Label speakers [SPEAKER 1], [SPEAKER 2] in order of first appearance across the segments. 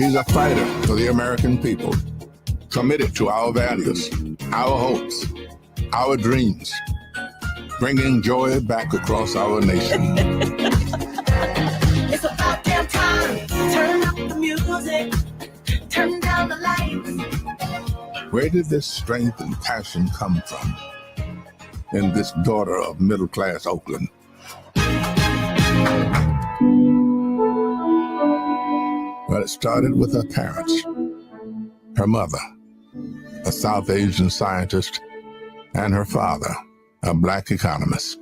[SPEAKER 1] She's a fighter for the American people, committed to our values, our hopes, our dreams, bringing joy back across our nation.
[SPEAKER 2] It's about damn time. Turn up the music. Turn down the lights.
[SPEAKER 1] Where did this strength and passion come from in this daughter of middle-class Oakland? Well, it started with her parents, her mother, a South Asian scientist, and her father, a Black economist.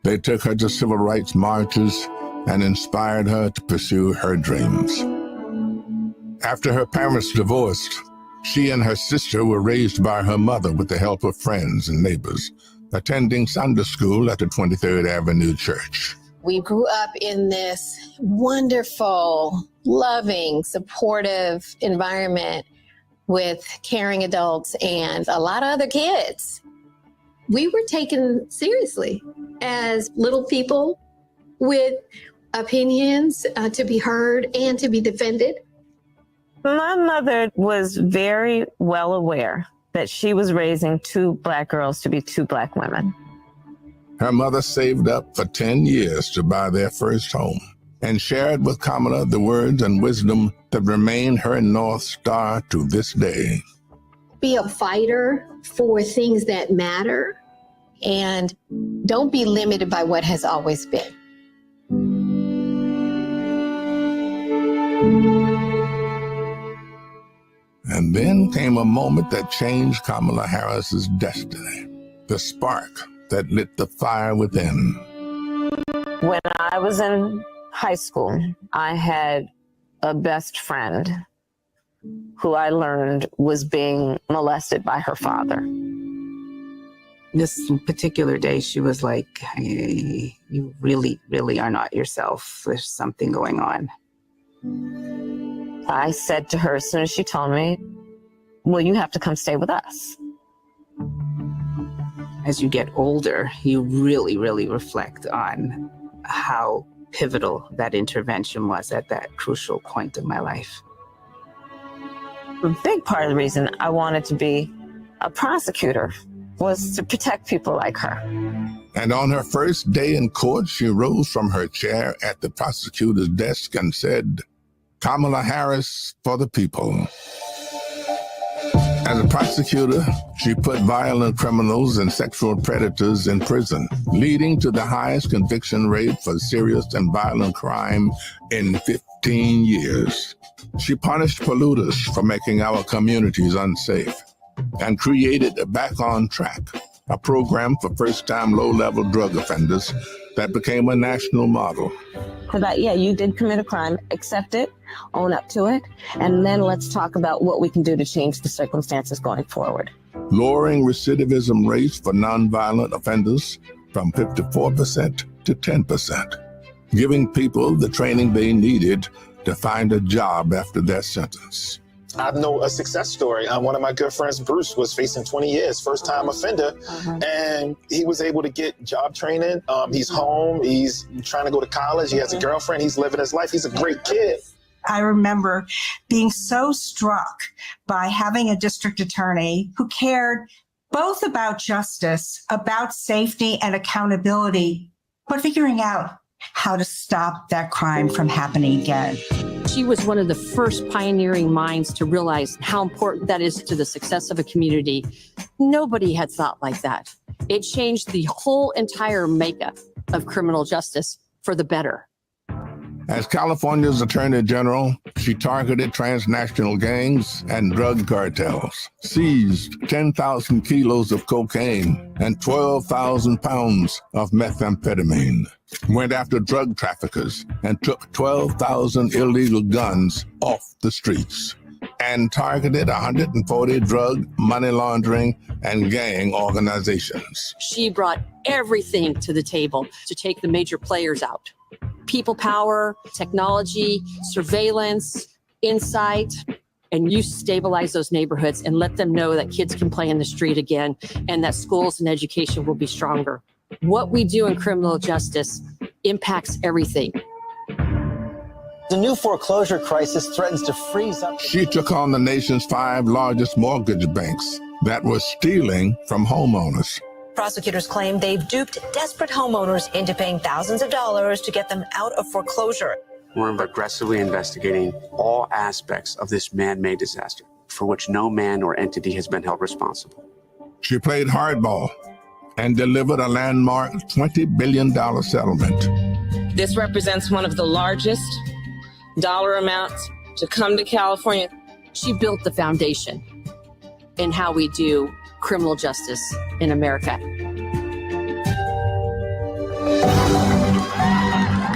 [SPEAKER 1] They took her to civil rights marches and inspired her to pursue her dreams. After her parents divorced, she and her sister were raised by her mother with the help of friends and neighbors, attending Sunday school at the 23rd Avenue Church.
[SPEAKER 3] We grew up in this wonderful, loving, supportive environment with caring adults and a lot of other kids. We were taken seriously as little people with opinions to be heard and to be defended.
[SPEAKER 4] My mother was very well aware that she was raising two Black girls to be two Black women.
[SPEAKER 1] Her mother saved up for 10 years to buy their first home and shared with Kamala the words and wisdom that remain her North Star to this day.
[SPEAKER 3] Be a fighter for things that matter and don't be limited by what has always been.
[SPEAKER 1] And then came a moment that changed Kamala Harris's destiny, the spark that lit the fire within.
[SPEAKER 4] When I was in high school, I had a best friend who I learned was being molested by her father.
[SPEAKER 5] This particular day, she was like, hey, you really, really are not yourself. There's something going on.
[SPEAKER 4] I said to her as soon as she told me, well, you have to come stay with us.
[SPEAKER 5] As you get older, you really, really reflect on how pivotal that intervention was at that crucial point of my life.
[SPEAKER 4] A big part of the reason I wanted to be a prosecutor was to protect people like her.
[SPEAKER 1] And on her first day in court, she rose from her chair at the prosecutor's desk and said, Kamala Harris for the people. As a prosecutor, she put violent criminals and sexual predators in prison, leading to the highest conviction rate for serious and violent crime in 15 years. She punished polluters for making our communities unsafe and created Back on Track, a program for first-time low-level drug offenders that became a national model.
[SPEAKER 4] That, yeah, you did commit a crime, accept it, own up to it, and then let's talk about what we can do to change the circumstances going forward.
[SPEAKER 1] Lowering recidivism rates for nonviolent offenders from 54% to 10%, giving people the training they needed to find a job after their sentence.
[SPEAKER 6] I know a success story. One of my good friends, Bruce, was facing 20 years, first-time offender, and he was able to get job training. He's home. He's trying to go to college. He has a girlfriend. He's living his life. He's a great kid.
[SPEAKER 7] I remember being so struck by having a district attorney who cared both about justice, about safety and accountability, but figuring out how to stop that crime from happening again.
[SPEAKER 8] She was one of the first pioneering minds to realize how important that is to the success of a community. Nobody had thought like that. It changed the whole entire makeup of criminal justice for the better.
[SPEAKER 1] As California's Attorney General, she targeted transnational gangs and drug cartels, seized 10,000 kilos of cocaine and 12,000 pounds of methamphetamine, went after drug traffickers and took 12,000 illegal guns off the streets, and targeted 140 drug, money laundering, and gang organizations.
[SPEAKER 8] She brought everything to the table to take the major players out. People power, technology, surveillance, insight, and you stabilize those neighborhoods and let them know that kids can play in the street again and that schools and education will be stronger. What we do in criminal justice impacts everything.
[SPEAKER 9] The new foreclosure crisis threatens to freeze up.
[SPEAKER 1] She took on the nation's 5 largest mortgage banks that were stealing from homeowners.
[SPEAKER 10] Prosecutors claim they've duped desperate homeowners into paying thousands of dollars to get them out of foreclosure.
[SPEAKER 11] We're aggressively investigating all aspects of this man-made disaster for which no man or entity has been held responsible.
[SPEAKER 1] She played hardball and delivered a landmark $20 billion settlement.
[SPEAKER 12] This represents one of the largest dollar amounts to come to California.
[SPEAKER 8] She built the foundation in how we do criminal justice in America.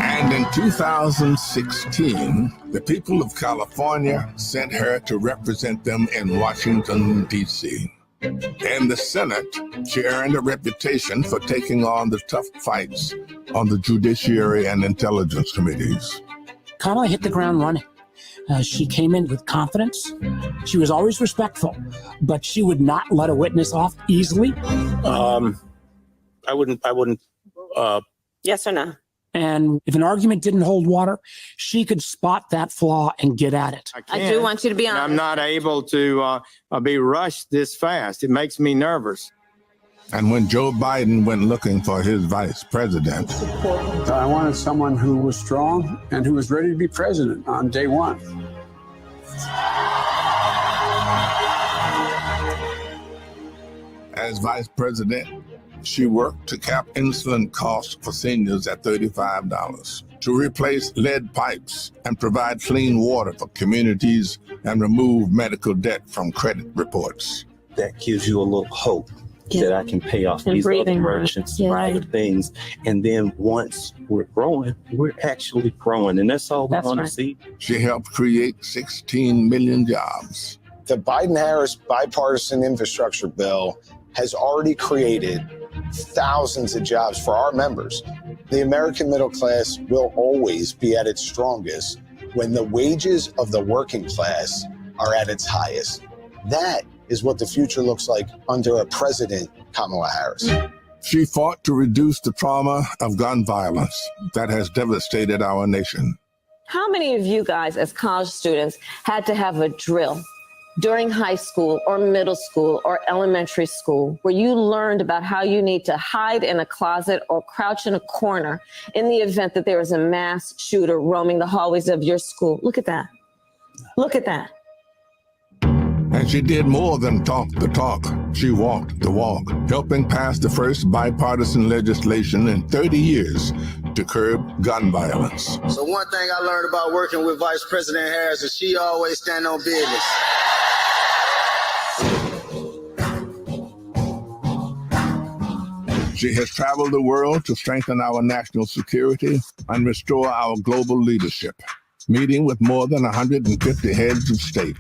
[SPEAKER 1] And in 2016, the people of California sent her to represent them in Washington, D.C. In the Senate, she earned a reputation for taking on the tough fights on the Judiciary and Intelligence Committees.
[SPEAKER 13] Kamala hit the ground running. She came in with confidence. She was always respectful, but she would not let a witness off easily.
[SPEAKER 14] I wouldn't.
[SPEAKER 12] Yes or no?
[SPEAKER 13] And if an argument didn't hold water, she could spot that flaw and get at it.
[SPEAKER 12] I do want you to be honest.
[SPEAKER 14] I'm not able to be rushed this fast. It makes me nervous.
[SPEAKER 1] And when Joe Biden went looking for his vice president,
[SPEAKER 15] I wanted someone who was strong and who was ready to be president on day one.
[SPEAKER 1] As vice president, she worked to cap insulin costs for seniors at $35, to replace lead pipes and provide clean water for communities and remove medical debt from credit reports.
[SPEAKER 16] That gives you a little hope that I can pay off these other merchants and other things. And then once we're growing, we're actually growing. And that's all we want to see.
[SPEAKER 1] She helped create 16 million jobs.
[SPEAKER 6] The Biden-Harris bipartisan infrastructure bill has already created thousands of jobs for our members. The American middle class will always be at its strongest when the wages of the working class are at its highest. That is what the future looks like under a president, Kamala Harris.
[SPEAKER 1] She fought to reduce the trauma of gun violence that has devastated our nation.
[SPEAKER 4] How many of you guys as college students had to have a drill during high school or middle school or elementary school where you learned about how you need to hide in a closet or crouch in a corner in the event that there is a mass shooter roaming the hallways of your school? Look at that. Look at that.
[SPEAKER 1] And she did more than talk the talk. She walked the walk, helping pass the first bipartisan legislation in 30 years to curb gun violence.
[SPEAKER 17] So one thing I learned about working with Vice President Harris is she always stand on business.
[SPEAKER 1] She has traveled the world to strengthen our national security and restore our global leadership, meeting with more than 150 heads of state.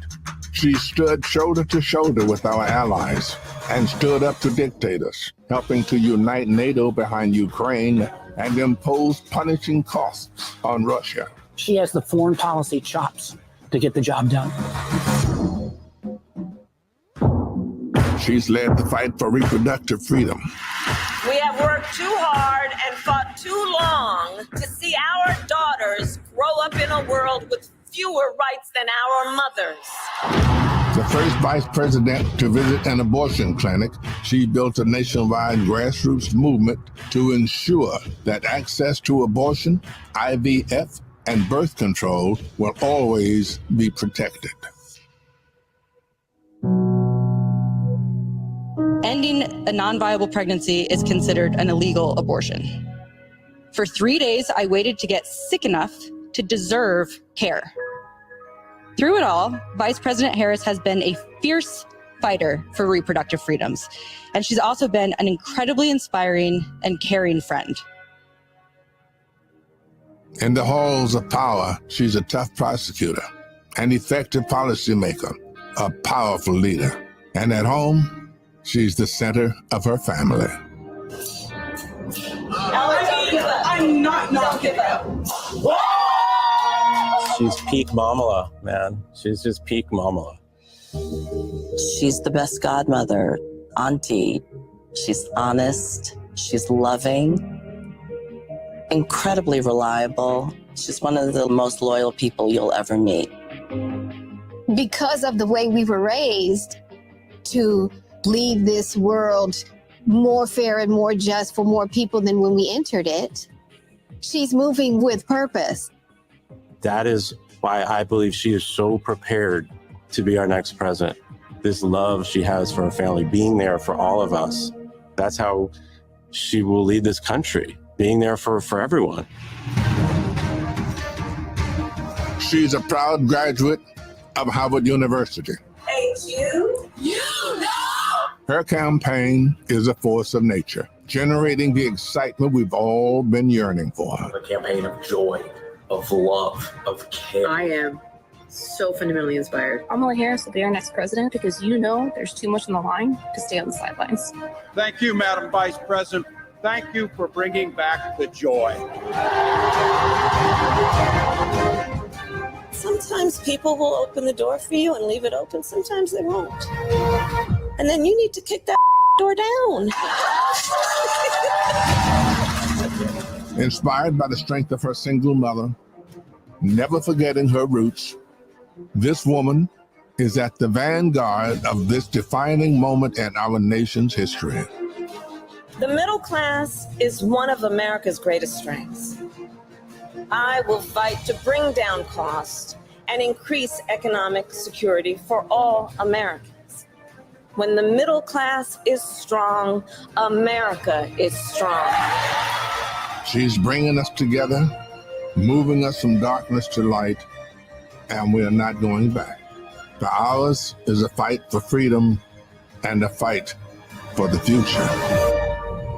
[SPEAKER 1] She stood shoulder to shoulder with our allies and stood up to dictators, helping to unite NATO behind Ukraine and impose punishing costs on Russia.
[SPEAKER 13] She has the foreign policy chops to get the job done.
[SPEAKER 1] She's led the fight for reproductive freedom.
[SPEAKER 12] We have worked too hard and fought too long to see our daughters grow up in a world with fewer rights than our mothers.
[SPEAKER 1] The first vice president to visit an abortion clinic, she built a nationwide grassroots movement to ensure that access to abortion, IVF, and birth control will always be protected.
[SPEAKER 18] Ending a non-viable pregnancy is considered an illegal abortion. For 3 days, I waited to get sick enough to deserve care. Through it all, Vice President Harris has been a fierce fighter for reproductive freedoms, and she's also been an incredibly inspiring and caring friend.
[SPEAKER 1] In the halls of power, she's a tough prosecutor, an effective policymaker, a powerful leader. And at home, she's the center of her family.
[SPEAKER 2] I'm not giving up.
[SPEAKER 16] She's peak Kamala, man. She's just peak Kamala.
[SPEAKER 19] She's the best godmother, auntie. She's honest. She's loving, incredibly reliable, She's one of the most loyal people you'll ever meet.
[SPEAKER 3] Because of the way we were raised to leave this world more fair and more just for more people than when we entered it, she's moving with purpose.
[SPEAKER 20] That is why I believe she is so prepared to be our next president. This love she has for her family, being there for all of us. That's how she will lead this country, being there for everyone.
[SPEAKER 1] She's a proud graduate of Harvard University.
[SPEAKER 12] Hey, you know.
[SPEAKER 1] Her campaign is a force of nature, generating the excitement we've all been yearning for.
[SPEAKER 21] A campaign of joy, of love, of care.
[SPEAKER 22] I am so fundamentally inspired. Kamala Harris will be our next president because there's too much on the line to stay on the sidelines.
[SPEAKER 23] Thank you, Madam Vice President. Thank you for bringing back the joy.
[SPEAKER 12] Sometimes people will open the door for you and leave it open. Sometimes they won't. And then you need to kick that door down.
[SPEAKER 1] Inspired by the strength of her single mother, never forgetting her roots, this woman is at the vanguard of this defining moment in our nation's history.
[SPEAKER 12] The middle class is one of America's greatest strengths. I will fight to bring down costs and increase economic security for all Americans. When the middle class is strong, America is strong.
[SPEAKER 1] She's bringing us together, moving us from darkness to light, and we're not going back. For ours is a fight for freedom and a fight for the future.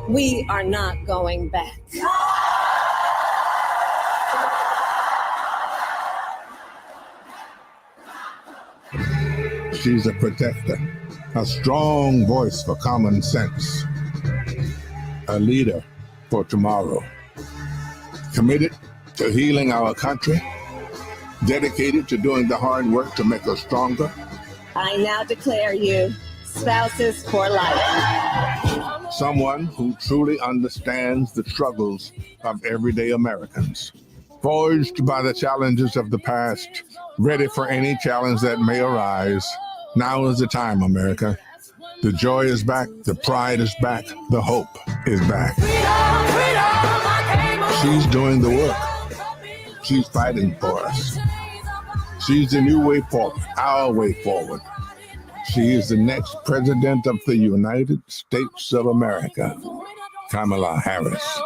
[SPEAKER 12] We are not going back.
[SPEAKER 1] She's a protector, a strong voice for common sense, a leader for tomorrow, committed to healing our country, dedicated to doing the hard work to make us stronger.
[SPEAKER 12] I now declare you spouses for life.
[SPEAKER 1] Someone who truly understands the struggles of everyday Americans. Forged by the challenges of the past, ready for any challenge that may arise. Now is the time, America. The joy is back, the pride is back, the hope is back. She's doing the work. She's fighting for us. She's the new way forward, our way forward. She is the next president of the United States of America, Kamala Harris.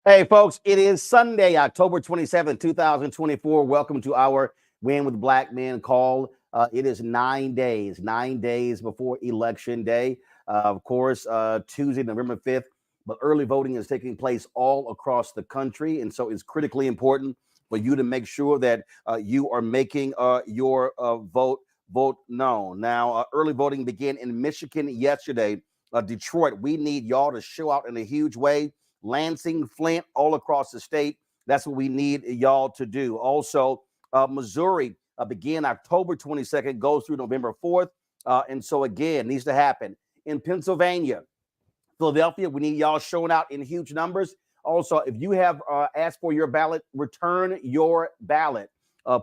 [SPEAKER 24] Hey, folks, it is Sunday, October 27, 2024. Welcome to our Win with Black Men call. It is 9 days before Election Day. Of course, Tuesday, November 5th, but early voting is taking place all across the country. And so it's critically important for you to make sure that you are making your vote known. Now, early voting began in Michigan yesterday. Detroit, we need y'all to show out in a huge way. Lansing, Flint, all across the state. That's what we need y'all to do. Also, Missouri began October 22nd, goes through November 4th. And so, again, needs to happen. In Pennsylvania, Philadelphia, we need y'all showing out in huge numbers. Also, if you have asked for your ballot, return your ballot.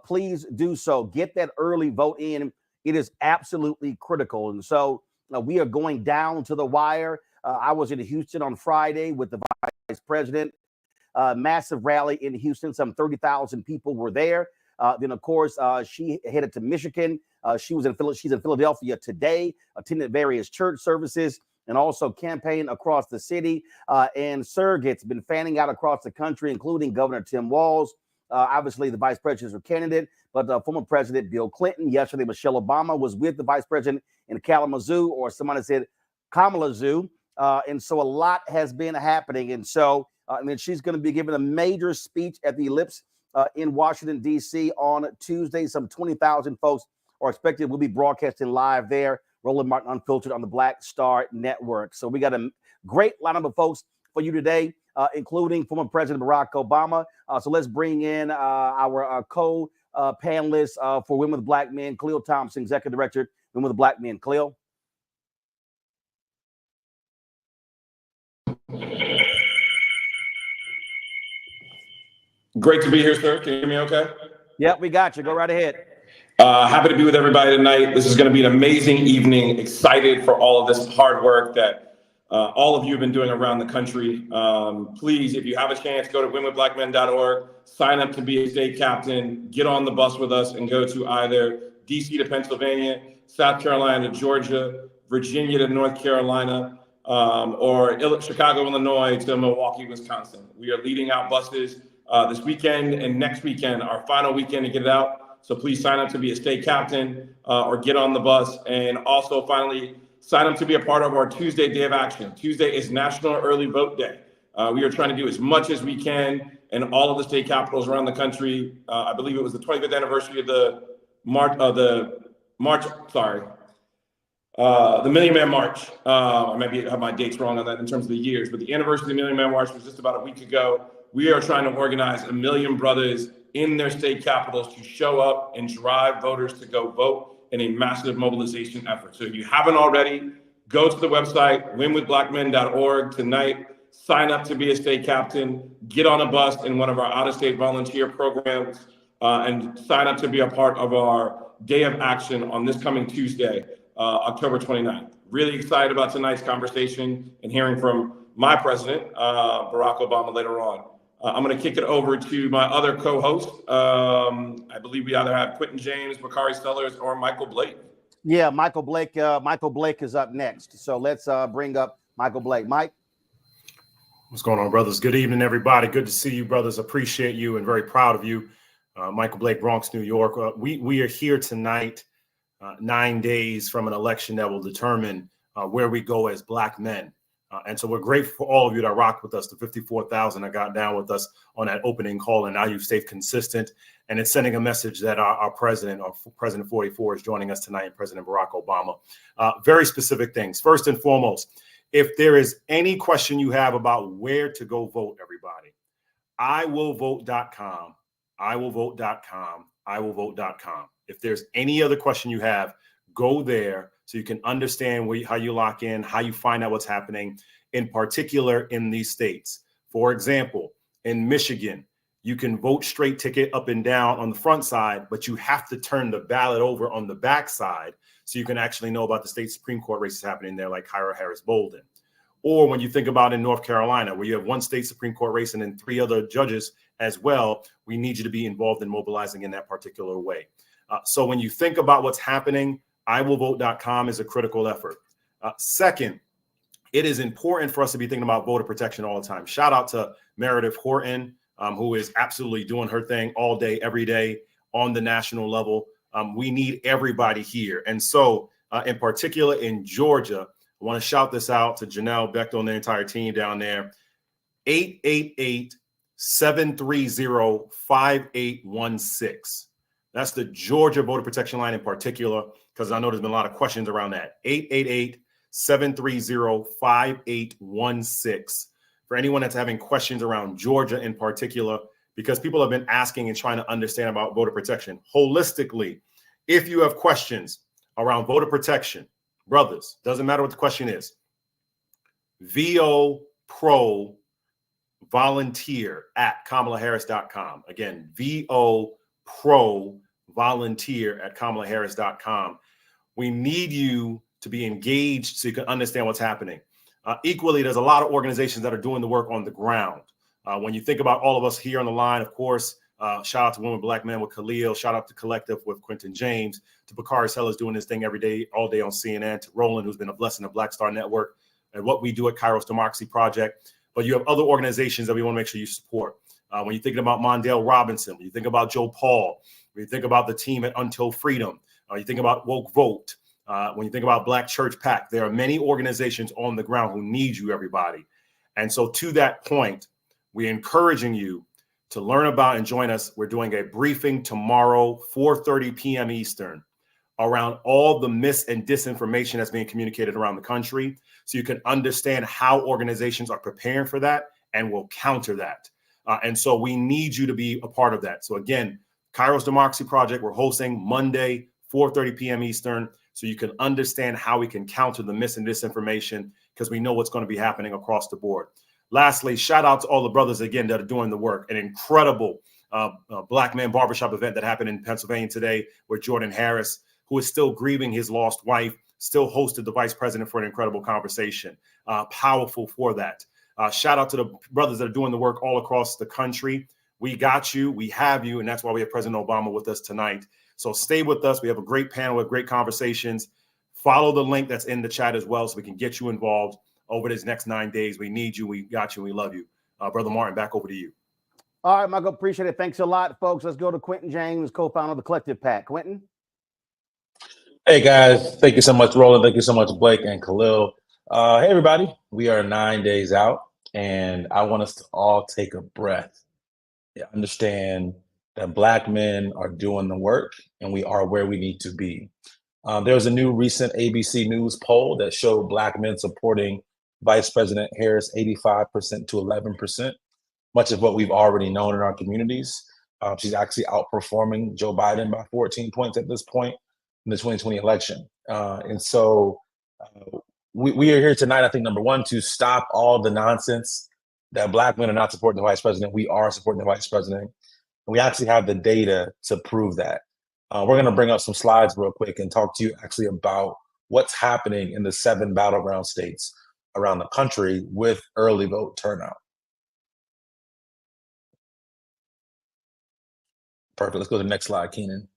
[SPEAKER 24] Please do so. Get that early vote in. It is absolutely critical. And so we are going down to the wire. I was in Houston on Friday with the vice president. Massive rally in Houston. Some 30,000 people were there. Then, of course, she headed to Michigan. She's in Philadelphia today, attended various church services and also campaigned across the city. And surrogates been fanning out across the country, including Governor Tim Walz. Obviously, the vice presidential candidate, but former President Bill Clinton. Yesterday, Michelle Obama was with the vice president in Kalamazoo, or somebody said Kamala Zoo. And so a lot has been happening. And so and then she's going to be giving a major speech at the Ellipse in Washington, D.C. on Tuesday. Some 20,000 folks are expected. We'll be broadcasting live there. Roland Martin Unfiltered on the Black Star Network. So we got a great lineup of folks for you today, including former President Barack Obama. So let's bring in our co-panelists for Women with Black Men, Khalil Thompson, Executive Director, Women with Black Men. Khalil.
[SPEAKER 5] Great to be here, sir. Can you hear me okay?
[SPEAKER 24] Yep, we got you. Go right ahead.
[SPEAKER 5] Happy to be with everybody tonight. This is going to be an amazing evening. Excited for all of this hard work that all of you have been doing around the country. Please, if you have a chance, go to womenwithblackmen.org, sign up to be a state captain, get on the bus with us and go to either DC to Pennsylvania, South Carolina to Georgia, Virginia to North Carolina, or Chicago, Illinois to Milwaukee, Wisconsin. We are leading out buses this weekend and next weekend, our final weekend to get it out. So please sign up to be a state captain or get on the bus. And also finally, sign up to be a part of our Tuesday Day of Action. Tuesday is National Early Vote Day. We are trying to do as much as we can in all of the state capitals around the country. I believe it was the 25th anniversary of the Million Man March. I maybe have my dates wrong on that in terms of the years, but the anniversary of the Million Man March was just about a week ago. We are trying to organize 1 million brothers in their state capitals to show up and drive voters to go vote in a massive mobilization effort. So if you haven't already, go to the website, winwithblackmen.org tonight, sign up to be a state captain, get on a bus in one of our out-of-state volunteer programs, and sign up to be a part of our Day of Action on this coming Tuesday, October 29th. Really excited about tonight's conversation and hearing from my president, Barack Obama, later on. I'm going to kick it over to my other co-host. I believe we either have Quentin James, Bakari Sellers, or Michael Blake.
[SPEAKER 24] Yeah, Michael Blake. Michael Blake is up next. So let's bring up Michael Blake. Mike.
[SPEAKER 7] What's going on, brothers? Good evening, everybody. Good to see you, brothers. Appreciate you and very proud of you. Michael Blake, Bronx, New York. We are here tonight, 9 days from an election that will determine where we go as Black men. And so we're grateful for all of you that rocked with us, the 54,000 that got down with us on that opening call. And now you've stayed consistent. And it's sending a message that our president, or President 44, is joining us tonight, and President Barack Obama. Very specific things. First and foremost, if there is any question you have about where to go vote, everybody, iwillvote.com, iwillvote.com, iwillvote.com. If there's any other question you have, go there so you can understand how you lock in, how you find out what's happening, in particular in these states. For example, in Michigan, you can vote straight ticket up and down on the front side, but you have to turn the ballot over on the back side so you can actually know about the state Supreme Court races happening there, like Kamala Harris Bolden. Or when you think about in North Carolina, where you have one state Supreme Court race and then 3 other judges as well, we need you to be involved in mobilizing in that particular way. So when you think about what's happening, iwillvote.com is a critical effort. Second, it is important for us to be thinking about voter protection all the time. Shout out to Meredith Horton, who is absolutely doing her thing all day, every day on the national level. We need everybody here. And so in particular in Georgia, I want to shout this out to Janelle Bechtel and the entire team down there. 888-730-5816. That's the Georgia voter protection line in particular, because I know there's been a lot of questions around that. 888-730-5816. For anyone that's having questions around Georgia in particular, because people have been asking and trying to understand about voter protection holistically. If you have questions around voter protection, brothers, doesn't matter what the question is, VO Pro volunteer at KamalaHarris.com. Again, VO Pro volunteer at KamalaHarris.com. We need you to be engaged so you can understand what's happening. Equally, there's a lot of organizations that are doing the work on the ground. When you think about all of us here on the line, of course, shout out to Women Black Men with Khalil, shout out to Collective with Quentin James, to Bakari Sellers doing his thing every day, all day on CNN, to Roland, who's been a blessing of Black Star Network, and what we do at Kairos Democracy Project. But you have other organizations that we want to make sure you support. When you're thinking about Mondale Robinson, when you think about Joe Paul, when you think about the team at Until Freedom, you think about Woke Vote, when you think about Black Church PAC, there are many organizations on the ground who need you, everybody. And so to that point, we're encouraging you to learn about and join us. We're doing a briefing tomorrow, 4:30 p.m. Eastern, around all the mis and disinformation that's being communicated around the country, so you can understand how organizations are preparing for that and will counter that. And so we need you to be a part of that. So again, Kairos Democracy Project, we're hosting Monday, 4:30 p.m. Eastern, so you can understand how we can counter the mis and disinformation, because we know what's going to be happening across the board. Lastly, shout out to all the brothers, again, that are doing the work. An incredible Black Man Barbershop event that happened in Pennsylvania today, where Jordan Harris, who is still grieving his lost wife, still hosted the vice president for an incredible conversation. Powerful for that. Shout out to the brothers that are doing the work all across the country. We got you, we have you, and that's why we have President Obama with us tonight. So stay with us. We have a great panel with great conversations. Follow the link that's in the chat as well, so we can get you involved over this next 9 days. We need you, we got you, we love you. Brother Martin, back over to you.
[SPEAKER 24] All right, Michael, appreciate it. Thanks a lot, folks. Let's go to Quentin James, co-founder of the Collective PAC. Quentin?
[SPEAKER 8] Hey, guys. Thank you so much, Roland. Thank you so much, Blake and Khalil. Hey, everybody. We are 9 days out, and I want us to all take a breath. Understand that Black men are doing the work, and we are where we need to be. There was a new recent ABC News poll that showed Black men supporting Vice President Harris 85% to 11%, much of what we've already known in our communities. She's actually outperforming Joe Biden by 14 points at this point in the 2020 election. And so we are here tonight, I think, number one, to stop all the nonsense that Black men are not supporting the Vice President. We are supporting the Vice President. And we actually have the data to prove that. We're going to bring up some slides real quick and talk to you actually about what's happening in the 7 battleground states around the country with early vote turnout. Perfect. Let's go to the next slide, Keenan.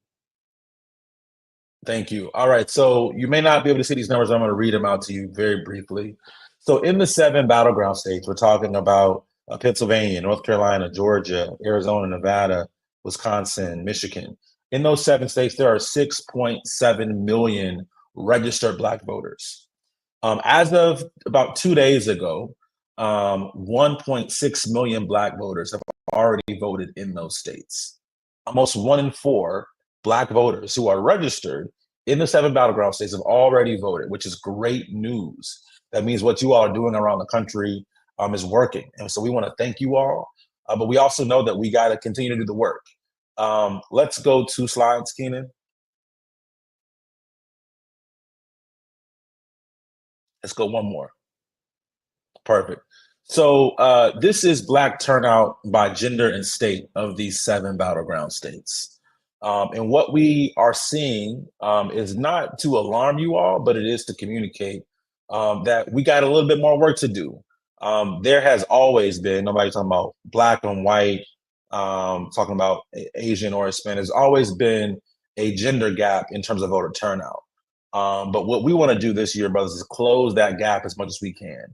[SPEAKER 8] Thank you. All right. So you may not be able to see these numbers. I'm going to read them out to you very briefly. So in the 7 battleground states, we're talking about Pennsylvania, North Carolina, Georgia, Arizona, Nevada, Wisconsin, Michigan. In those 7 states, there are 6.7 million registered Black voters. As of about 2 days ago, 1.6 million Black voters have already voted in those states. Almost 1 in 4 Black voters who are registered in the 7 battleground states have already voted, which is great news. That means what you all are doing around the country is working. And so we want to thank you all, but we also know that we got to continue to do the work. Let's go 2 slides, Keenan. Let's go 1 more. Perfect. So this is Black turnout by gender and state of these 7 battleground states. And what we are seeing is not to alarm you all, but it is to communicate that we got a little bit more work to do. There has always been, nobody talking about Black and white, talking about Asian or Hispanic, there's always been a gender gap in terms of voter turnout. But what we want to do this year, brothers, is close that gap as much as we can.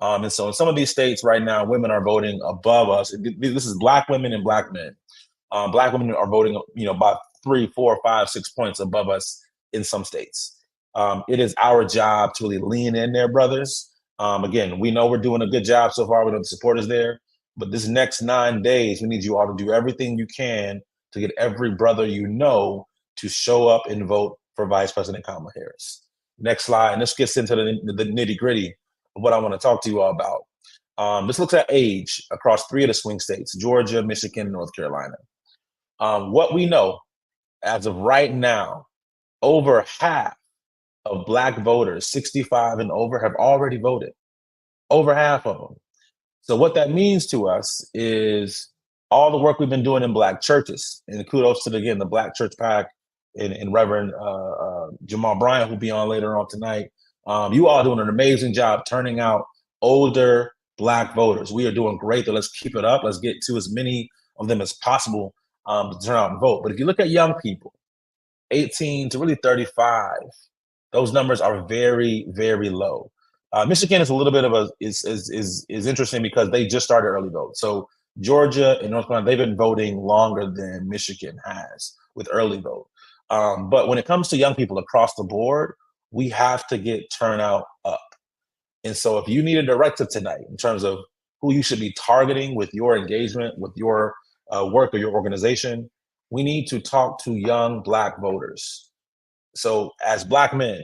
[SPEAKER 8] And so in some of these states right now, women are voting above us. This is Black women and Black men. Black women are voting, by 3, 4, 5, 6 points above us in some states. It is our job to really lean in there, brothers. Again, we know we're doing a good job so far. We know the support is there. But this next 9 days, we need you all to do everything you can to get every brother you know to show up and vote for Vice President Kamala Harris. Next slide, and this gets into the nitty-gritty of what I want to talk to you all about. This looks at age across 3 of the swing states, Georgia, Michigan, and North Carolina. What we know as of right now, over half of Black voters 65 and over have already voted. Over half of them. So what that means to us is all the work we've been doing in Black churches, and kudos to the Black Church PAC and Reverend Jamal Bryant, who'll be on later on tonight. You all doing an amazing job turning out older Black voters. We are doing great, though. Let's keep it up. Let's get to as many of them as possible to turn out and vote. But if you look at young people, 18 to really 35, those numbers are very, very low. Michigan is a little bit of is interesting because they just started early vote. So Georgia and North Carolina, they've been voting longer than Michigan has with early vote. But when it comes to young people across the board, we have to get turnout up. And so if you need a directive tonight in terms of who you should be targeting with your engagement, with your work or your organization, we need to talk to young Black voters. So as Black men,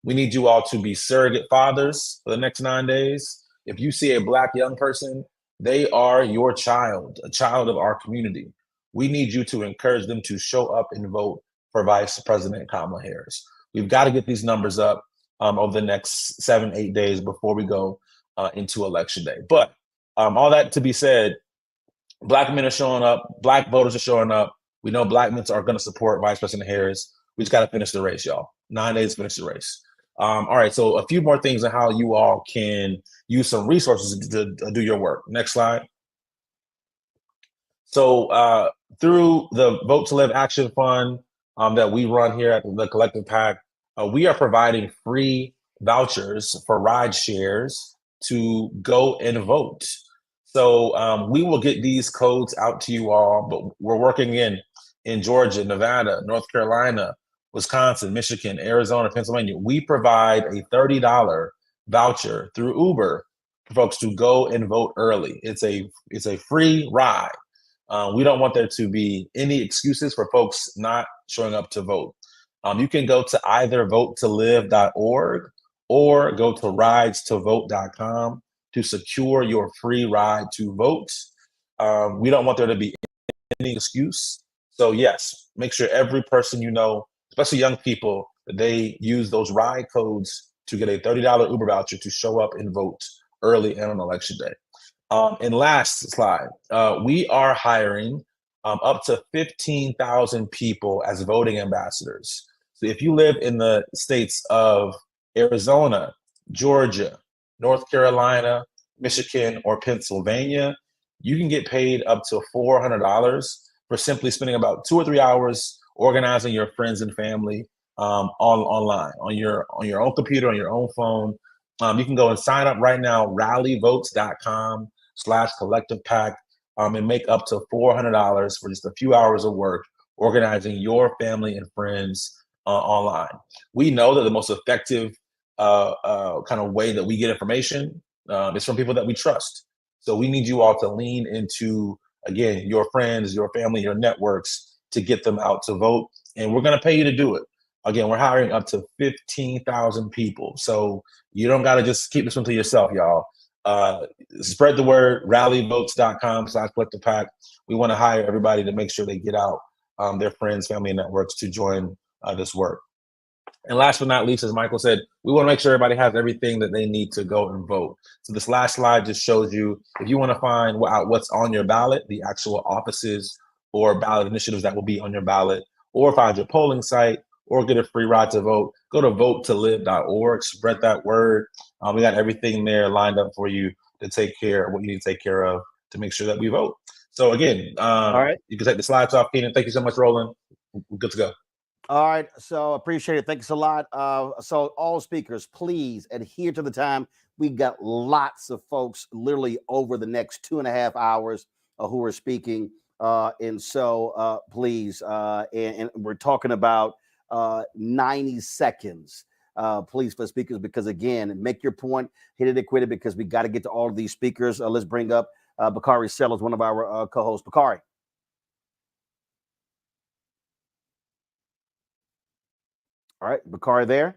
[SPEAKER 8] we need you all to be surrogate fathers for the next 9 days. If you see a Black young person, they are your child, a child of our community. We need you to encourage them to show up and vote for Vice President Kamala Harris. We've got to get these numbers up over the next 7-8 days before we go into Election Day. But all that to be said, Black men are showing up, Black voters are showing up. We know Black men are going to support Vice President Harris. We just got to finish the race, y'all. 9 days to finish the race. All right, so a few more things on how you all can use some resources to do your work. Next slide. So through the Vote to Live Action Fund that we run here at the Collective PAC, we are providing free vouchers for ride shares to go and vote. So we will get these codes out to you all, but we're working in Georgia, Nevada, North Carolina, Wisconsin, Michigan, Arizona, Pennsylvania. We provide a $30 voucher through Uber for folks to go and vote early. It's a free ride. We don't want there to be any excuses for folks not showing up to vote. You can go to either votetolive.org or go to ridestovote.com to secure your free ride to vote. We don't want there to be any excuse. So yes, make sure every person you know, especially young people, that they use those ride codes to get a $30 Uber voucher to show up and vote early and on Election Day. And last slide, we are hiring up to 15,000 people as voting ambassadors. So if you live in the states of Arizona, Georgia, North Carolina, Michigan, or Pennsylvania, you can get paid up to $400 for simply spending about 2 or 3 hours organizing your friends and family online, on your own computer, on your own phone. You can go and sign up right now, rallyvotes.com/collective PAC, and make up to $400 for just a few hours of work organizing your family and friends online. We know that the most effective kind of way that we get information is from people that we trust. So we need you all to lean into, again, your friends, your family, your networks to get them out to vote. And we're going to pay you to do it. Again, we're hiring up to 15,000 people. So you don't got to just keep this one to yourself, y'all. Spread the word, rallyvotes.com/collective PAC. We want to hire everybody to make sure they get out their friends, family, and networks to join this work. And last but not least, as Michael said, we want to make sure everybody has everything that they need to go and vote. So this last slide just shows you, if you want to find out what's on your ballot, the actual offices or ballot initiatives that will be on your ballot, or find your polling site, or get a free ride to vote, go to votetolive.org, spread that word. We got everything there lined up for you to take care of what you need to take care of to make sure that we vote. So again, all right, you can take the slides off, Keenan. Thank you so much, Roland. We're good to go.
[SPEAKER 24] All right, so appreciate it. Thanks a lot. So all speakers, please adhere to the time. We've got lots of folks literally over the next 2.5 hours who are speaking. And so please, and we're talking about 90 seconds, please, for speakers, because again, make your point, hit it, quit it, because we got to get to all of these speakers. Let's bring up Bakari Sellers, one of our co-hosts. Bakari. All right, Bakari there.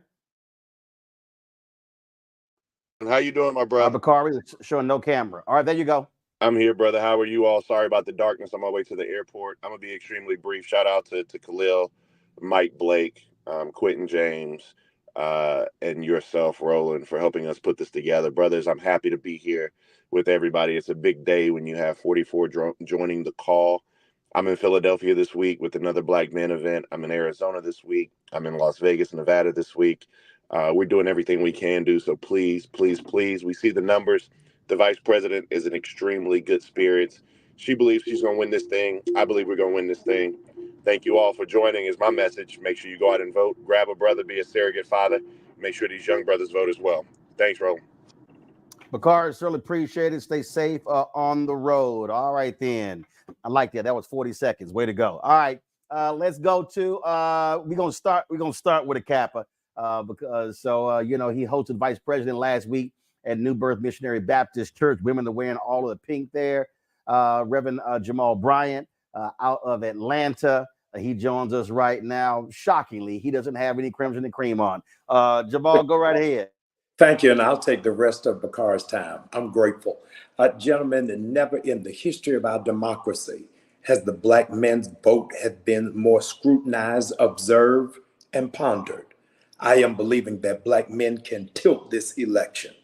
[SPEAKER 9] How you doing, my brother?
[SPEAKER 24] Bakari, it's showing no camera. All right, there you go.
[SPEAKER 9] I'm here, brother. How are you all? Sorry about the darkness on my way to the airport. I'm going to be extremely brief. Shout out to Khalil, Mike Blake, Quentin James, and yourself, Roland, for helping us put this together. Brothers, I'm happy to be here with everybody. It's a big day when you have 44 joining the call. I'm in Philadelphia this week with another Black Men event. I'm in Arizona this week. I'm in Las Vegas, Nevada this week. We're doing everything we can do. So please, please, please, we see the numbers. The vice president is in extremely good spirits. She believes she's going to win this thing. I believe we're going to win this thing. Thank you all for joining is my message. Make sure you go out and vote. Grab a brother, be a surrogate father. Make sure these young brothers vote as well. Thanks, Roland.
[SPEAKER 24] Bakar, certainly appreciate it. Stay safe on the road. All right, then. I like that. That was 40 seconds. Way to go. All right. Let's go to we're gonna start with a Kappa. Because he hosted vice president last week at New Birth Missionary Baptist Church. Women are wearing all of the pink there. Reverend Jamal Bryant out of Atlanta. He joins us right now. Shockingly, he doesn't have any crimson and cream on. Jamal, go right ahead.
[SPEAKER 10] Thank you, and I'll take the rest of Bakar's time. I'm grateful. Gentlemen, never in the history of our democracy has the black men's vote have been more scrutinized, observed, and pondered. I am believing that black men can tilt this election.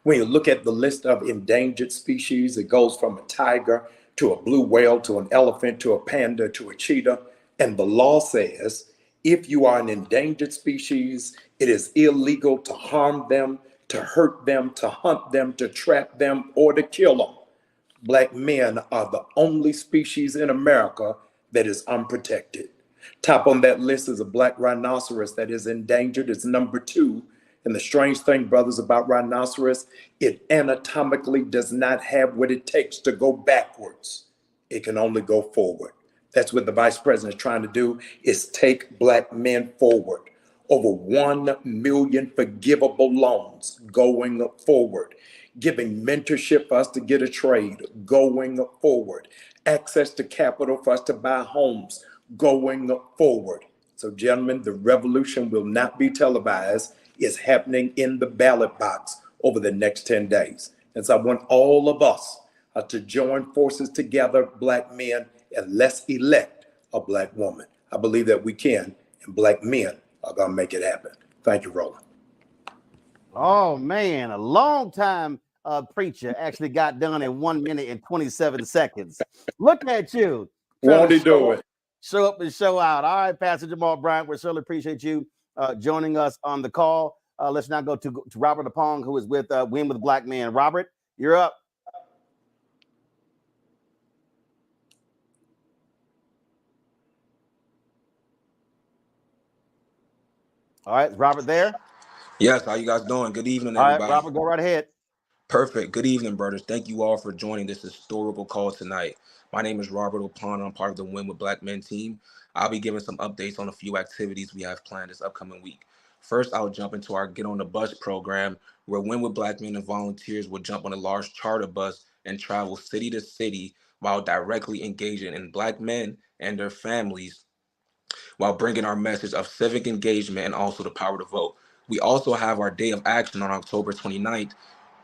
[SPEAKER 10] When you look at the list of endangered species, it goes from a tiger to a blue whale to an elephant to a panda to a cheetah. And the law says if you are an endangered species, it is illegal to harm them, to hurt them, to hunt them, to trap them, or to kill them. Black men are the only species in America that is unprotected. Top on that list is a black rhinoceros that is endangered. It's number 2. And the strange thing, brothers, about rhinoceros, it anatomically does not have what it takes to go backwards. It can only go forward. That's what the vice president is trying to do, is take black men forward. Over 1 million forgivable loans going forward. Giving mentorship for us to get a trade going forward. Access to capital for us to buy homes going forward. So, gentlemen, the revolution will not be televised. It's happening in the ballot box over the next 10 days. And so I want all of us to join forces together, black men, and let's elect a black woman. I believe that we can, and black men are going to make it happen. Thank you, Roland.
[SPEAKER 24] Oh, man, a long time preacher actually got done in 1 minute and 27 seconds. Look at you.
[SPEAKER 10] Won't he do it?
[SPEAKER 24] Show up and show out. All right, Pastor Jamal Bryant, we certainly appreciate you joining us on the call. Let's now go to Robert Apong, who is with Win with Black Men. Robert, you're up. All right, is Robert there?
[SPEAKER 11] Yes, how you guys doing? Good evening,
[SPEAKER 24] All
[SPEAKER 11] everybody.
[SPEAKER 24] right, Robert, go right ahead.
[SPEAKER 11] Perfect. Good evening, brothers. Thank you all for joining this historical call tonight. My name is Robert O'Connor. I'm part of the Win with Black Men team. I'll be giving some updates on a few activities we have planned this upcoming week. First, I'll jump into our Get on the Bus program, where Win with Black Men and volunteers will jump on a large charter bus and travel city to city while directly engaging in Black men and their families, while bringing our message of civic engagement and also the power to vote. We also have our Day of Action on October 29th,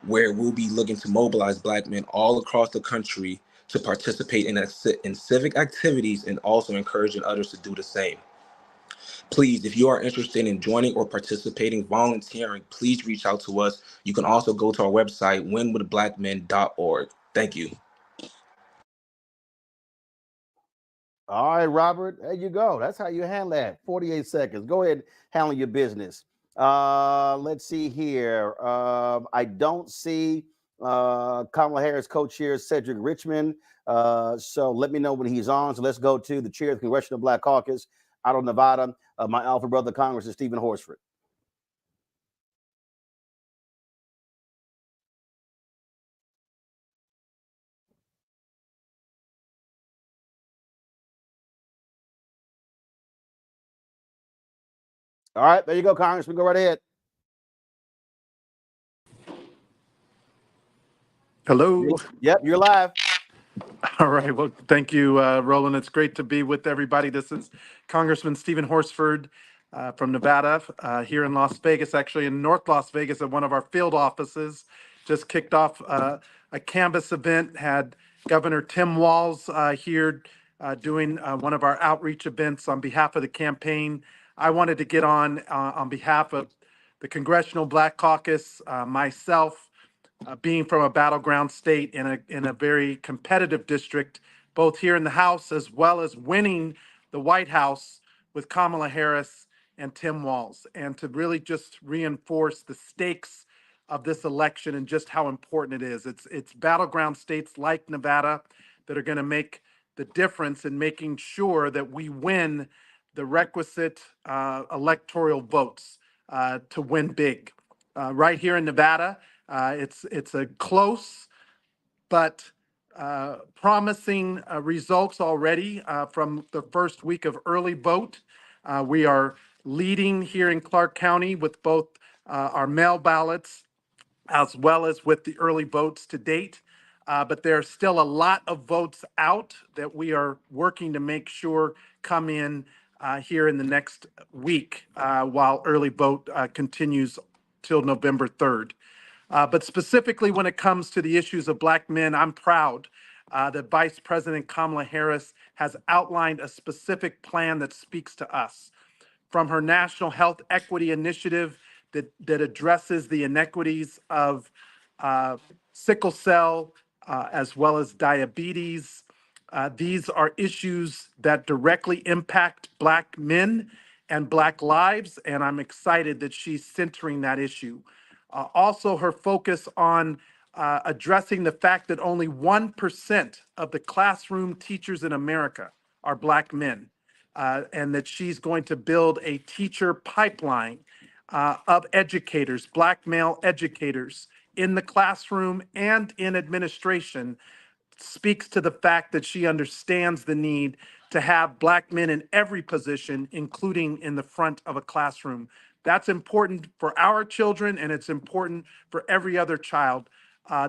[SPEAKER 11] where we'll be looking to mobilize Black men all across the country to participate in civic activities and also encouraging others to do the same. Please, if you are interested in joining or participating, volunteering, please reach out to us. You can also go to our website, winwithblackmen.org. Thank you.
[SPEAKER 24] All right, Robert, there you go. That's how you handle that. 48 seconds. Go ahead, handle your business. Let's see here. I don't see Kamala Harris co-chair Cedric Richmond. So let me know when he's on. So let's go to the chair of the Congressional Black Caucus out of Nevada. My alpha brother, Congressman Stephen Horsford. All right, there you go, Congressman. Go right ahead.
[SPEAKER 14] Hello.
[SPEAKER 24] Yep, you're live.
[SPEAKER 14] All right. Well, thank you, Roland. It's great to be with everybody. This is Congressman Stephen Horsford from Nevada, here in Las Vegas, actually in North Las Vegas at one of our field offices. Just kicked off a canvas event, had Governor Tim Walz here doing one of our outreach events on behalf of the campaign. I wanted to get on behalf of the Congressional Black Caucus, myself, being from a battleground state in a very competitive district, both here in the House as well as winning the White House with Kamala Harris and Tim Walz, and to really just reinforce the stakes of this election and just how important it is. It's battleground states like Nevada that are going to make the difference in making sure that we win the requisite electoral votes to win big. Right here in Nevada, It's a close but promising results already from the first week of early vote. We are leading here in Clark County with both our mail ballots as well as with the early votes to date. But there are still a lot of votes out that we are working to make sure come in here in the next week while early vote continues till November 3rd. But specifically when it comes to the issues of Black men, I'm proud that Vice President Kamala Harris has outlined a specific plan that speaks to us. From her National Health Equity Initiative that addresses the inequities of sickle cell as well as diabetes. These are issues that directly impact Black men and Black lives, and I'm excited that she's centering that issue. Also, her focus on addressing the fact that only 1% of the classroom teachers in America are Black men, and that she's going to build a teacher pipeline of educators, Black male educators in the classroom and in administration, speaks to the fact that she understands the need to have Black men in every position, including in the front of a classroom. That's important for our children, and it's important for every other child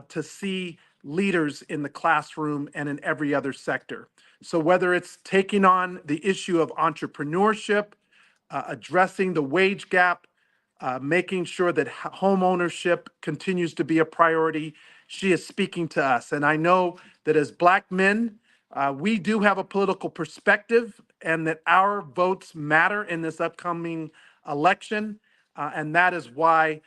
[SPEAKER 14] to see leaders in the classroom and in every other sector. So whether it's taking on the issue of entrepreneurship, addressing the wage gap, making sure that home ownership continues to be a priority, she is speaking to us. And I know that as Black men, we do have a political perspective and that our votes matter in this upcoming election. And that is why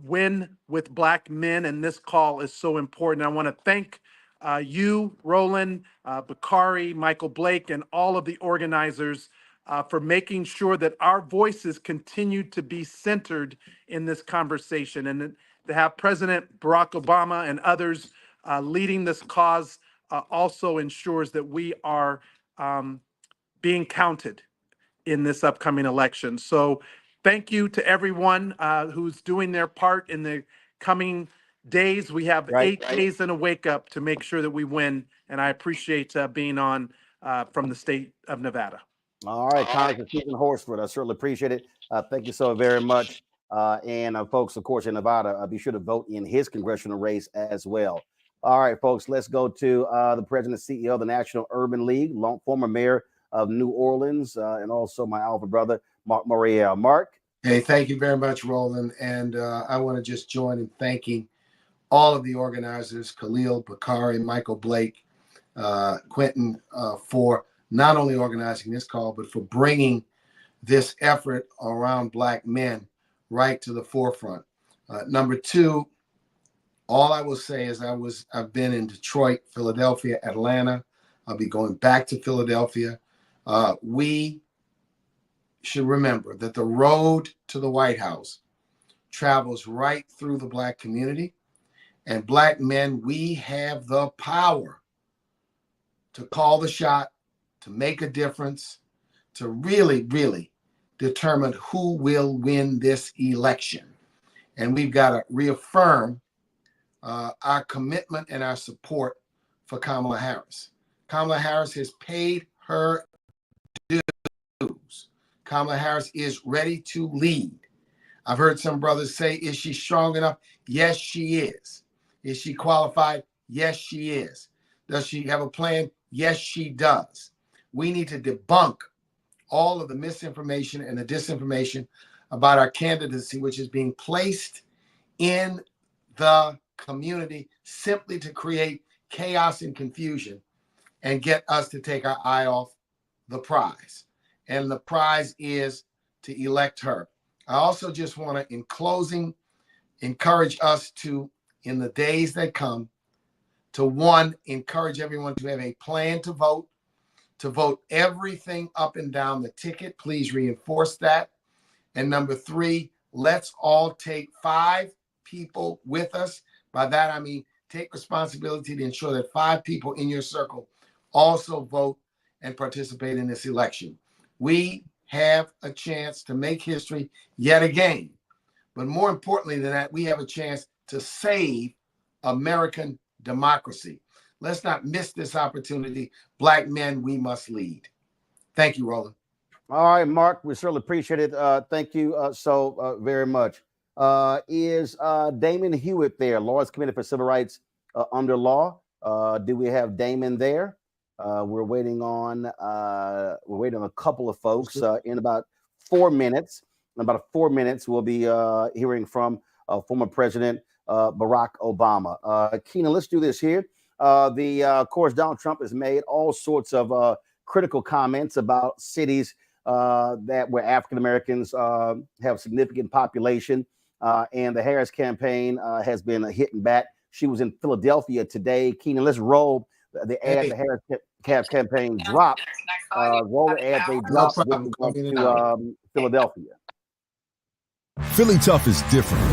[SPEAKER 14] Win with Black Men and this call is so important. I want to thank you, Roland, Bakari, Michael Blake, and all of the organizers for making sure that our voices continue to be centered in this conversation, and to have President Barack Obama and others leading this cause also ensures that we are being counted in this upcoming election. So thank you to everyone who's doing their part in the coming days. We have 8 days and a wake up to make sure that we win, and I appreciate being on from the state of Nevada.
[SPEAKER 24] All right, Congressman Stephen Horsford, I certainly appreciate it. Thank you so very much. And folks, of course, in Nevada, be sure to vote in his congressional race as well. All right, folks, let's go to the president and CEO of the National Urban League, former mayor of New Orleans, and also my alpha brother, Mark Moriel. Mark?
[SPEAKER 4] Hey, thank you very much, Roland. And I want to just join in thanking all of the organizers, Khalil, Bakari, Michael Blake, Quentin, for not only organizing this call, but for bringing this effort around Black men right to the forefront. Number two, all I will say is I've been in Detroit, Philadelphia, Atlanta. I'll be going back to Philadelphia. We should remember that the road to the White House travels right through the Black community. And Black men, we have the power to call the shot, to make a difference, to really, really determine who will win this election. And we've got to reaffirm our commitment and our support for Kamala Harris. Kamala Harris has paid her dues. Kamala Harris is ready to lead. I've heard some brothers say, is she strong enough? Yes, she is. Is she qualified? Yes, she is. Does she have a plan? Yes, she does. We need to debunk all of the misinformation and the disinformation about our candidacy, which is being placed in the community simply to create chaos and confusion and get us to take our eye off the prize. And the prize is to elect her. I also just want to, in closing, encourage us to, in the days that come, to one, encourage everyone to have a plan to vote everything up and down the ticket. Please reinforce that. And number three, let's all take 5 people with us. By that, I mean, take responsibility to ensure that 5 people in your circle also vote and participate in this election. We have a chance to make history yet again. But more importantly than that, we have a chance to save American democracy. Let's not miss this opportunity. Black men, we must lead. Thank you, Roland.
[SPEAKER 24] All right, Mark, we certainly appreciate it. Thank you so very much. Is Damon Hewitt there, Lawrence Committee for Civil Rights under law? Do we have Damon there? We're waiting on a couple of folks. In about 4 minutes. In about 4 minutes, we'll be hearing from former President Barack Obama. Keenan, let's do this here. Of course, Donald Trump has made all sorts of critical comments about cities that where African Americans have significant population, and the Harris campaign has been hitting back. She was in Philadelphia today. Keenan, let's roll the ad the Harris campaign dropped. Roll the ad they dropped with regard to Philadelphia.
[SPEAKER 6] Philly Tough is different.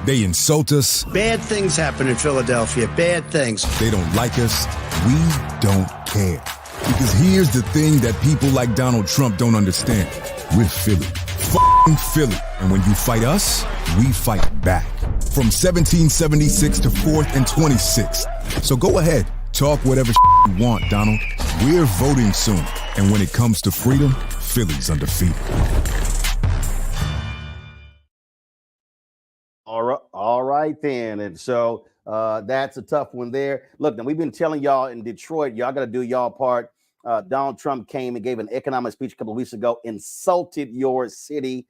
[SPEAKER 6] They insult us.
[SPEAKER 13] Bad things happen in Philadelphia. Bad things.
[SPEAKER 6] They don't like us. We don't care. Because here's the thing that people like Donald Trump don't understand. We're Philly. F***ing Philly. And when you fight us, we fight back. From 1776 to 4th and 26th. So go ahead. Talk whatever you want, Donald. We're voting soon. And when it comes to freedom, Philly's undefeated.
[SPEAKER 24] All right then. And so that's a tough one there. Look, now we've been telling y'all in Detroit, y'all got to do y'all part. Donald Trump came and gave an economic speech a couple of weeks ago, insulted your city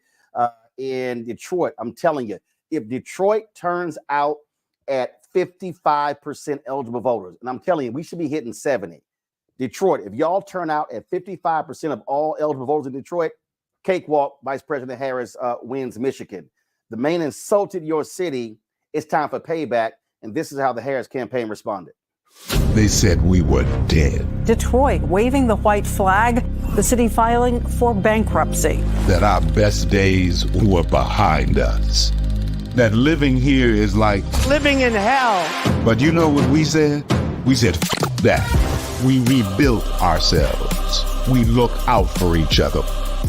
[SPEAKER 24] in Detroit. I'm telling you, if Detroit turns out at 55% eligible voters, and I'm telling you, we should be hitting 70. Detroit, if y'all turn out at 55% of all eligible voters in Detroit, cakewalk, Vice President Harris wins Michigan. The man insulted your city. It's time for payback. And this is how the Harris campaign responded.
[SPEAKER 6] They said we were dead.
[SPEAKER 15] Detroit waving the white flag, the city filing for bankruptcy.
[SPEAKER 6] That our best days were behind us. That living here is like
[SPEAKER 13] living in hell.
[SPEAKER 6] But you know what we said? We said, F that. We rebuilt ourselves. We look out for each other.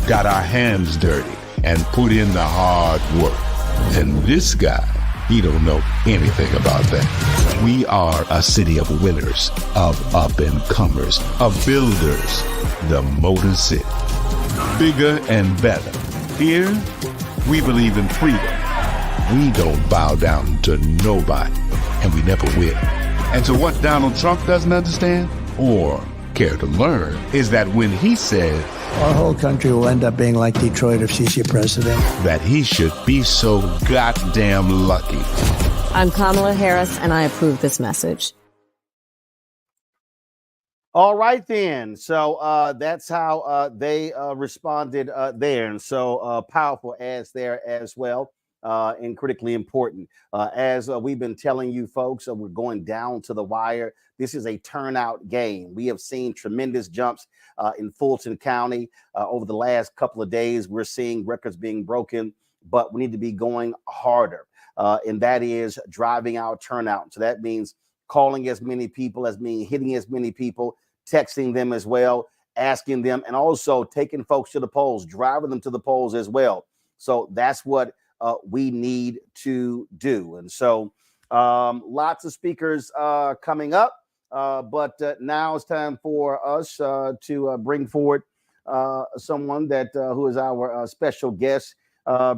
[SPEAKER 6] Got our hands dirty and put in the hard work. And this guy, he don't know anything about that. We are a city of winners, of up-and-comers, of builders. The Motor City. Bigger and better. Here, we believe in freedom. We don't bow down to nobody, and we never will. And so what Donald Trump doesn't understand, or care to learn, is that when he said,
[SPEAKER 13] our whole country will end up being like Detroit if she's your president,
[SPEAKER 6] that he should be so goddamn lucky.
[SPEAKER 17] I'm Kamala Harris, and I approve this message.
[SPEAKER 24] All right, then. So that's how they responded there. And so powerful ads there as well, and critically important. As we've been telling you folks, we're going down to the wire. This is a turnout game. We have seen tremendous jumps in Fulton County over the last couple of days. We're seeing records being broken, but we need to be going harder. And that is driving our turnout. So that means calling as many people, as means hitting as many people, texting them as well, asking them, and also taking folks to the polls, driving them to the polls as well. So that's what we need to do. And so lots of speakers coming up. But now it's time for us to bring forward someone that who is our special guest.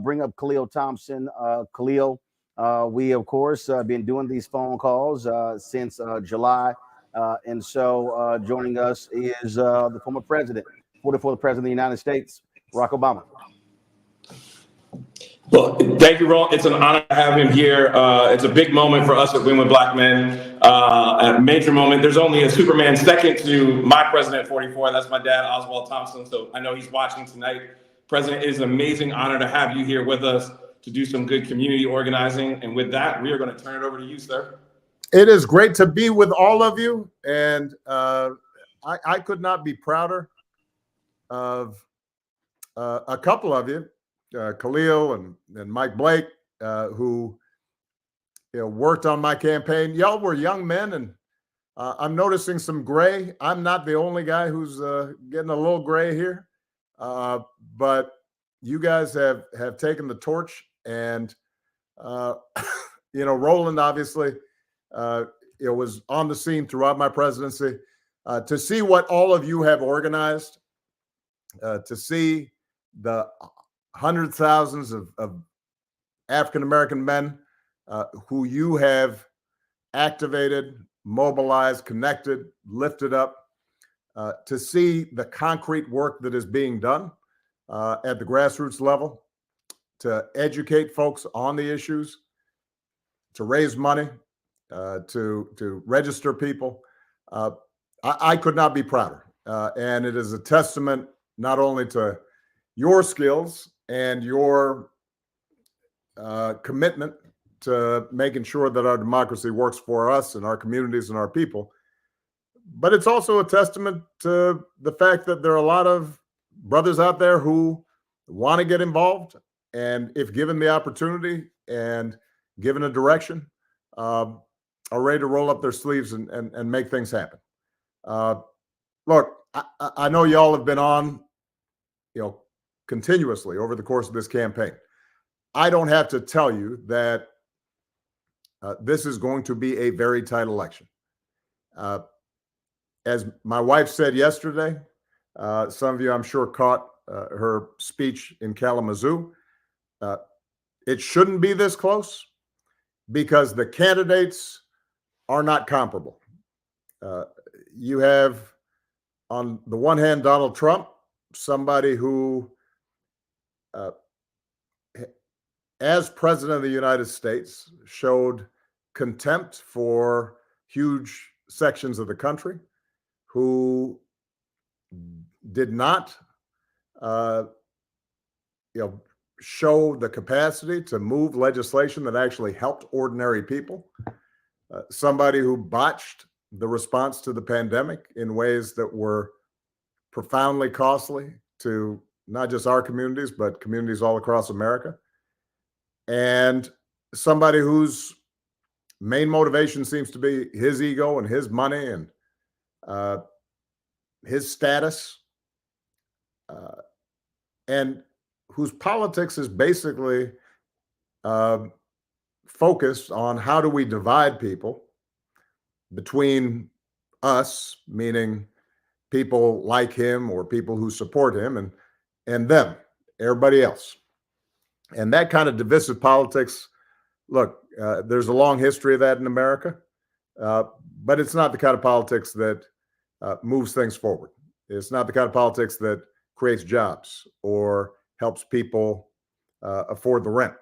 [SPEAKER 24] Bring up Khalil Thompson. Khalil, we, of course, been doing these phone calls since July. And so joining us is the former president, 44th president of the United States, Barack Obama.
[SPEAKER 5] Well, thank you, Ron. It's an honor to have him here. It's a big moment for us at Win with Black Men. A major moment. There's only a Superman second to my president, 44. That's my dad, Oswald Thompson. So I know he's watching tonight. President, it is an amazing honor to have you here with us to do some good community organizing. And with that, we are going to turn it over to you, sir.
[SPEAKER 25] It is great to be with all of you. And I could not be prouder of a couple of you. Khalil and Mike Blake, who worked on my campaign. Y'all were young men, and I'm noticing some gray. I'm not the only guy who's getting a little gray here, but you guys have taken the torch, and Roland obviously, was on the scene throughout my presidency. To see what all of you have organized, to see the hundreds of thousands of African-American men who you have activated, mobilized, connected, lifted up, to see the concrete work that is being done at the grassroots level, to educate folks on the issues, to raise money, to register people. I could not be prouder. And it is a testament not only to your skills and your commitment to making sure that our democracy works for us and our communities and our people, but it's also a testament to the fact that there are a lot of brothers out there who want to get involved, and if given the opportunity and given a direction, are ready to roll up their sleeves and make things happen. Look, I know y'all have been on, continuously over the course of this campaign. I don't have to tell you that this is going to be a very tight election. As my wife said yesterday, some of you, I'm sure, caught her speech in Kalamazoo. It shouldn't be this close because the candidates are not comparable. You have, on the one hand, Donald Trump, somebody who, as president of the United States, showed contempt for huge sections of the country, who did not, show the capacity to move legislation that actually helped ordinary people. Somebody who botched the response to the pandemic in ways that were profoundly costly to not just our communities, but communities all across America. And somebody whose main motivation seems to be his ego and his money and his status, and whose politics is basically focused on how do we divide people between us, meaning people like him or people who support him, and them, everybody else. And that kind of divisive politics, look, there's a long history of that in America, but it's not the kind of politics that moves things forward. It's not the kind of politics that creates jobs or helps people afford the rent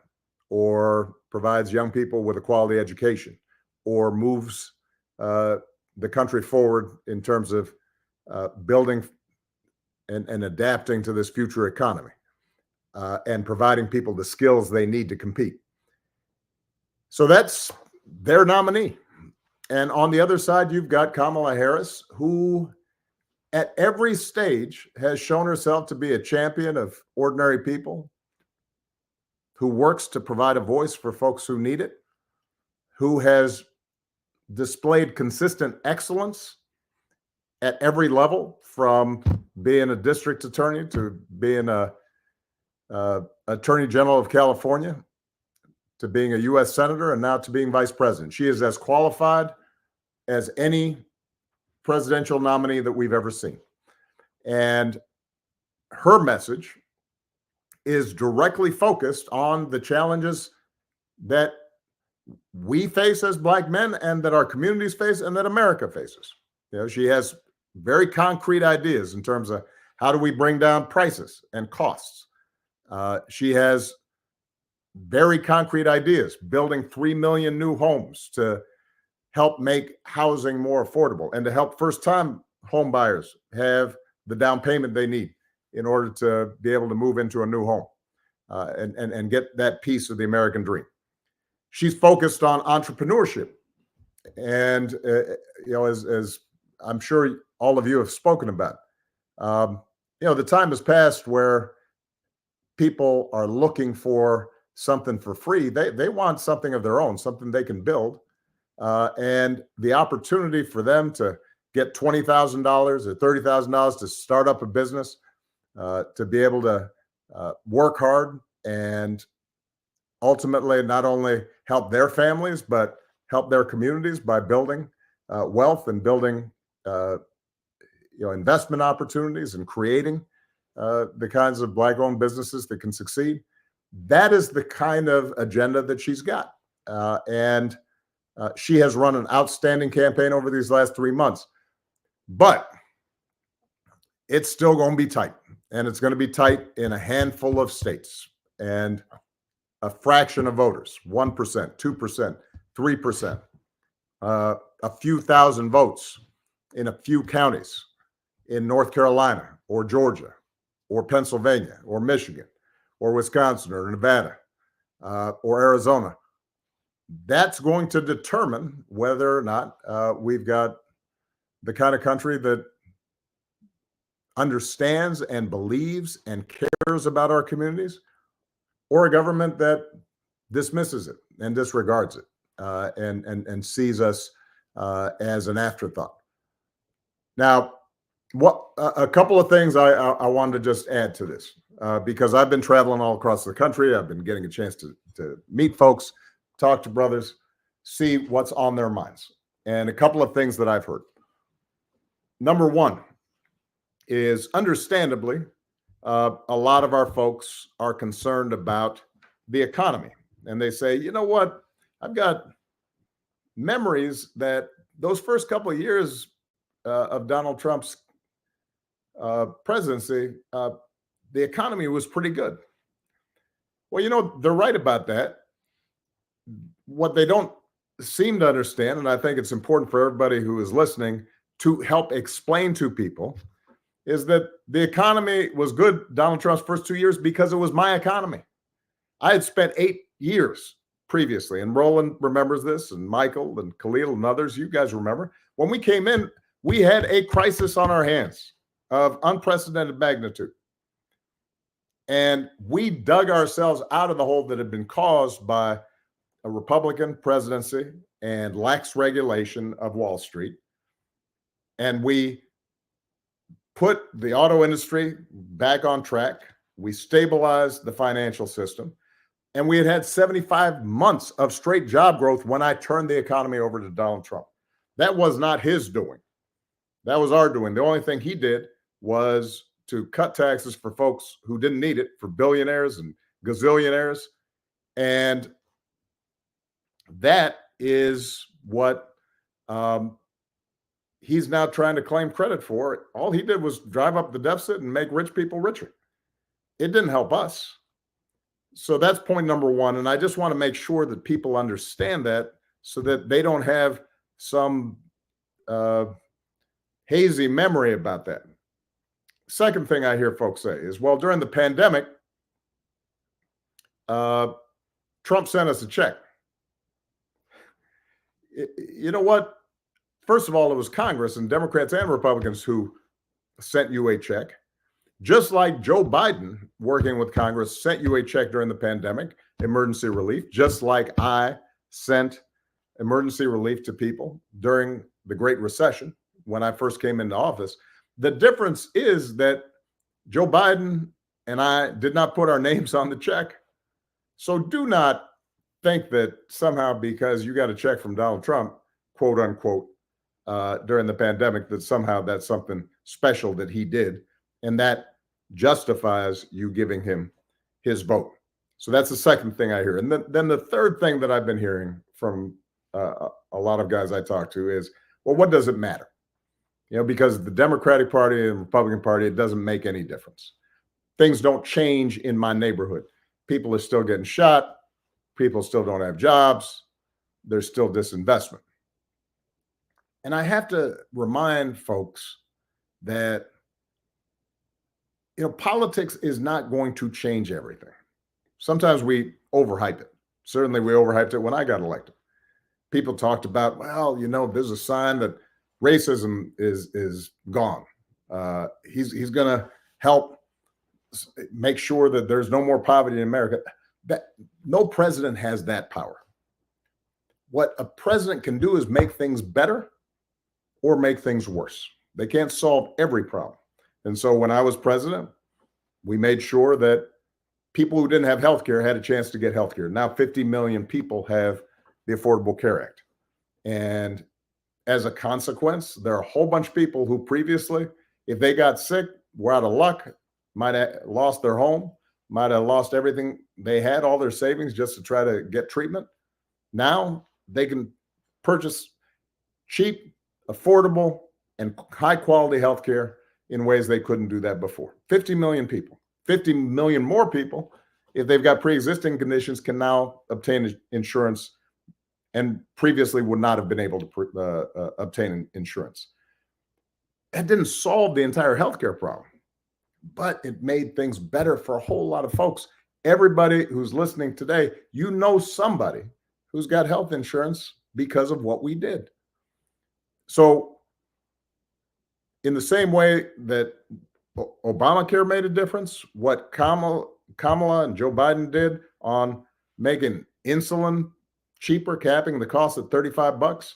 [SPEAKER 25] or provides young people with a quality education or moves the country forward in terms of building and adapting to this future economy and providing people the skills they need to compete. So that's their nominee. And on the other side, you've got Kamala Harris, who at every stage has shown herself to be a champion of ordinary people, who works to provide a voice for folks who need it, who has displayed consistent excellence at every level, from being a district attorney to being a attorney general of California, to being a U.S. senator, and now to being vice president. She is as qualified as any presidential nominee that we've ever seen. And her message is directly focused on the challenges that we face as Black men and that our communities face and that America faces. She has very concrete ideas in terms of how do we bring down prices and costs. She has very concrete ideas, building 3 million new homes to help make housing more affordable and to help first-time home buyers have the down payment they need in order to be able to move into a new home and get that piece of the American dream. She's focused on entrepreneurship. And, as I'm sure all of you have spoken about, the time has passed where people are looking for something for free. They want something of their own, something they can build. And the opportunity for them to get $20,000 or $30,000 to start up a business, to be able to work hard and ultimately not only help their families, but help their communities by building wealth and building investment opportunities and creating the kinds of Black-owned businesses that can succeed. That is the kind of agenda that she's got. And she has run an outstanding campaign over these last 3 months. But it's still going to be tight. And it's going to be tight in a handful of states. And a fraction of voters, 1%, 2%, 3%, a few thousand votes in a few counties in North Carolina or Georgia or Pennsylvania or Michigan or Wisconsin or Nevada or Arizona. That's going to determine whether or not we've got the kind of country that understands and believes and cares about our communities, or a government that dismisses it and disregards it and sees us as an afterthought. Now, a couple of things I wanted to just add to this, because I've been traveling all across the country. I've been getting a chance to meet folks, talk to brothers, see what's on their minds. And a couple of things that I've heard. Number one is, understandably, a lot of our folks are concerned about the economy. And they say, you know what? I've got memories that those first couple of years of Donald Trump's presidency, the economy was pretty good. Well, they're right about that. What they don't seem to understand, and I think it's important for everybody who is listening to help explain to people, is that the economy was good Donald Trump's first 2 years because it was my economy. I had spent 8 years previously, and Roland remembers this, and Michael and Khalil and others, you guys remember, when we came in, we had a crisis on our hands of unprecedented magnitude. And we dug ourselves out of the hole that had been caused by a Republican presidency and lax regulation of Wall Street. And we put the auto industry back on track. We stabilized the financial system. And we had 75 months of straight job growth when I turned the economy over to Donald Trump. That was not his doing. That was our doing. The only thing he did was to cut taxes for folks who didn't need it, for billionaires and gazillionaires. And that is what he's now trying to claim credit for. All he did was drive up the deficit and make rich people richer. It didn't help us. So that's point number one. And I just want to make sure that people understand that so that they don't have some hazy memory about that. Second thing I hear folks say is, well, during the pandemic, Trump sent us a check. You know what? First of all, it was Congress and Democrats and Republicans who sent you a check. Just like Joe Biden, working with Congress, sent you a check during the pandemic, emergency relief, just like I sent emergency relief to people during the Great Recession when I first came into office. The difference is that Joe Biden and I did not put our names on the check. So do not think that somehow because you got a check from Donald Trump, quote unquote, during the pandemic, that somehow that's something special that he did. And that justifies you giving him his vote. So that's the second thing I hear. And then the third thing that I've been hearing from a lot of guys I talk to is, well, what does it matter? Because the Democratic Party and Republican Party, it doesn't make any difference. Things don't change in my neighborhood. People are still getting shot. People still don't have jobs. There's still disinvestment. And I have to remind folks that, politics is not going to change everything. Sometimes we overhype it. Certainly we overhyped it when I got elected. People talked about, well, there's a sign that racism is gone. He's going to help make sure that there's no more poverty in America. That no president has that power. What a president can do is make things better or make things worse. They can't solve every problem. And so when I was president, we made sure that people who didn't have health care had a chance to get health care. Now 50 million people have the Affordable Care Act. And as a consequence, there are a whole bunch of people who previously, if they got sick, were out of luck, might have lost their home, might have lost everything they had, all their savings, just to try to get treatment. Now they can purchase cheap, affordable, and high quality health care in ways they couldn't do that before. 50 million people. 50 million more people, if they've got pre-existing conditions, can now obtain insurance and previously would not have been able to obtain insurance. That didn't solve the entire healthcare problem, but it made things better for a whole lot of folks. Everybody who's listening today, you know somebody who's got health insurance because of what we did. So in the same way that Obamacare made a difference, what Kamala and Joe Biden did on making insulin cheaper, capping the cost at $35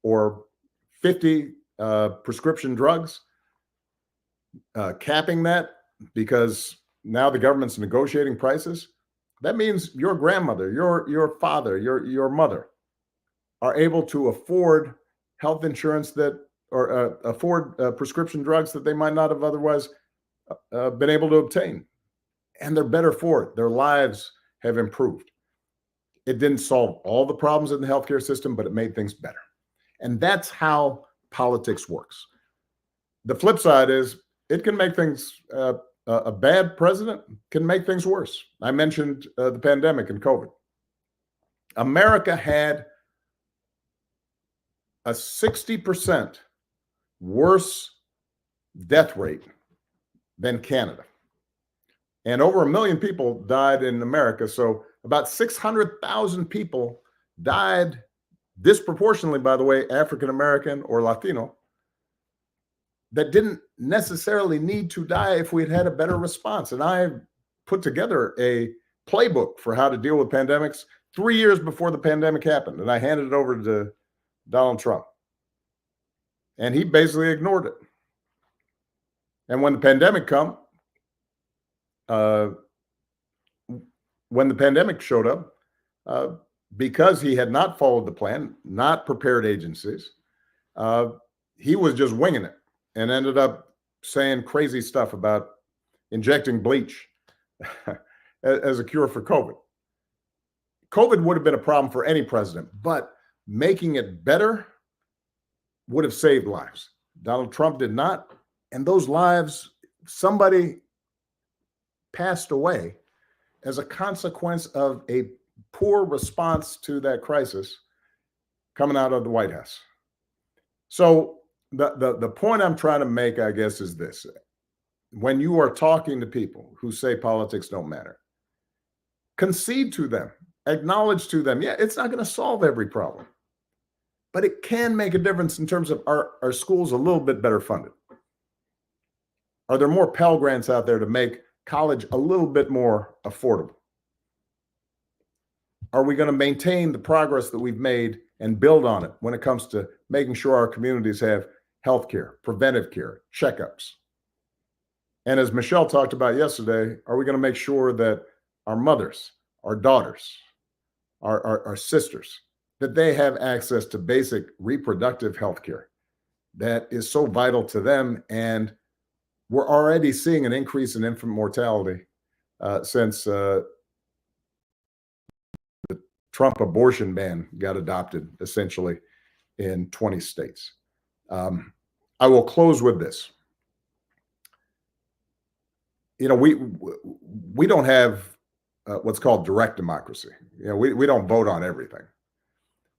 [SPEAKER 25] or 50 prescription drugs, capping that because now the government's negotiating prices. That means your grandmother, your father, your mother are able to afford health insurance that, or afford prescription drugs that they might not have otherwise been able to obtain. And they're better for it. Their lives have improved. It didn't solve all the problems in the healthcare system, but it made things better. And that's how politics works. The flip side is it can make things, a bad president can make things worse. I mentioned the pandemic and COVID. America had a 60% worse death rate than Canada. And over 1 million people died in America. So about 600,000 people died disproportionately, by the way, African-American or Latino, that didn't necessarily need to die if we had had a better response. And I put together a playbook for how to deal with pandemics 3 years before the pandemic happened. And I handed it over to Donald Trump. And he basically ignored it. And when the pandemic showed up, because he had not followed the plan, not prepared agencies, he was just winging it and ended up saying crazy stuff about injecting bleach as a cure for COVID. COVID would have been a problem for any president, but making it better would have saved lives. Donald Trump did not. And those lives, somebody passed away as a consequence of a poor response to that crisis coming out of the White House. So the point I'm trying to make, I guess, is this. When you are talking to people who say politics don't matter, concede to them, acknowledge to them, yeah, it's not going to solve every problem, but it can make a difference in terms of our schools a little bit better funded. Are there more Pell Grants out there to make college a little bit more affordable? Are we going to maintain the progress that we've made and build on it when it comes to making sure our communities have health care, preventive care, checkups? And as Michelle talked about yesterday, are we going to make sure that our mothers, our daughters, our sisters, that they have access to basic reproductive health care that is so vital to them? And we're already seeing an increase in infant mortality since the Trump abortion ban got adopted essentially in 20 states. I will close with this. You know, we don't have what's called direct democracy. You know, we don't vote on everything.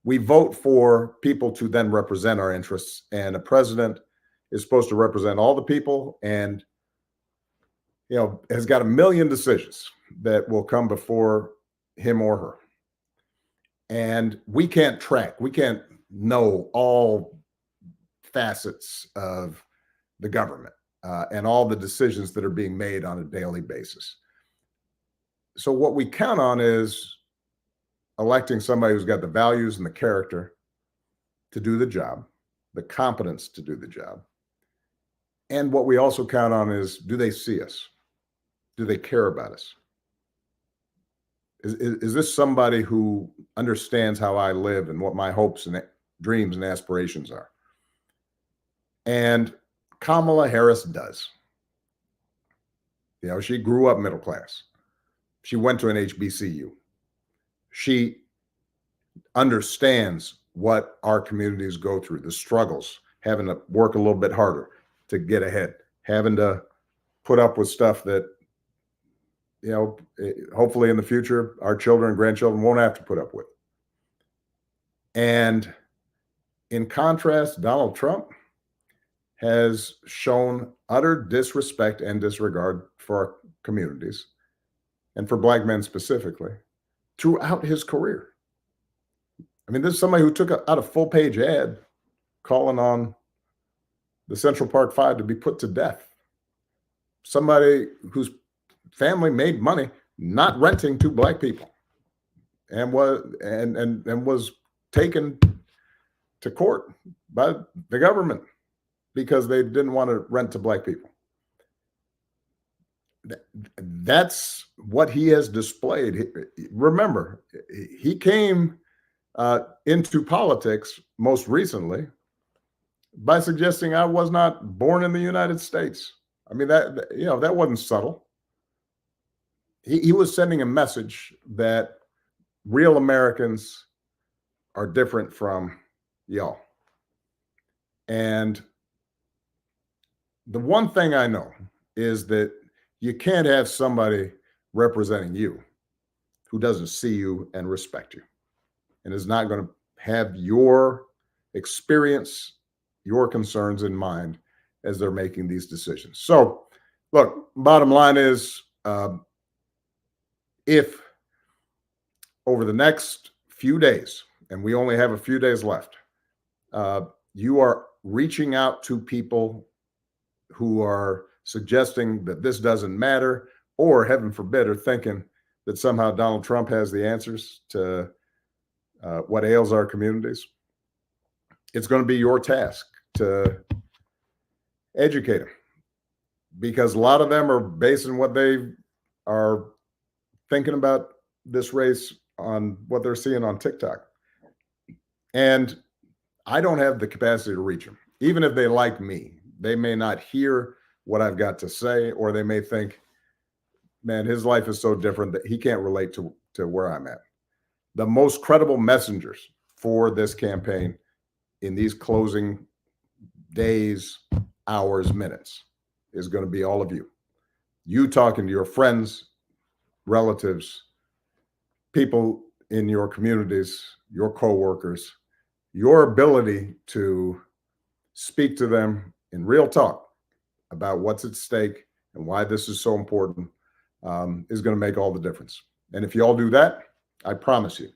[SPEAKER 25] We vote for people to then represent our interests, and a president is supposed to represent all the people, and you know, has got a million decisions that will come before him or her. And we can't know all facets of the government and all the decisions that are being made on a daily basis. So what we count on is electing somebody who's got the values and the character to do the job, the competence to do the job. And what we also count on is, do they see us? Do they care about us? Is this somebody who understands how I live and what my hopes and dreams and aspirations are? And Kamala Harris does. You know, she grew up middle class. She went to an HBCU. She understands what our communities go through, the struggles, having to work a little bit harder to get ahead, having to put up with stuff that, you know, hopefully in the future, our children and grandchildren won't have to put up with. And in contrast, Donald Trump has shown utter disrespect and disregard for our communities and for Black men specifically throughout his career. I mean, this is somebody who took out a full-page ad calling on the Central Park Five to be put to death. Somebody whose family made money not renting to Black people, and was taken to court by the government because they didn't want to rent to Black people. That's what he has displayed. Remember, he came into politics most recently by suggesting I was not born in the United States. I mean, that wasn't subtle. He was sending a message that real Americans are different from y'all. And the one thing I know is that you can't have somebody representing you who doesn't see you and respect you and is not going to have your experience, your concerns in mind as they're making these decisions. So, look, bottom line is, if over the next few days, and we only have a few days left, you are reaching out to people who are suggesting that this doesn't matter, or heaven forbid, are thinking that somehow Donald Trump has the answers to what ails our communities, it's going to be your task to educate them, because a lot of them are basing what they are thinking about this race on what they're seeing on TikTok. And I don't have the capacity to reach them. Even if they like me, they may not hear what I've got to say, or they may think, man, his life is so different that he can't relate to where I'm at. The most credible messengers for this campaign in these closing days, hours, minutes is going to be all of you. You talking to your friends, relatives, people in your communities, your coworkers, your ability to speak to them in real talk about what's at stake and why this is so important is going to make all the difference. And if you all do that, I promise you,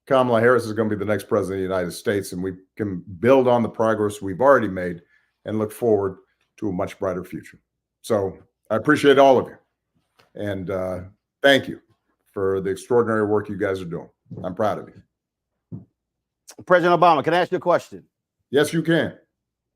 [SPEAKER 25] Kamala Harris is going to be the next president of the United States, and we can build on the progress we've already made and look forward to a much brighter future. So I appreciate all of you. And thank you for the extraordinary work you guys are doing. I'm proud of you.
[SPEAKER 24] President Obama, can I ask you a question?
[SPEAKER 25] Yes, you can.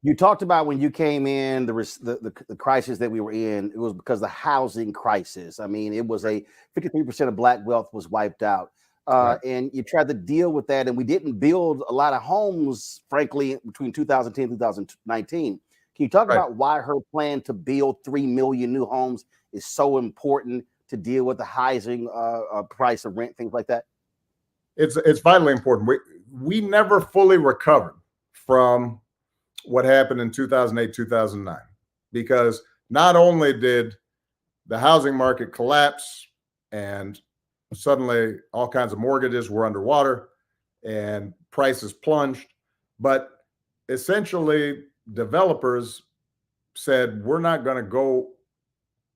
[SPEAKER 24] You talked about when you came in, the crisis that we were in, it was because of the housing crisis. I mean, it was 53% of Black wealth was wiped out. Right. And you tried to deal with that, and we didn't build a lot of homes, frankly, between 2010 and 2019. Can you talk about why her plan to build 3 million new homes is so important to deal with the housing price of rent, things like that?
[SPEAKER 25] It's vitally important. We never fully recovered from what happened in 2008, 2009, because not only did the housing market collapse and suddenly all kinds of mortgages were underwater and prices plunged, but essentially developers said, we're not going to go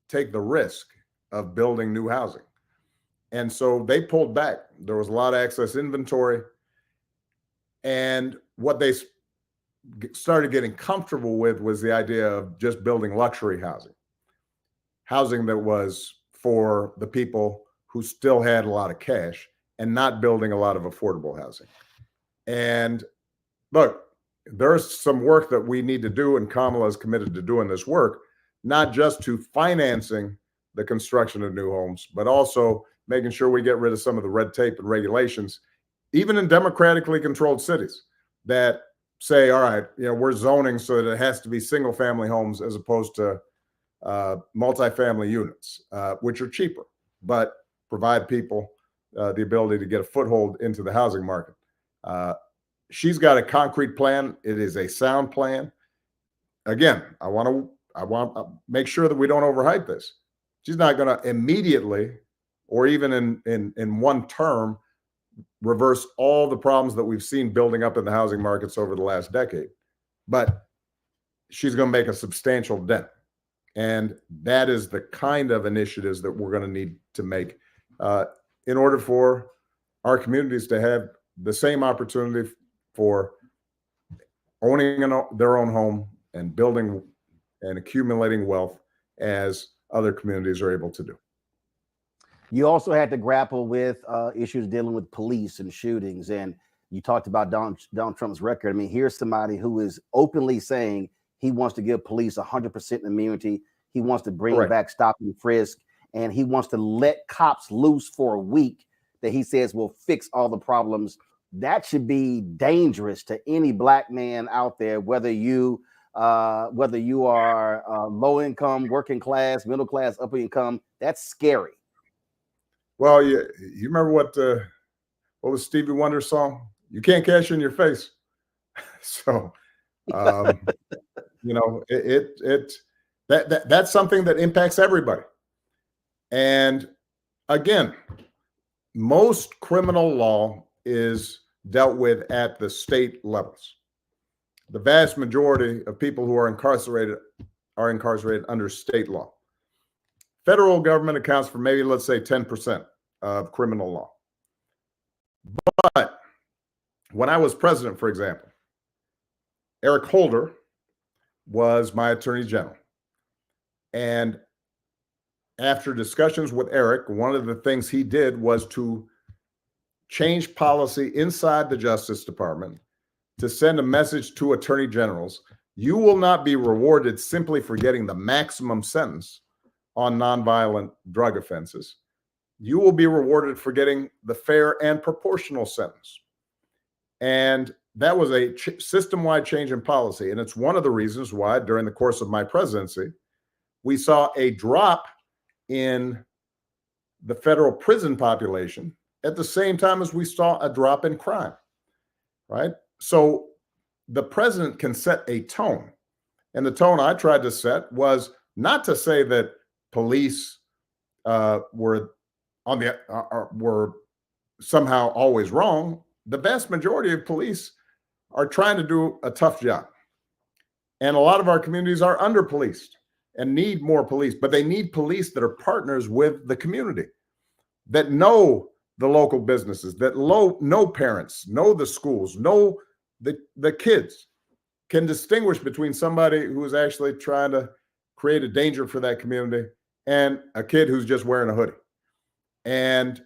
[SPEAKER 25] take the risk of building new housing. And so they pulled back. There was a lot of excess inventory. And what they started getting comfortable with was the idea of just building luxury housing that was for the people who still had a lot of cash, and not building a lot of affordable housing. And look, there's some work that we need to do, and Kamala is committed to doing this work, not just to financing the construction of new homes, but also making sure we get rid of some of the red tape and regulations, even in democratically controlled cities that say, all right, we're zoning so that it has to be single family homes as opposed to multifamily units, which are cheaper, but provide people the ability to get a foothold into the housing market. She's got a concrete plan. It is a sound plan. Again, I want to make sure that we don't overhype this. She's not going to immediately, or even in one term, reverse all the problems that we've seen building up in the housing markets over the last decade. But she's going to make a substantial dent. And that is the kind of initiatives that we're going to need to make in order for our communities to have the same opportunity for owning their own home and building and accumulating wealth as other communities are able to do.
[SPEAKER 24] You also had to grapple with issues dealing with police and shootings. And you talked about Donald Trump's record. I mean, here's somebody who is openly saying he wants to give police 100% immunity. He wants to bring back stop and frisk. And he wants to let cops loose for a week that he says will fix all the problems. That should be dangerous to any black man out there, whether you are low income, working class, middle class, upper income. That's scary.
[SPEAKER 25] Well, you remember what was Stevie Wonder's song? You can't cash in your face. So, that's something that impacts everybody. And again, most criminal law is dealt with at the state levels. The vast majority of people who are incarcerated under state law. Federal government accounts for maybe, let's say, 10% of criminal law. But when I was president, for example, Eric Holder was my attorney general. And after discussions with Eric, one of the things he did was to change policy inside the Justice Department to send a message to attorney generals. You will not be rewarded simply for getting the maximum sentence on nonviolent drug offenses. You will be rewarded for getting the fair and proportional sentence. And that was a system-wide change in policy. And it's one of the reasons why during the course of my presidency, we saw a drop in the federal prison population at the same time as we saw a drop in crime, right? So the president can set a tone. And the tone I tried to set was not to say that police were somehow always wrong. The vast majority of police are trying to do a tough job. And a lot of our communities are under-policed and need more police, but they need police that are partners with the community, that know the local businesses, that know parents, know the schools, know the kids, can distinguish between somebody who is actually trying to create a danger for that community and a kid who's just wearing a hoodie. And,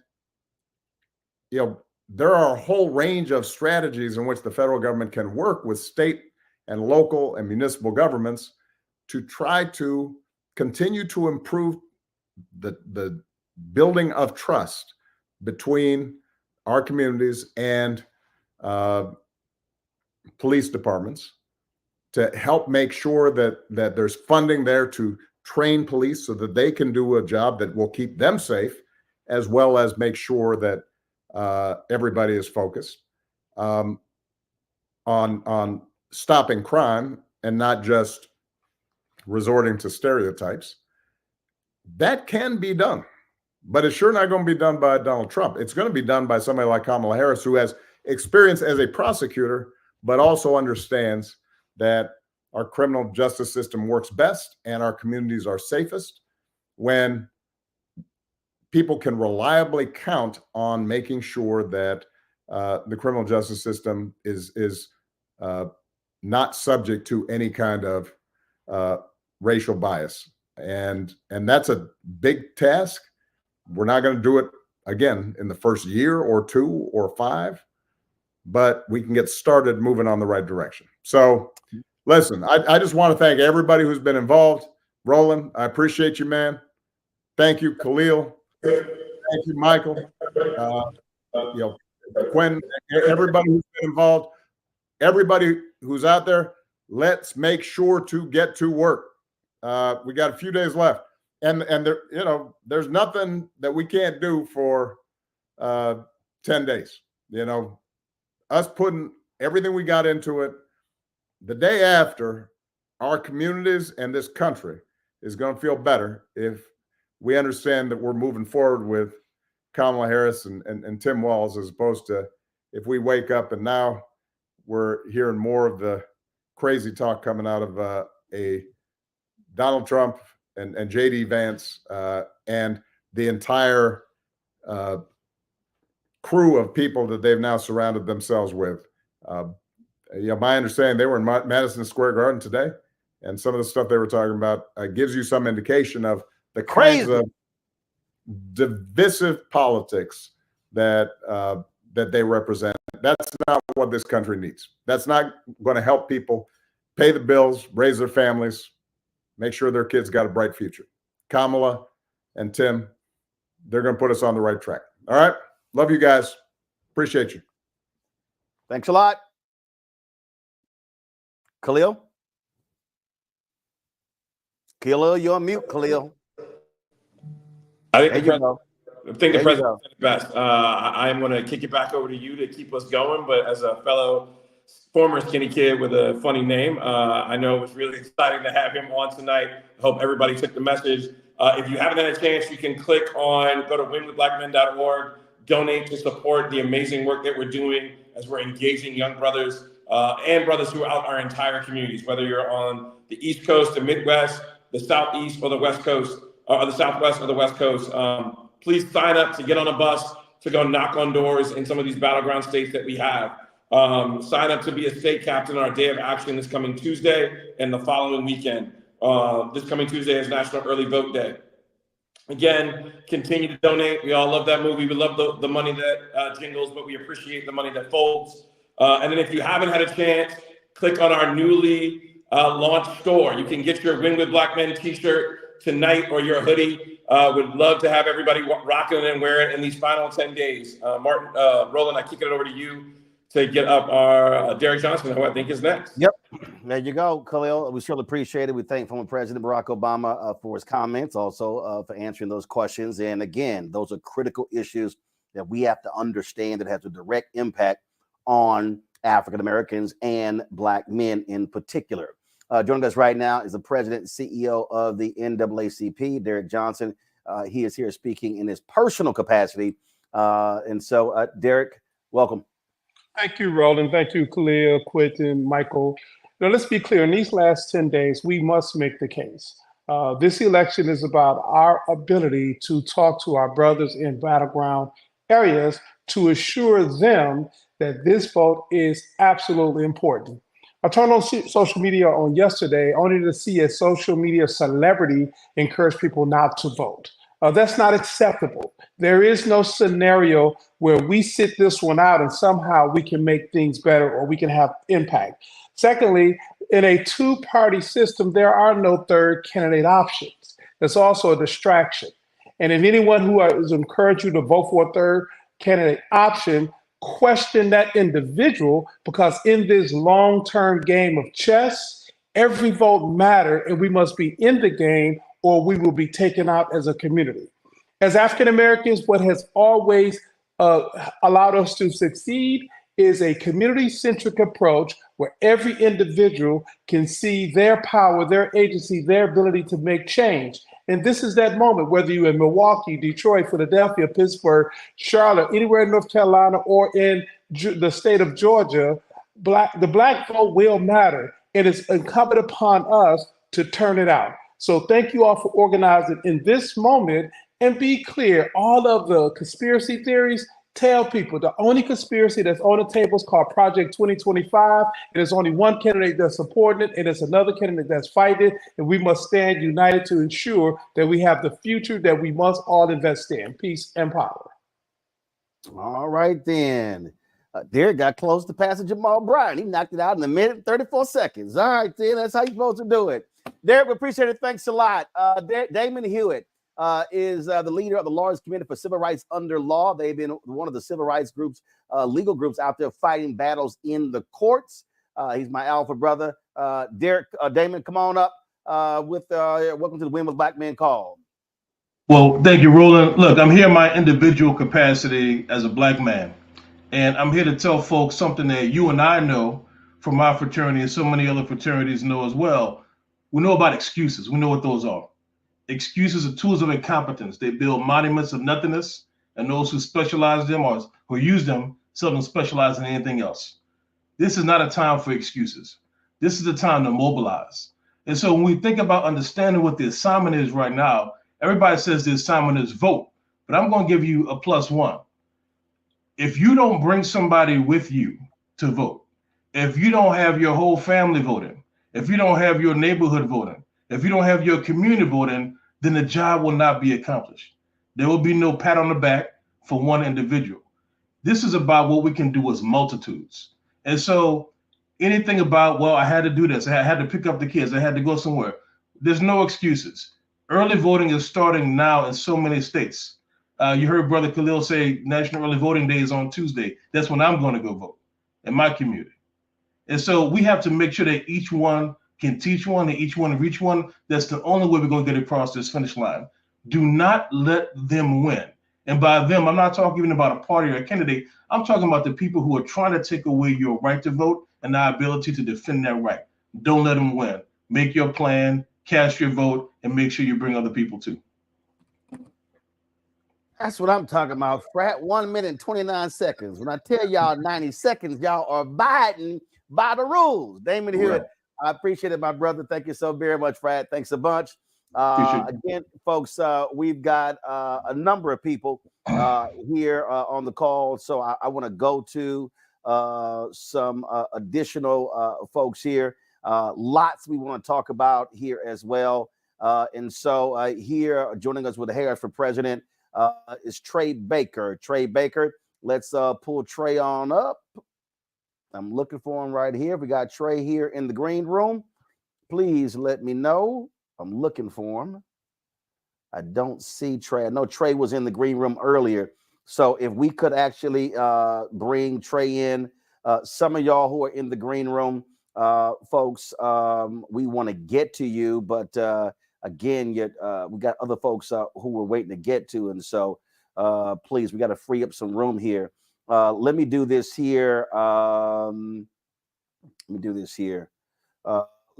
[SPEAKER 25] there are a whole range of strategies in which the federal government can work with state and local and municipal governments to try to continue to improve the building of trust between our communities and police departments, to help make sure that there's funding there to train police so that they can do a job that will keep them safe, as well as make sure that everybody is focused on stopping crime and not just resorting to stereotypes. That can be done, but it's sure not going to be done by Donald Trump. It's going to be done by somebody like Kamala Harris, who has experience as a prosecutor, but also understands that our criminal justice system works best and our communities are safest when people can reliably count on making sure that the criminal justice system is not subject to any kind of racial bias. And that's a big task. We're not going to do it again in the first year or 2 or 5, but we can get started moving on the right direction. So listen, I just want to thank everybody who's been involved. Roland, I appreciate you, man. Thank you, Khalil. Thank you, Michael. Quinn, everybody who's been involved, everybody who's out there, let's make sure to get to work. We got a few days left, and there, there's nothing that we can't do for 10 days. Us putting everything we got into it, the day after, our communities and this country is going to feel better if we understand that we're moving forward with Kamala Harris and Tim Walz, as opposed to if we wake up and now we're hearing more of the crazy talk coming out of a Donald Trump and J.D. Vance and the entire crew of people that they've now surrounded themselves with. My understanding, they were in Madison Square Garden today, and some of the stuff they were talking about gives you some indication of the kinds of divisive politics that they represent. That's not what this country needs. That's not going to help people pay the bills, raise their families, make sure their kids got a bright future. Kamala and Tim, they're going to put us on the right track. All right. Love you guys. Appreciate you.
[SPEAKER 24] Thanks a lot. Khalil? Khalil, you're on mute, Khalil.
[SPEAKER 5] I think the president
[SPEAKER 24] go.
[SPEAKER 5] said it best. I'm going to kick it back over to you to keep us going. But as a fellow former skinny kid with a funny name, I know it was really exciting to have him on tonight. I hope everybody took the message. If you haven't had a chance, you can go to winwithblackmen.org, donate to support the amazing work that we're doing as we're engaging young brothers and brothers throughout our entire communities, whether you're on the East Coast, the Midwest, the Southeast, or the West Coast, or the Southwest or the West Coast. Please sign up to get on a bus to go knock on doors in some of these battleground states that we have. Sign up to be a state captain on our day of action this coming Tuesday and the following weekend. This coming Tuesday is National Early Vote Day. Again, continue to donate. We all love that movie. We love the money that jingles, but we appreciate the money that folds. And then if you haven't had a chance, click on our newly launched store. You can get your Win with Black Men t-shirt tonight or your hoodie. Would love to have everybody rocking it and wear it in these final 10 days. Roland, I kick it over to you to get up our Derek Johnson, who I think is next.
[SPEAKER 24] Yep. There you go, Khalil. We surely appreciate it. We thank former President Barack Obama for his comments, also for answering those questions. And again, those are critical issues that we have to understand that has a direct impact on African Americans and Black men in particular. Joining us right now is the president and CEO of the NAACP, Derek Johnson. He is here speaking in his personal capacity. And so, Derek, welcome.
[SPEAKER 2] Thank you, Roland. Thank you, Khalil, Quentin, Michael. Now, let's be clear. In these last 10 days, we must make the case. This election is about our ability to talk to our brothers in battleground areas to assure them that this vote is absolutely important. I turned on social media on yesterday only to see a social media celebrity encourage people not to vote. That's not acceptable. There is no scenario where we sit this one out and somehow we can make things better or we can have impact. Secondly, in a two-party system, there are no third candidate options. That's also a distraction. And if anyone who is encouraged you to vote for a third candidate option, question that individual, because in this long-term game of chess, every vote matters and we must be in the game or we will be taken out as a community. As African Americans, what has always allowed us to succeed is a community-centric approach where every individual can see their power, their agency, their ability to make change. And this is that moment, whether you're in Milwaukee, Detroit, Philadelphia, Pittsburgh, Charlotte, anywhere in North Carolina, or in the state of Georgia, the Black vote will matter. It is incumbent upon us to turn it out. So thank you all for organizing in this moment, and be clear, all of the conspiracy theories, tell people the only conspiracy that's on the table is called Project 2025. There's only one candidate that's supporting it, and there's another candidate that's fighting it, and we must stand united to ensure that we have the future that we must all invest in. Peace and power.
[SPEAKER 24] All right, then. Derek got close to passing Jamal Bryant. He knocked it out in a minute and 34 seconds. All right, then. That's how you're supposed to do it. Derek, we appreciate it. Thanks a lot. Damon Hewitt, is the leader of the largest committee for civil rights under law. They've been one of the civil rights groups, legal groups out there fighting battles in the courts. He's my alpha brother. Derek Damon, come on up with welcome to the Win with Black Men call.
[SPEAKER 3] Well, thank you, Roland. Look, I'm here in my individual capacity as a black man, and I'm here to tell folks something that you and I know from my fraternity and so many other fraternities know as well. We know about excuses. We know what those are. Excuses are tools of incompetence. They build monuments of nothingness, and those who specialize in them or who use them seldom specialize in anything else. This is not a time for excuses. This is a time to mobilize. And so when we think about understanding what the assignment is right now, everybody says the assignment is vote, but I'm going to give you a +1. If you don't bring somebody with you to vote, if you don't have your whole family voting, if you don't have your neighborhood voting, if you don't have your community voting, then the job will not be accomplished. There will be no pat on the back for one individual. This is about what we can do as multitudes. And so anything about, well, I had to do this, I had to pick up the kids, I had to go somewhere. There's no excuses. Early voting is starting now in so many states. You heard Brother Khalil say National Early Voting Day is on Tuesday. That's when I'm going to go vote in my community. And so we have to make sure that each one can teach one and each one reach one. That's the only way we're going to get across this finish line. Do not let them win. And by them, I'm not talking even about a party or a candidate. I'm talking about the people who are trying to take away your right to vote and our ability to defend that right. Don't let them win. Make your plan, cast your vote, and make sure you bring other people too.
[SPEAKER 24] That's what I'm talking about, Frat. 1 minute and 29 seconds. When I tell y'all 90 seconds, y'all are abiding by the rules. Damon Hewitt, I appreciate it, my brother. Thank you so very much, Frat. Thanks a bunch. Again, folks, we've got a number of people here on the call. So I want to go to some additional folks here. Lots we want to talk about here as well. And so here joining us with the Harris for President is Trey Baker. Trey Baker, let's pull Trey on up. I'm looking for him right here. We got Trey here in the green room. Please let me know. I'm looking for him. I don't see Trey. I know Trey was in the green room earlier. So if we could actually bring Trey in, some of y'all who are in the green room, folks, we want to get to you, but again, yet we got other folks who we're waiting to get to, and so please, we got to free up some room here. Let me do this here. Let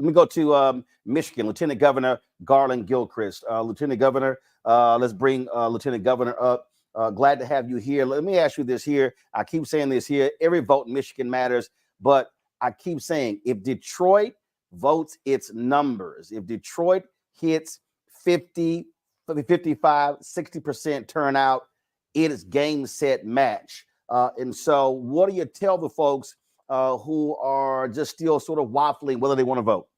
[SPEAKER 24] me go to Michigan, Lieutenant Governor Garland Gilchrist. Lieutenant Governor, let's bring Lieutenant Governor up. Glad to have you here. Let me ask you this here. I keep saying this here. Every vote in Michigan matters, but I keep saying if Detroit votes its numbers, if Detroit hits 50, 55, 60% turnout, it is game, set, match. And so what do you tell the folks who are just still sort of waffling whether they want to vote?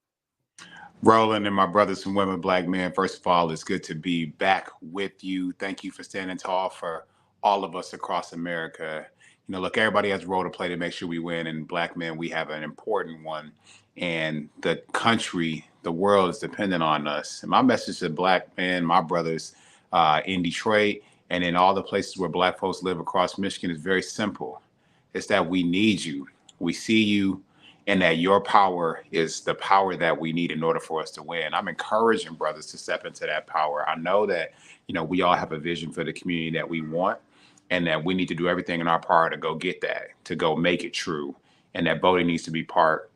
[SPEAKER 16] Roland and my brothers and women, black men, first of all, it's good to be back with you. Thank you for standing tall for all of us across America. You know, look, everybody has a role to play to make sure we win. And black men, we have an important one. And the country, the world is dependent on us. And my message to black men, my brothers in Detroit and in all the places where black folks live across Michigan is very simple. It's that we need you. We see you, and that your power is the power that we need in order for us to win. I'm encouraging brothers to step into that power. I know that, you know, we all have a vision for the community that we want, and that we need to do everything in our power to go get that, to go make it true. And that voting needs to be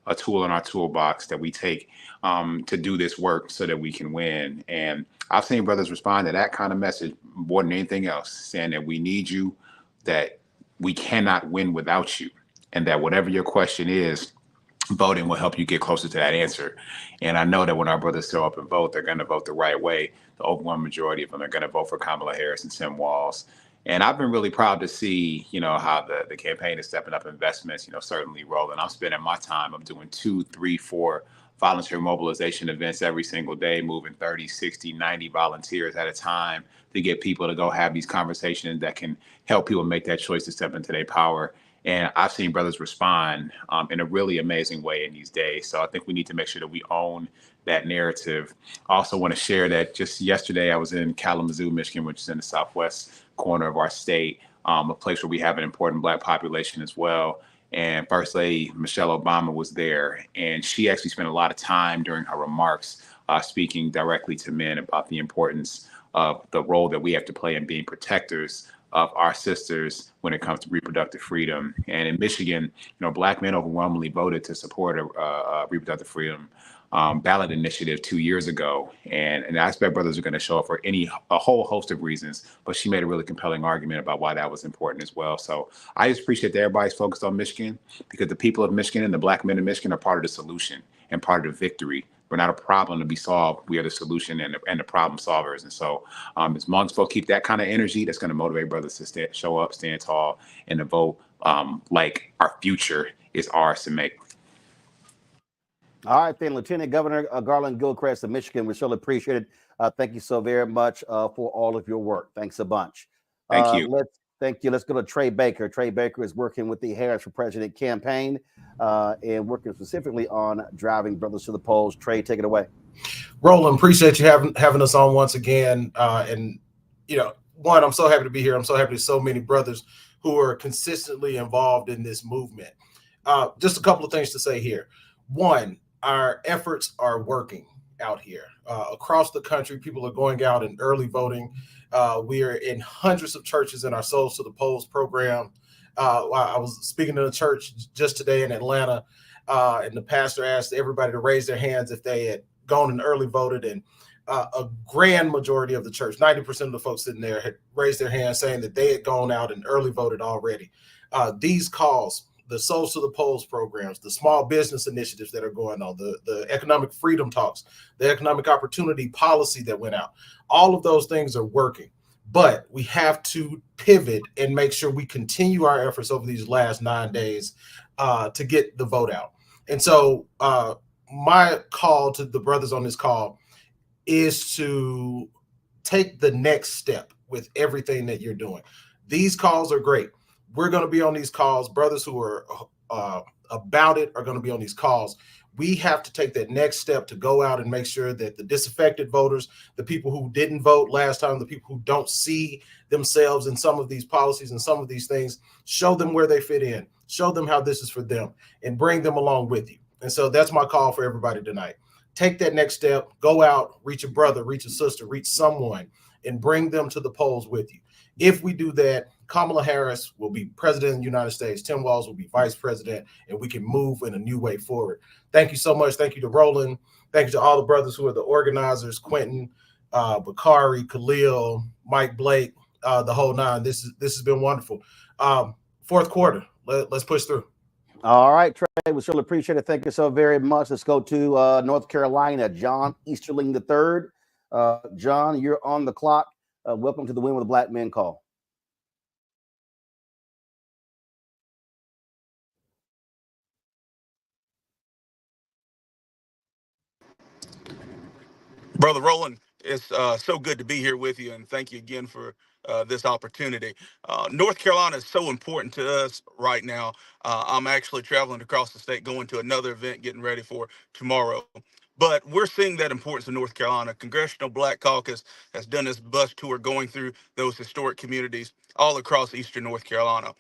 [SPEAKER 16] a tool in our toolbox that we take to do this work so that we can win. And I've seen brothers respond to that kind of message more than anything else, saying that we need you, that we cannot win without you, and that whatever your question is, voting will help you get closer to that answer. And I know that when our brothers show up and vote, they're going to vote the right way. The overwhelming majority of them are going to vote for Kamala Harris and Tim Walz. And I've been really proud to see, you know, how the campaign is stepping up investments, you know, certainly rolling. I'm spending my time, I'm doing 2, 3, 4 volunteer mobilization events every single day, moving 30, 60, 90 volunteers at a time to get people to go have these conversations that can help people make that choice to step into their power. And I've seen brothers respond in a really amazing way in these days. So I think we need to make sure that we own that narrative. I also want to share that just yesterday I was in Kalamazoo, Michigan, which is in the southwest corner of our state, a place where we have an important Black population as well. And First Lady Michelle Obama was there, and she actually spent a lot of time during her remarks speaking directly to men about the importance of the role that we have to play in being protectors of our sisters when it comes to reproductive freedom. And in Michigan, Black men overwhelmingly voted to support a reproductive freedom ballot initiative 2 years ago. And I expect brothers are going to show up for a whole host of reasons, but she made a really compelling argument about why that was important as well. So I just appreciate that everybody's focused on Michigan, because the people of Michigan and the Black men of Michigan are part of the solution and part of the victory. We're not a problem to be solved. We are the solution and the problem solvers. And so as long as folks keep that kind of energy, that's going to motivate brothers to show up, stand tall, and to vote like our future is ours to make.
[SPEAKER 24] All right, then, Lieutenant Governor Garland Gilchrist of Michigan, we surely appreciate it. Thank you so very much for all of your work. Thanks a bunch.
[SPEAKER 16] Thank you.
[SPEAKER 24] Thank you. Let's go to Trey Baker. Trey Baker is working with the Harris for President campaign and working specifically on driving brothers to the polls. Trey, take it away.
[SPEAKER 18] Roland, appreciate you having us on once again. And, one, I'm so happy to be here. I'm so happy to so many brothers who are consistently involved in this movement. Just a couple of things to say here. One, our efforts are working out here. Across the country, people are going out and early voting. We are in hundreds of churches in our Souls to the Polls program. I was speaking to a church just today in Atlanta, and the pastor asked everybody to raise their hands if they had gone and early voted, and a grand majority of the church, 90% of the folks sitting there, had raised their hands saying that they had gone out and early voted already. These calls, the Souls to the Polls programs, the small business initiatives that are going on, the economic freedom talks, the economic opportunity policy that went out, all of those things are working. But we have to pivot and make sure we continue our efforts over these last 9 days to get the vote out. And so my call to the brothers on this call is to take the next step with everything that you're doing. These calls are great. We're going to be on these calls. Brothers who are about it are going to be on these calls. We have to take that next step to go out and make sure that the disaffected voters, the people who didn't vote last time, the people who don't see themselves in some of these policies and some of these things, show them where they fit in, show them how this is for them, and bring them along with you. And so that's my call for everybody tonight. Take that next step, go out, reach a brother, reach a sister, reach someone, and bring them to the polls with you. If we do that, Kamala Harris will be president of the United States. Tim Walz will be vice president, and we can move in a new way forward. Thank you so much. Thank you to Roland. Thank you to all the brothers who are the organizers, Quentin, Bakari, Khalil, Mike Blake, the whole nine. This has been wonderful. Fourth quarter, let's push through.
[SPEAKER 24] All right, Trey, we surely appreciate it. Thank you so very much. Let's go to North Carolina, John Easterling III. John, you're on the clock. Welcome to the Win with Black Men call.
[SPEAKER 19] Brother Roland, it's so good to be here with you, and thank you again for this opportunity. North Carolina is so important to us right now. I'm actually traveling across the state, going to another event, getting ready for tomorrow. But we're seeing that importance in North Carolina. Congressional Black Caucus has done this bus tour going through those historic communities all across eastern North Carolina.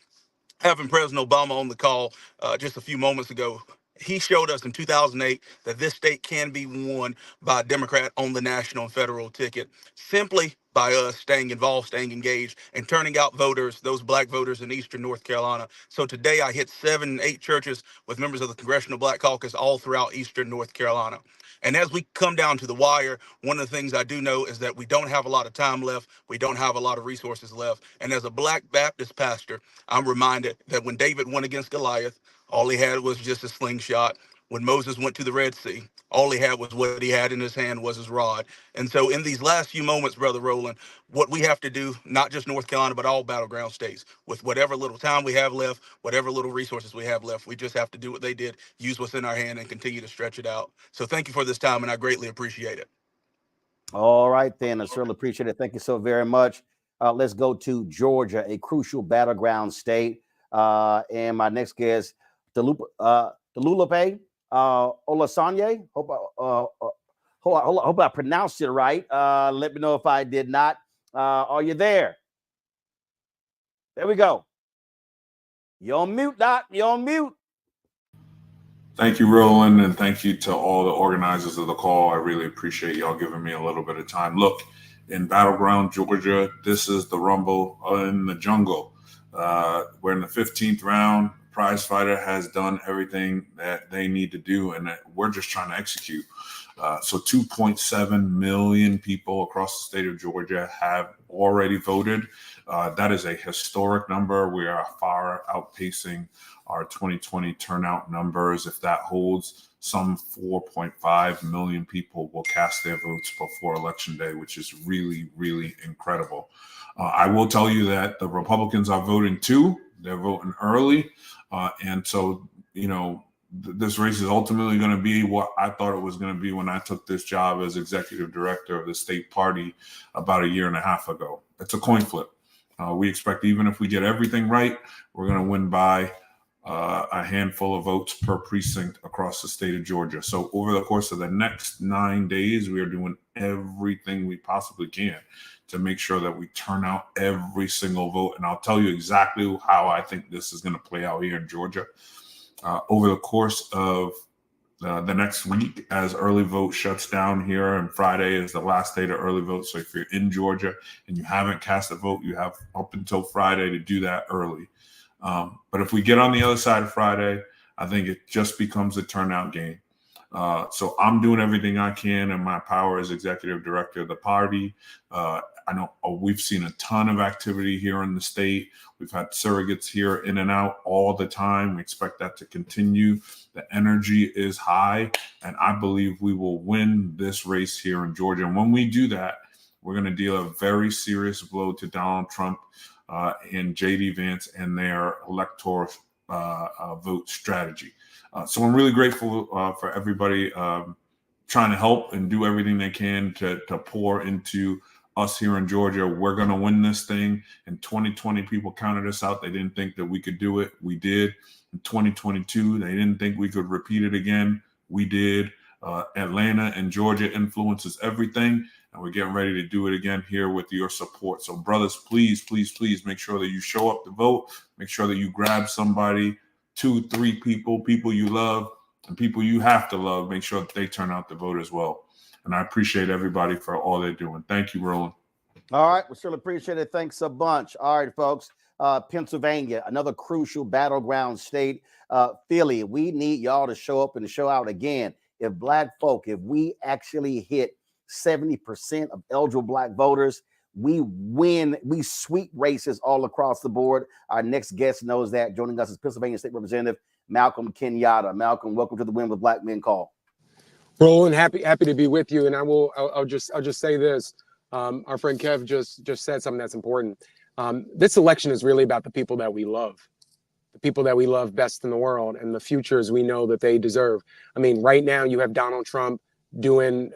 [SPEAKER 19] Having President Obama on the call just a few moments ago, he showed us in 2008 that this state can be won by a Democrat on the national and federal ticket simply by us staying involved, staying engaged, and turning out voters, those Black voters in eastern North Carolina. So today I hit 7, 8 churches with members of the Congressional Black Caucus all throughout eastern North Carolina. And as we come down to the wire, one of the things I do know is that we don't have a lot of time left. We don't have a lot of resources left. And as a Black Baptist pastor, I'm reminded that when David went against Goliath, all he had was just a slingshot. When Moses went to the Red Sea, all he had was what he had in his hand was his rod. And so in these last few moments, Brother Roland, what we have to do, not just North Carolina, but all battleground states, with whatever little time we have left, whatever little resources we have left, we just have to do what they did, use what's in our hand, and continue to stretch it out. So thank you for this time, and I greatly appreciate it.
[SPEAKER 24] All right, then. I certainly appreciate it. Thank you so very much. Let's go to Georgia, a crucial battleground state. And my next guest, Delulupe Olasanye. Hope I pronounced it right. Let me know if I did not. Are you there? There we go. You're on mute, Doc. You're on mute.
[SPEAKER 12] Thank you, Roland, and thank you to all the organizers of the call. I really appreciate y'all giving me a little bit of time. Look, in Battleground, Georgia, this is the rumble in the jungle. We're in the 15th round. Prize fighter has done everything that they need to do, and we're just trying to execute. So 2.7 million people across the state of Georgia have already voted. That is a historic number. We are far outpacing our 2020 turnout numbers. If that holds, some 4.5 million people will cast their votes before Election Day, which is really, really incredible. I will tell you that the Republicans are voting too. They're voting early. And so, this race is ultimately going to be what I thought it was going to be when I took this job as executive director of the state party about 1.5 years ago. It's a coin flip. We expect even if we get everything right, we're going to win by a handful of votes per precinct across the state of Georgia. So over the course of the next 9 days, we are doing everything we possibly can to make sure that we turn out every single vote. And I'll tell you exactly how I think this is going to play out here in Georgia. Over the course of the next week, as early vote shuts down here, and Friday is the last day to early vote. So if you're in Georgia and you haven't cast a vote, you have up until Friday to do that early. But if we get on the other side of Friday, I think it just becomes a turnout game. So I'm doing everything I can in my power as executive director of the party. I know we've seen a ton of activity here in the state. We've had surrogates here in and out all the time. We expect that to continue. The energy is high, and I believe we will win this race here in Georgia. And when we do that, we're going to deal a very serious blow to Donald Trump and J.D. Vance and their electoral vote strategy. So I'm really grateful for everybody trying to help and do everything they can to pour into us here in Georgia. We're going to win this thing. In 2020, people counted us out. They didn't think that we could do it. We did. In 2022, they didn't think we could repeat it again. We did. Atlanta and Georgia influences everything. And we're getting ready to do it again here with your support. So brothers, please, please, please make sure that you show up to vote. Make sure that you grab somebody, 2, 3 people you love, and people you have to love. Make sure that they turn out to vote as well. And I appreciate everybody for all they're doing. Thank you, Roland.
[SPEAKER 24] All right. We surely appreciate it. Thanks a bunch. All right, folks. Pennsylvania, another crucial battleground state. Philly, we need y'all to show up and show out again. If Black folk, if we actually hit 70% of eligible Black voters, we win. We sweep races all across the board. Our next guest knows that. Joining us is Pennsylvania State Representative Malcolm Kenyatta. Malcolm, welcome to the Win with Black Men call.
[SPEAKER 20] Roland, happy to be with you, and I'll just say this. Our friend Kev just said something that's important. This election is really about the people that we love, the people that we love best in the world, and the futures we know that they deserve. I mean, right now you have Donald Trump doing,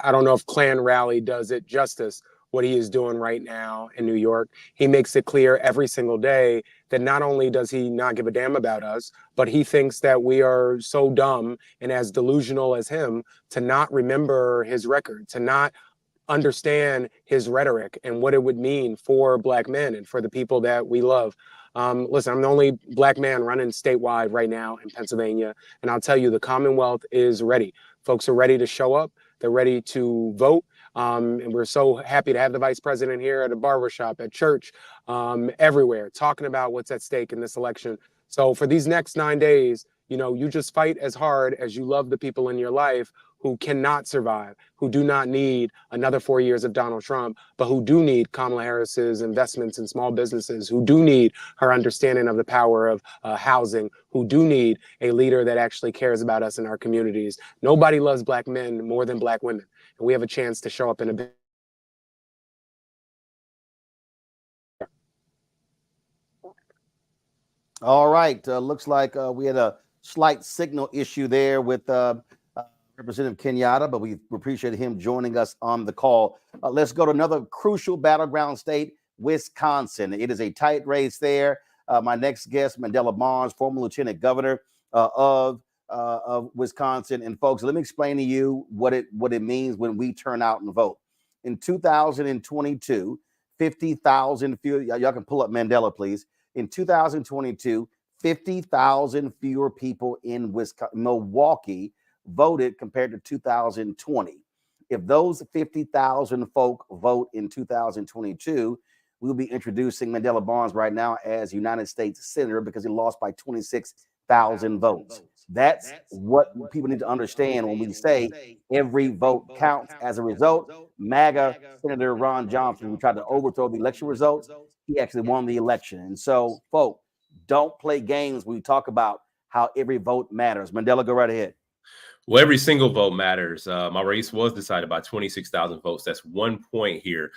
[SPEAKER 20] I don't know if Klan rally does it justice, what he is doing right now in New York. He makes it clear every single day that not only does he not give a damn about us, but he thinks that we are so dumb and as delusional as him to not remember his record, to not understand his rhetoric and what it would mean for Black men and for the people that we love. Listen, I'm the only Black man running statewide right now in Pennsylvania, and I'll tell you, the Commonwealth is ready. Folks are ready to show up. They're ready to vote. And we're so happy to have the vice president here at a barbershop, at church, everywhere, talking about what's at stake in this election. So for these next 9 days, you just fight as hard as you love the people in your life who cannot survive, who do not need another 4 years of Donald Trump, but who do need Kamala Harris's investments in small businesses, who do need her understanding of the power of housing, who do need a leader that actually cares about us in our communities. Nobody loves Black men more than Black women. And we have a chance to show up in a bit.
[SPEAKER 24] All right. Looks like we had a slight signal issue there with Representative Kenyatta, but we appreciate him joining us on the call. Let's go to another crucial battleground state, Wisconsin. It is a tight race there. My next guest, Mandela Barnes, former lieutenant governor of Wisconsin. And folks, let me explain to you what it means when we turn out and vote. In 2022, 50,000 fewer, y'all can pull up Mandela, please. In 2022, 50,000 fewer people in Milwaukee voted compared to 2020. If those 50,000 folk vote in 2022, we'll be introducing Mandela Barnes right now as United States Senator because he lost by 26,000 votes. That's what people need to understand when we say every vote counts. As a result, MAGA Senator Ron Johnson, who tried to overthrow the election results, he actually won the election. And so, folks, don't play games when we talk about how every vote matters. Mandela, go right ahead.
[SPEAKER 1] Well, every single vote matters. My race was decided by 26,000 votes. That's 1 point here.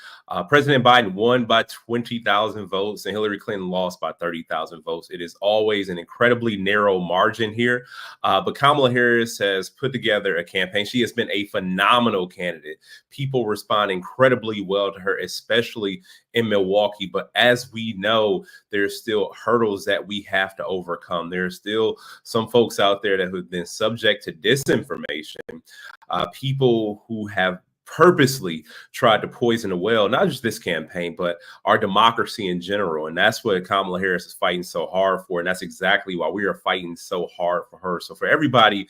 [SPEAKER 1] President Biden won by 20,000 votes and Hillary Clinton lost by 30,000 votes. It is always an incredibly narrow margin here. But Kamala Harris has put together a campaign. She has been a phenomenal candidate. People respond incredibly well to her, especially in Milwaukee. But as we know, there's still hurdles that we have to overcome. There's still some folks out there that have been subject to disinformation, people who have purposely tried to poison the well, not just this campaign, but our democracy in general. And that's what Kamala Harris is fighting so hard for. And that's exactly why we are fighting so hard for her. So for everybody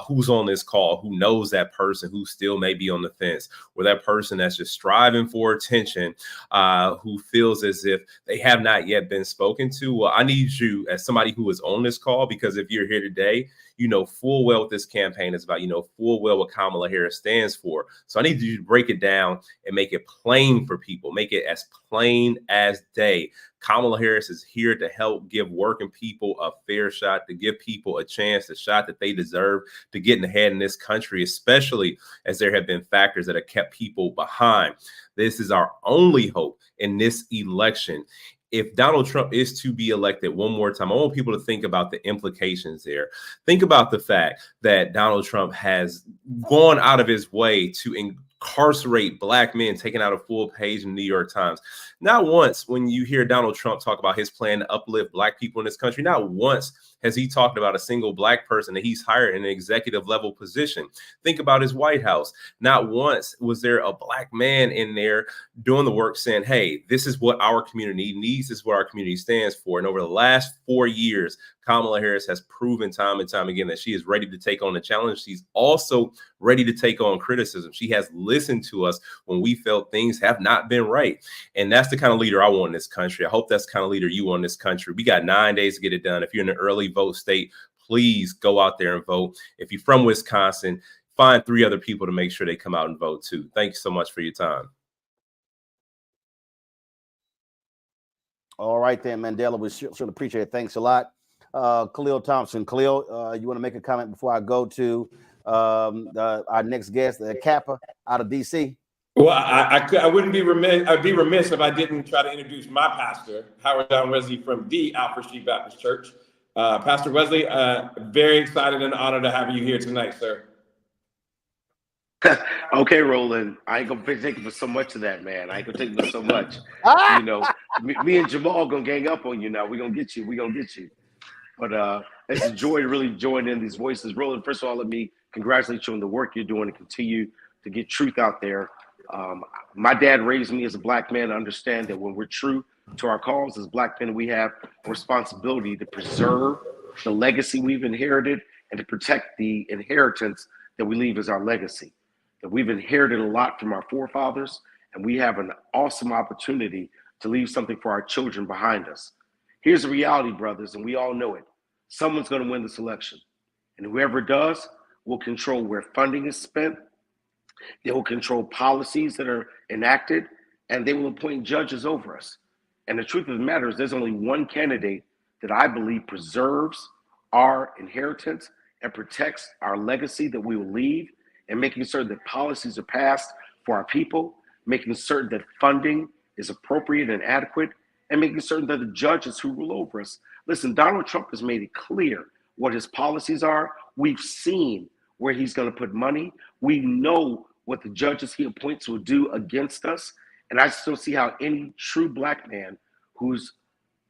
[SPEAKER 1] who's on this call, who knows that person who still may be on the fence, or that person that's just striving for attention, who feels as if they have not yet been spoken to, well, I need you as somebody who is on this call, because if you're here today, you know full well what this campaign is about. You know full well what Kamala Harris stands for. So I need you to break it down and make it plain for people. Make it as plain as day. Kamala Harris is here to help give working people a fair shot, to give people a chance, a shot that they deserve to get ahead in this country, especially as there have been factors that have kept people behind. This is our only hope in this election. If Donald Trump is to be elected one more time, I want people to think about the implications there. Think about the fact that Donald Trump has gone out of his way to incarcerate Black men, taking out a full page in the New York Times. Not once, when you hear Donald Trump talk about his plan to uplift Black people in this country, not once has he talked about a single Black person that he's hired in an executive level position. Think about his White House. Not once was there a Black man in there doing the work saying, hey, this is what our community needs, this is what our community stands for. And over the last 4 years, Kamala Harris has proven time and time again that she is ready to take on the challenge. She's also ready to take on criticism. She has listened to us when we felt things have not been right. And that's the kind of leader I want in this country. I hope that's the kind of leader you want in this country. We got 9 days to get it done. If you're in an early vote state, please go out there and vote. If you're from Wisconsin, find 3 other people to make sure they come out and vote too. Thank you so much for your time.
[SPEAKER 24] All right then, Mandela, we sure appreciate it. Thanks a lot. Khalil Thompson. Khalil, you want to make a comment before I go to our next guest, Kappa out of DC?
[SPEAKER 5] Well, I wouldn't be remiss. I'd be remiss if I didn't try to introduce my pastor, Howard John Wesley from the Alfred Street Baptist Church. Pastor Wesley, very excited and honored to have you here tonight, sir.
[SPEAKER 7] Okay, Roland, I ain't gonna take for so much of that, man. I ain't gonna take for so much. You know, me and Jamal gonna gang up on you now. We're gonna get you. We're gonna get you. But it's a joy to really join in these voices. Roland, first of all, let me congratulate you on the work you're doing and continue to get truth out there. My dad raised me as a Black man to understand that when we're true to our cause as Black men, we have a responsibility to preserve the legacy we've inherited and to protect the inheritance that we leave as our legacy. That we've inherited a lot from our forefathers, and we have an awesome opportunity to leave something for our children behind us. Here's the reality, brothers, and we all know it. Someone's going to win this election, and whoever does will control where funding is spent. They will control policies that are enacted, and they will appoint judges over us. And the truth of the matter is there's only one candidate that I believe preserves our inheritance and protects our legacy that we will leave, and making certain that policies are passed for our people, making certain that funding is appropriate and adequate, and making certain that the judges who rule over us. Listen, Donald Trump has made it clear what his policies are. We've seen where he's going to put money. We know what the judges he appoints will do against us. And I still see how any true Black man who's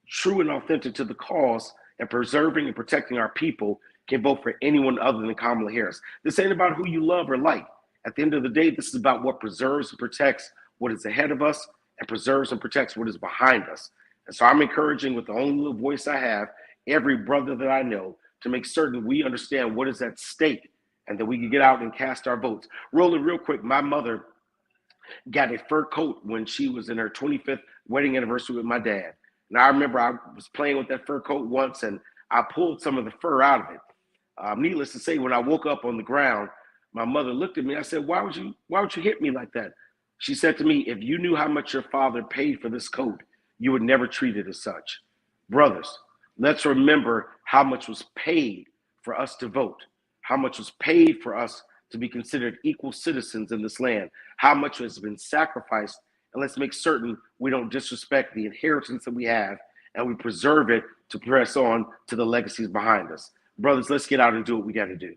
[SPEAKER 7] true and authentic to the cause, and preserving and protecting our people can vote for anyone other than Kamala Harris. This ain't about who you love or like. At the end of the day, this is about what preserves and protects what is ahead of us and preserves and protects what is behind us. And so I'm encouraging, with the only little voice I have, every brother that I know to make certain we understand what is at stake and that we can get out and cast our votes. Rolling real quick, my mother got a fur coat when she was in her 25th wedding anniversary with my dad. And I remember I was playing with that fur coat once, and I pulled some of the fur out of it. Needless to say, when I woke up on the ground, my mother looked at me. I said, why would you hit me like that? She said to me, if you knew how much your father paid for this coat, you would never treat it as such. Brothers, let's remember how much was paid for us to vote, how much was paid for us to be considered equal citizens in this land, how much has been sacrificed, and let's make certain we don't disrespect the inheritance that we have, and we preserve it to press on to the legacies behind us. Brothers, let's get out and do what we got to do.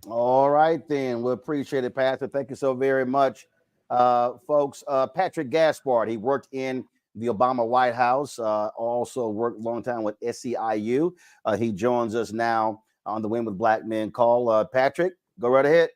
[SPEAKER 24] All right, then. We appreciate it, Pastor. Thank you so very much, folks. Patrick Gaspard, he worked in the Obama White House, also worked a long time with SEIU. He joins us now on the Win with Black Men call. Patrick, go right ahead.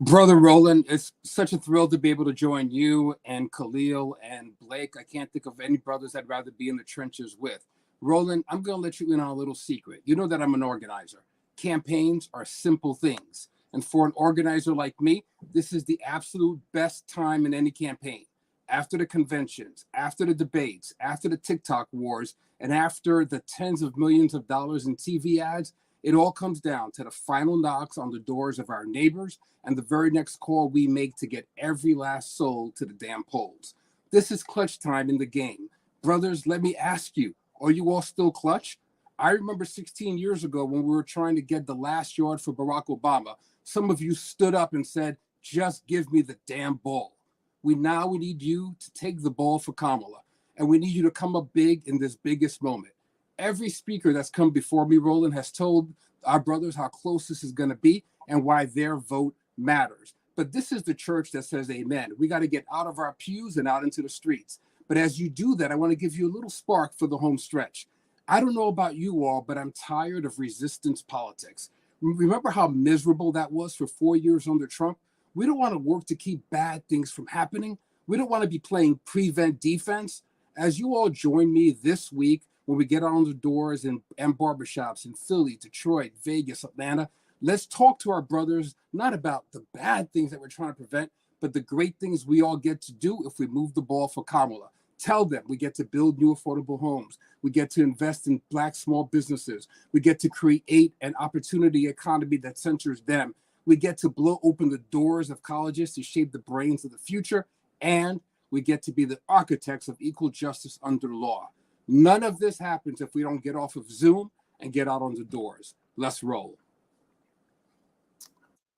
[SPEAKER 8] Brother Roland, it's such a thrill to be able to join you and Khalil and Blake. I can't think of any brothers I'd rather be in the trenches with. Roland, I'm going to let you in on a little secret. You know that I'm an organizer. Campaigns are simple things. And for an organizer like me, this is the absolute best time in any campaign. After the conventions, after the debates, after the TikTok wars, and after the tens of millions of dollars in TV ads, it all comes down to the final knocks on the doors of our neighbors and the very next call we make to get every last soul to the damn polls. This is clutch time in the game. Brothers, let me ask you, are you all still clutch? I remember 16 years ago when we were trying to get the last yard for Barack Obama, some of you stood up and said, just give me the damn ball. We need you to take the ball for Kamala, and we need you to come up big in this biggest moment. Every speaker that's come before me, Roland, has told our brothers how close this is going to be and why their vote matters. But this is the church that says amen. We got to get out of our pews and out into the streets. But as you do that, I want to give you a little spark for the home stretch. I don't know about you all, but I'm tired of resistance politics. Remember how miserable that was for 4 years under Trump? We don't want to work to keep bad things from happening. We don't want to be playing prevent defense. As you all join me this week, when we get on the doors and barbershops in Philly, Detroit, Vegas, Atlanta, let's talk to our brothers, not about the bad things that we're trying to prevent, but the great things we all get to do if we move the ball for Kamala. Tell them we get to build new affordable homes. We get to invest in Black small businesses. We get to create an opportunity economy that centers them. We get to blow open the doors of colleges to shape the brains of the future. And we get to be the architects of equal justice under law. None of this happens if we don't get off of Zoom and get out on the doors. Let's roll.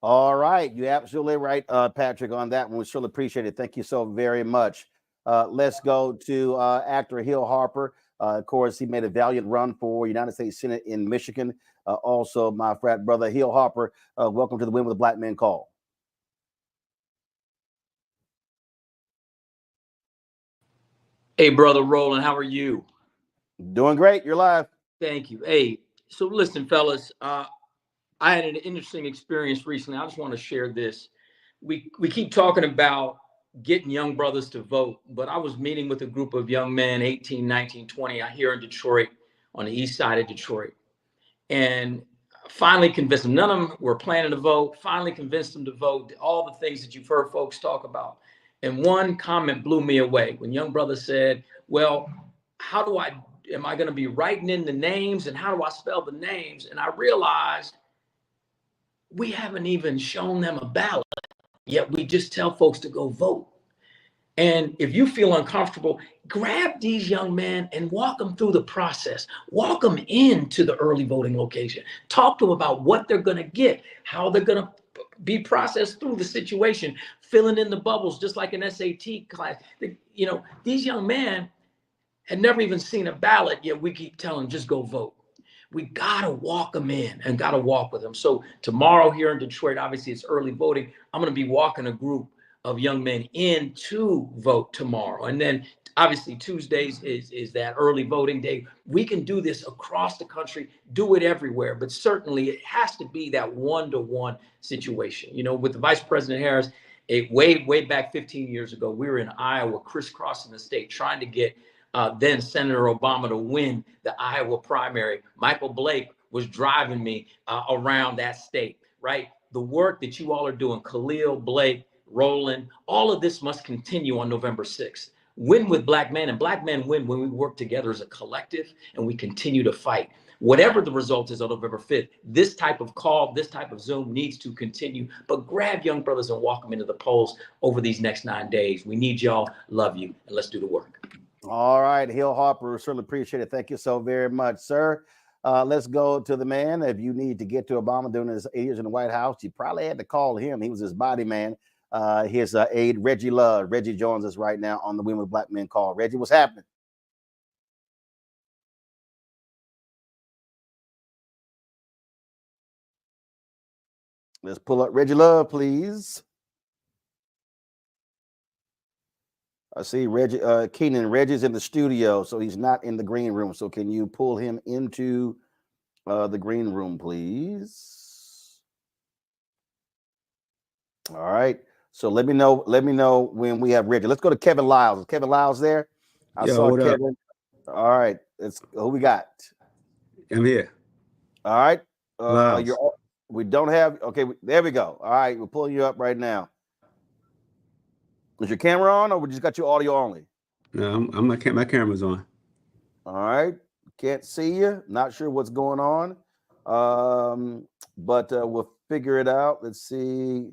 [SPEAKER 24] All right. You're absolutely right, Patrick, on that one. We surely appreciate it. Thank you so very much. Let's go to actor Hill Harper. Of course, he made a valiant run for United States Senate in Michigan. Also, my frat brother, Hill Harper, welcome to the Win with the Black Men call.
[SPEAKER 9] Hey, brother Roland, how are you?
[SPEAKER 24] Doing great. You're live.
[SPEAKER 9] Thank you. Hey, so listen, fellas, I had an interesting experience recently. I just want to share this. We keep talking about getting young brothers to vote, but I was meeting with a group of young men, 18, 19, 20, here in Detroit, on the east side of Detroit, and finally convinced them. None of them were planning to vote. Finally convinced them to vote, all the things that you've heard folks talk about. And one comment blew me away when young brother said, well, am I going to be writing in the names, and how do I spell the names? And I realized we haven't even shown them a ballot, yet we just tell folks to go vote. And if you feel uncomfortable, grab these young men and walk them through the process. Walk them into the early voting location. Talk to them about what they're going to get, how they're going to be processed through the situation, filling in the bubbles, just like an SAT class. You know, these young men had never even seen a ballot, yet we keep telling them, just go vote. We gotta walk them in and gotta walk with them. So tomorrow here in Detroit, obviously it's early voting. I'm gonna be walking a group of young men in to vote tomorrow. And then Obviously, Tuesdays is that early voting day. We can do this across the country, do it everywhere, but certainly it has to be that one-to-one situation. You know, with the Vice President Harris, way back 15 years ago, we were in Iowa, crisscrossing the state, trying to get then Senator Obama to win the Iowa primary. Michael Blake was driving me around that state, right? The work that you all are doing, Khalil, Blake, Roland, all of this must continue on November 6th. Win with Black men, and Black men win when we work together as a collective and we continue to fight. Whatever the result is on November 5th, this type of call, this type of Zoom needs to continue, but grab young brothers and walk them into the polls over these next 9 days. We need y'all, love you, and let's do the work.
[SPEAKER 24] All right, Hill Harper, certainly appreciate it. Thank you so very much, sir. Let's go to the man. If you need to get to Obama during his 8 years in the White House, you probably had to call him. He was his body man. His aide, Reggie Love. Reggie joins us right now on the Women with Black Men call. Reggie, what's happening? Let's pull up Reggie Love, please. I see Reggie, Keenan. Reggie's in the studio, so he's not in the green room. So can you pull him into the green room, please? All right. So let me know when we have Reggie. Let's go to Kevin Lyles. Is Kevin Lyles there? I saw Kevin. All right. Who we got?
[SPEAKER 10] I'm here.
[SPEAKER 24] All right. We don't have. Okay. There we go. All right. We're pulling you up right now. Is your camera on, or we just got your audio only?
[SPEAKER 10] No, my camera's on.
[SPEAKER 24] All right. Can't see you. Not sure what's going on. But we'll figure it out. Let's see.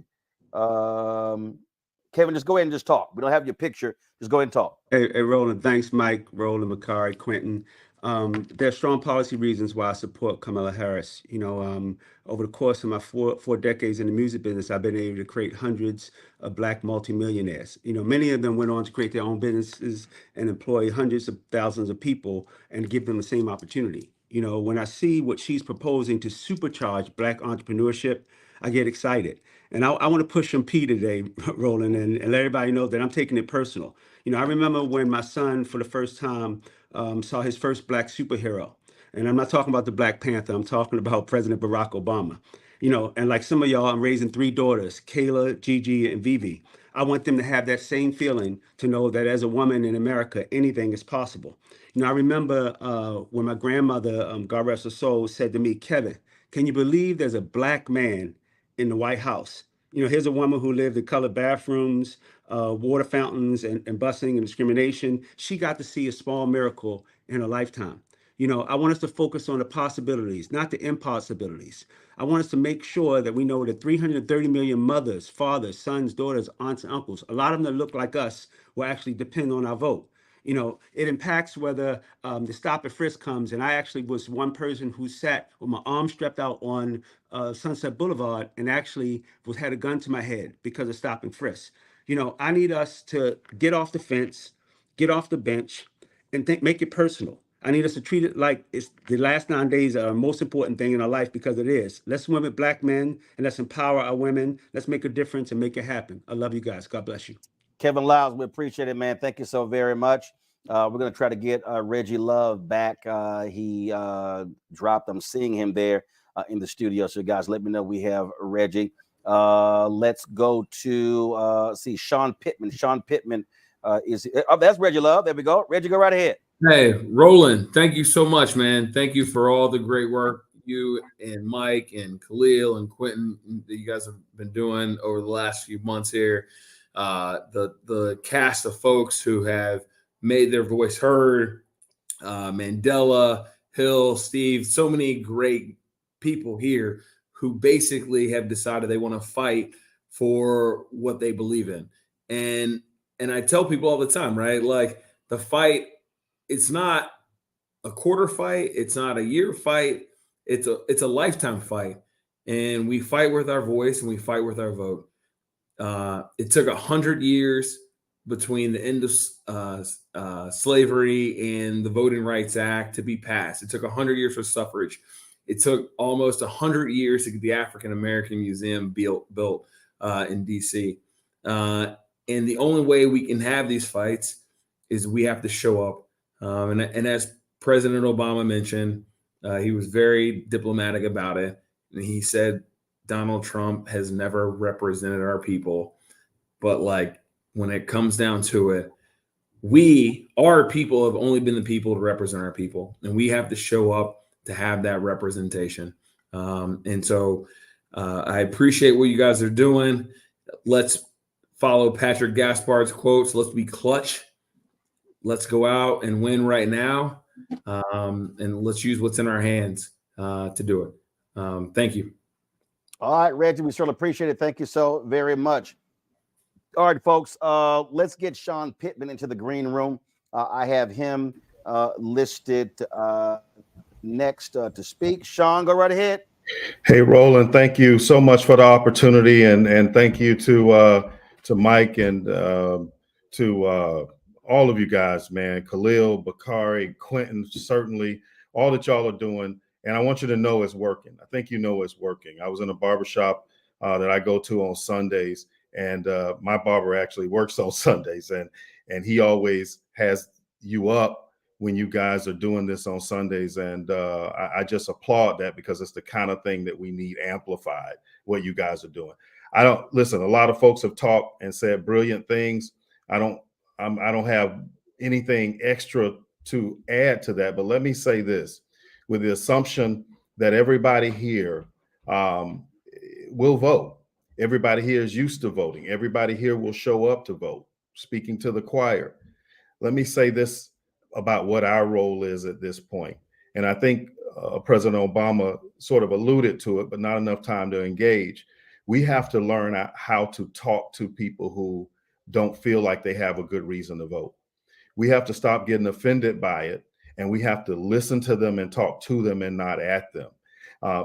[SPEAKER 24] Kevin, just go ahead and just talk. We don't have your picture. Just go ahead and talk.
[SPEAKER 10] Hey, Roland. Thanks, Mike, Roland, Makari, Quentin. There are strong policy reasons why I support Kamala Harris. You know, over the course of my four decades in the music business, I've been able to create hundreds of Black multimillionaires. You know, many of them went on to create their own businesses and employ hundreds of thousands of people and give them the same opportunity. You know, when I see what she's proposing to supercharge Black entrepreneurship, I get excited. And I want to push some P today, Roland, and let everybody know that I'm taking it personal. You know, I remember when my son, for the first time, saw his first Black superhero. And I'm not talking about the Black Panther. I'm talking about President Barack Obama. You know, and like some of y'all, I'm raising 3 daughters, Kayla, Gigi, and Vivi. I want them to have that same feeling, to know that as a woman in America, anything is possible. You know, I remember when my grandmother, God rest her soul, said to me, Kevin, can you believe there's a Black man in the White House? You know, here's a woman who lived in colored bathrooms, water fountains, and busing and discrimination. She got to see a small miracle in her lifetime. You know, I want us to focus on the possibilities, not the impossibilities. I want us to make sure that we know that 330 million mothers, fathers, sons, daughters, aunts, and uncles, a lot of them that look like us, will actually depend on our vote. You know, it impacts whether the stop and frisk comes. And I actually was one person who sat with my arm strapped out on Sunset Boulevard and actually had a gun to my head because of stop and frisk. You know, I need us to get off the fence, get off the bench, and make it personal. I need us to treat it like it's the last 9 days are the most important thing in our life, because it is. Let's win with Black men, and let's empower our women. Let's make a difference and make it happen. I love you guys. God bless you.
[SPEAKER 24] Kevin Lyles, we appreciate it, man. Thank you so very much. We're going to try to get Reggie Love back. He dropped. I'm seeing him there in the studio. So, guys, let me know we have Reggie. Let's go to see Sean Pittman. Sean Pittman that's Reggie Love. There we go. Reggie, go right ahead.
[SPEAKER 11] Hey, Roland, thank you so much, man. Thank you for all the great work you and Mike and Khalil and Quentin that you guys have been doing over the last few months here. The cast of folks who have made their voice heard, Mandela, Hill, Steve, so many great people here who basically have decided they want to fight for what they believe in. And I tell people all the time, right? Like, the fight, it's not a quarter fight. It's not a year fight. It's a lifetime fight. And we fight with our voice and we fight with our vote. It took 100 years between the end of slavery and the Voting Rights Act to be passed. It took 100 years for suffrage. It took almost 100 years to get the African American Museum built in DC. And the only way we can have these fights is we have to show up. And as President Obama mentioned, he was very diplomatic about it. And he said Donald Trump has never represented our people. But like when it comes down to it, our people have only been the people to represent our people. And we have to show up to have that representation. And so I appreciate what you guys are doing. Let's follow Patrick Gaspard's quotes. Let's be clutch. Let's go out and win right now. And let's use what's in our hands to do it. Thank you.
[SPEAKER 24] All right, Reggie, we certainly appreciate it. Thank you so very much. All right, folks, let's get Sean Pittman into the green room. I have him listed next to speak. Sean, go right ahead.
[SPEAKER 25] Hey, Roland, thank you so much for the opportunity, and thank you to Mike and to all of you guys, man. Khalil, Bakari, Quentin, certainly all that y'all are doing. And I want you to know it's working. I think you know it's working. I was in a barbershop that I go to on Sundays, and my barber actually works on Sundays, and he always has you up when you guys are doing this on Sundays. And I just applaud that, because it's the kind of thing that we need amplified, what you guys are doing. Listen, a lot of folks have talked and said brilliant things. I don't have anything extra to add to that, but let me say this, with the assumption that everybody here will vote. Everybody here is used to voting. Everybody here will show up to vote. Speaking to the choir, let me say this about what our role is at this point. And I think President Obama sort of alluded to it, but not enough time to engage. We have to learn how to talk to people who don't feel like they have a good reason to vote. We have to stop getting offended by it, and we have to listen to them and talk to them and not at them.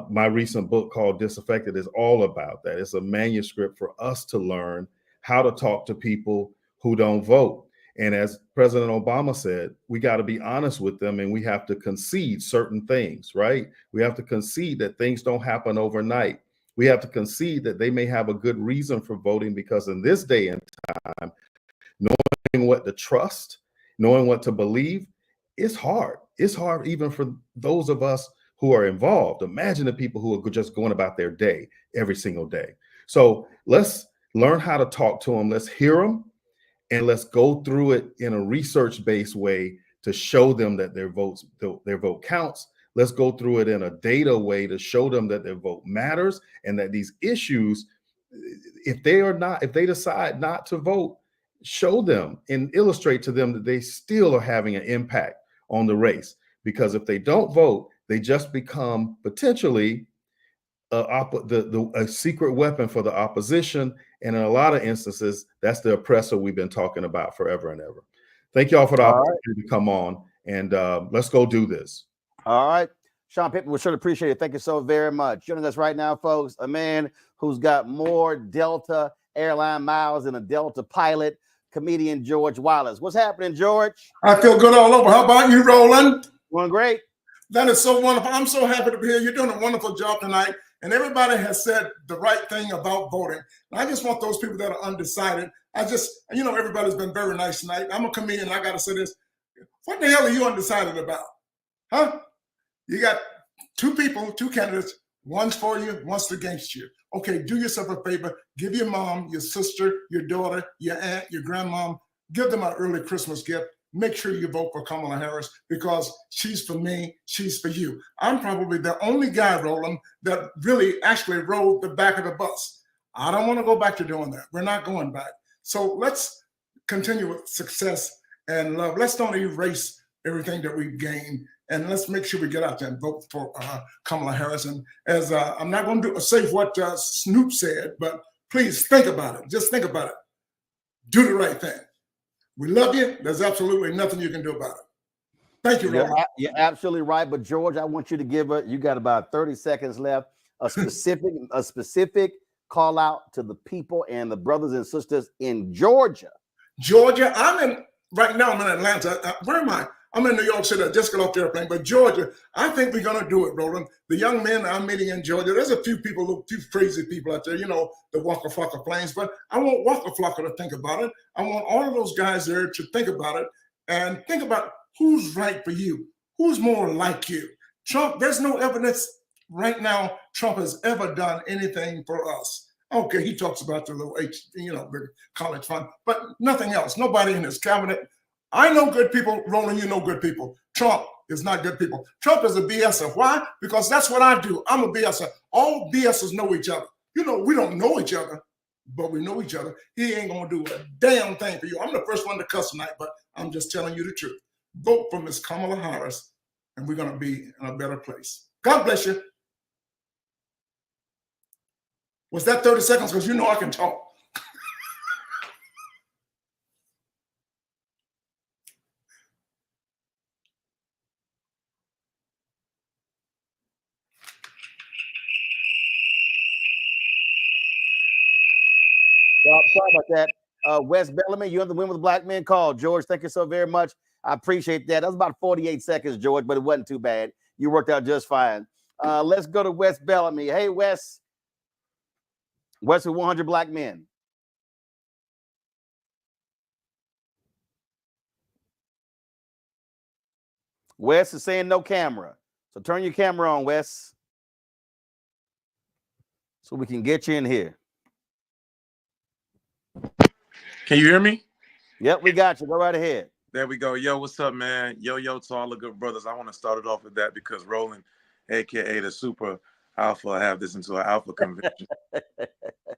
[SPEAKER 25] My recent book called Disaffected is all about that. It's a manuscript for us to learn how to talk to people who don't vote. And as President Obama said, we got to be honest with them, and we have to concede certain things, right? We have to concede that things don't happen overnight. We have to concede that they may have a good reason for voting, because in this day and time, knowing what to trust, knowing what to believe, it's hard. It's hard even for those of us who are involved. Imagine the people who are just going about their day every single day. So let's learn how to talk to them. Let's hear them, and let's go through it in a research-based way to show them that their vote counts. Let's go through it in a data way to show them that their vote matters, and that these issues, if they decide not to vote, show them and illustrate to them that they still are having an impact on the race. Because if they don't vote, they just become potentially a secret weapon for the opposition. And in a lot of instances, that's the oppressor we've been talking about forever and ever. Thank you all for the opportunity to come on, and let's go do this.
[SPEAKER 24] All right. Sean Pittman, we sure appreciate it. Thank you so very much. Joining us right now, folks, a man who's got more Delta airline miles than a Delta pilot, comedian George Wallace. What's happening, George?
[SPEAKER 4] I feel good all over. How about you, Roland?
[SPEAKER 24] Doing great.
[SPEAKER 4] That is so wonderful. I'm so happy to be here. You're doing a wonderful job tonight. And everybody has said the right thing about voting. And I just want those people that are undecided. Everybody's been very nice tonight. I'm a comedian. I got to say this. What the hell are you undecided about? Huh? You got two people, two candidates. One's for you, one's against you. Okay, do yourself a favor. Give your mom, your sister, your daughter, your aunt, your grandmom, give them an early Christmas gift. Make sure you vote for Kamala Harris, because she's for me, she's for you. I'm probably the only guy, Roland, that really actually rode the back of the bus. I don't want to go back to doing that. We're not going back. So let's continue with success and love. Let's don't erase everything that we've gained. And let's make sure we get out there and vote for Kamala Harris. And as I'm not going to say what Snoop said, but please think about it. Just think about it. Do the right thing. We love you. There's absolutely nothing you can do about it. Thank you, Roland.
[SPEAKER 24] You're absolutely right. But George, I want you to give you got about 30 seconds left, a specific call out to the people and the brothers and sisters in Georgia.
[SPEAKER 4] Georgia, right now I'm in Atlanta. Where am I? I'm in New York City. I just got off the airplane. But Georgia, I think we're going to do it, Roland. The young men I'm meeting in Georgia, there's a few crazy people out there, the Waka Flocka planes. But I want Waka Flocka to think about it. I want all of those guys there to think about it. and think about who's right for you, who's more like you. Trump, there's no evidence right now Trump has ever done anything for us. Okay, he talks about the little the college fund, but nothing else. Nobody in his cabinet. I know good people. Roland, you know good people. Trump is not good people. Trump is a BSer. Why? Because that's what I do. I'm a BSer. All BSers know each other. You know, we don't know each other, but we know each other. He ain't gonna do a damn thing for you. I'm the first one to cuss tonight, but I'm just telling you the truth. Vote for Ms. Kamala Harris, and we're gonna be in a better place. God bless you. Was that 30 seconds? Because you know I can talk.
[SPEAKER 24] Sorry about that. Wes Bellamy, you're the Win with Black Men call. George, thank you so very much. I appreciate that. That was about 48 seconds, George, but it wasn't too bad. You worked out just fine. Let's go to Wes Bellamy. Hey, Wes. Wes with 100 Black Men. Wes is saying no camera. So turn your camera on, Wes, so we can get you in here.
[SPEAKER 14] Can you hear me?
[SPEAKER 24] Yep, we got you. Go right ahead.
[SPEAKER 14] There we go. Yo, what's up, man? Yo to all the good brothers. I want to start it off with that because Roland, aka the super alpha, have this into an alpha convention.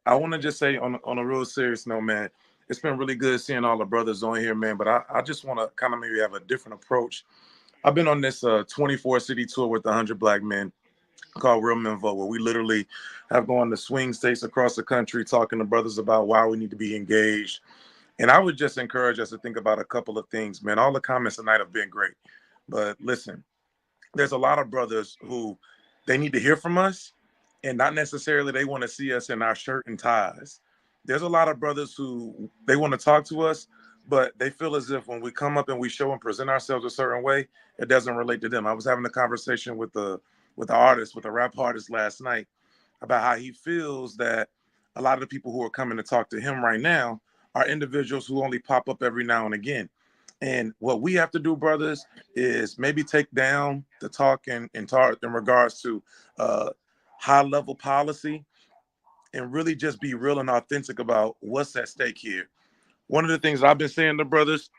[SPEAKER 14] I want to just say on a real serious note, man, it's been really good seeing all the brothers on here, man. But I just want to kind of maybe have a different approach. I've been on this 24 city tour with 100 Black Men called Real Men Vote, where we literally have gone to swing states across the country talking to brothers about why we need to be engaged. And I would just encourage us to think about a couple of things, man. All the comments tonight have been great. But listen, there's a lot of brothers who they need to hear from us, and not necessarily they want to see us in our shirt and ties. There's a lot of brothers who they want to talk to us, but they feel as if when we come up and we show and present ourselves a certain way, it doesn't relate to them. I was having a conversation with a rap artist last night about how he feels that a lot of the people who are coming to talk to him right now are individuals who only pop up every now and again. And what we have to do, brothers, is maybe take down the talk in regards to high level policy and really just be real and authentic about what's at stake here. One of the things I've been saying to brothers,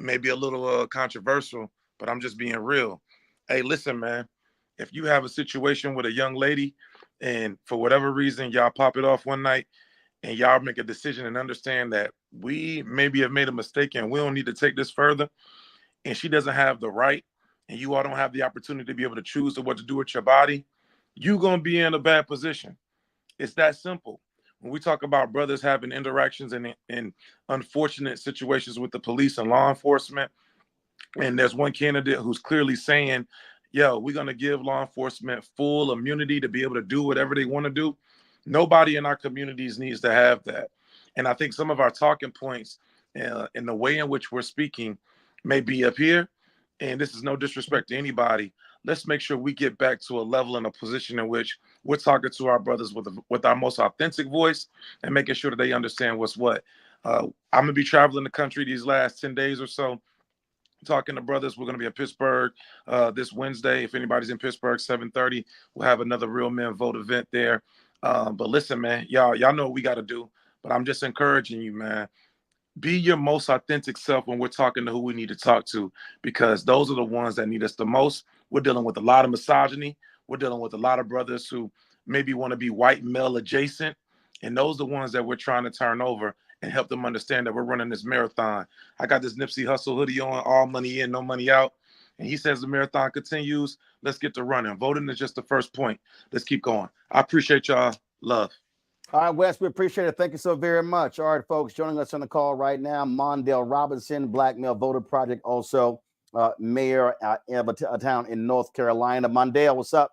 [SPEAKER 14] maybe a little controversial, but I'm just being real. Hey, listen, man, if you have a situation with a young lady and for whatever reason y'all pop it off one night and y'all make a decision and understand that we maybe have made a mistake and we don't need to take this further, and she doesn't have the right and you all don't have the opportunity to be able to choose what to do with your body, you're going to be in a bad position. It's that simple. When we talk about brothers having interactions in unfortunate situations with the police and law enforcement, and there's one candidate who's clearly saying, yo, we're going to give law enforcement full immunity to be able to do whatever they want to do. Nobody in our communities needs to have that. And I think some of our talking points in the way in which we're speaking may be up here. And this is no disrespect to anybody. Let's make sure we get back to a level and a position in which we're talking to our brothers with our most authentic voice and making sure that they understand what's what. I'm going to be traveling the country these last 10 days or so, talking to brothers. We're going to be in Pittsburgh this Wednesday. If anybody's in Pittsburgh, 7:30, we'll have another Real Men Vote event there. But listen, man, y'all know what we got to do. But I'm just encouraging you, man. Be your most authentic self when we're talking to who we need to talk to, because those are the ones that need us the most. We're dealing with a lot of misogyny. We're dealing with a lot of brothers who maybe want to be white male adjacent. And those are the ones that we're trying to turn over and help them understand that we're running this marathon. I got this Nipsey Hussle hoodie on, all money in, no money out. And he says the marathon continues. Let's get to running. Voting is just the first point. Let's keep going. I appreciate y'all. Love.
[SPEAKER 24] All right, Wes, we appreciate it. Thank you so very much. All right, folks, joining us on the call right now, Mondale Robinson, Black Male Voter Project, also mayor of a town in North Carolina. Mondale, what's up?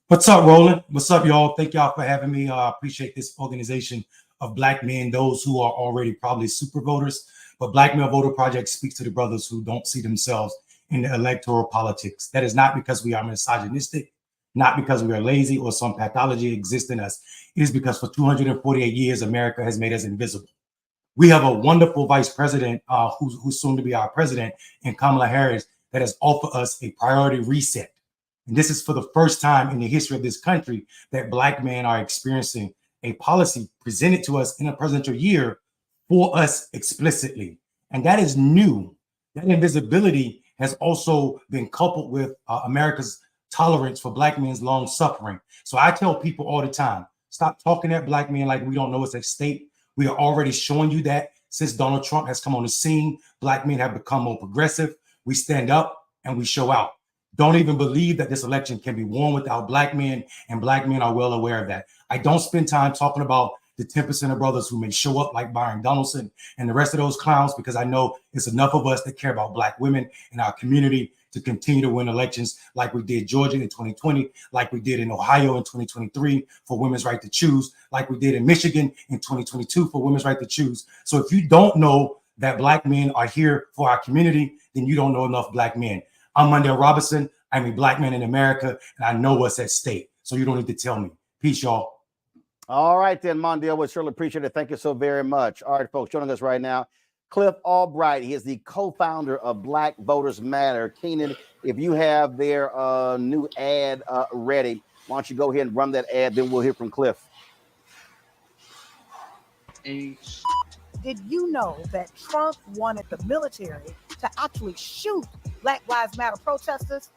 [SPEAKER 15] What's up, Roland? What's up, y'all? Thank y'all for having me. I appreciate this organization of Black men, those who are already probably super voters. But Black Male Voter Project speaks to the brothers who don't see themselves in the electoral politics. That is not because we are misogynistic, not because we are lazy or some pathology exists in us. It is because for 248 years, America has made us invisible. We have a wonderful vice president who's soon to be our president, and Kamala Harris, that has offered us a priority reset. And this is for the first time in the history of this country that Black men are experiencing a policy presented to us in a presidential year for us explicitly. And that is new. That invisibility has also been coupled with America's tolerance for Black men's long suffering. So I tell people all the time, stop talking at Black men like we don't know what's at stake. We are already showing you that since Donald Trump has come on the scene, Black men have become more progressive. We stand up and we show out. Don't even believe that this election can be won without Black men, and Black men are well aware of that. I don't spend time talking about the 10% of brothers who may show up like Byron Donaldson and the rest of those clowns, because I know it's enough of us that care about Black women in our community to continue to win elections like we did Georgia in 2020, like we did in Ohio in 2023 for women's right to choose, like we did in Michigan in 2022 for women's right to choose. So if you don't know that Black men are here for our community, then you don't know enough Black men. I'm Mondale Robinson. I'm a Black man in America, and I know what's at stake. So you don't need to tell me. Peace, y'all.
[SPEAKER 24] All right, then, Mondale. We surely appreciate it. Thank you so very much. All right, folks, joining us right now, Cliff Albright. He is the co-founder of Black Voters Matter. Keenan, if you have their new ad ready, why don't you go ahead and run that ad, then we'll hear from Cliff.
[SPEAKER 6] Did you know that Trump wanted the military to actually shoot Black Lives Matter protesters?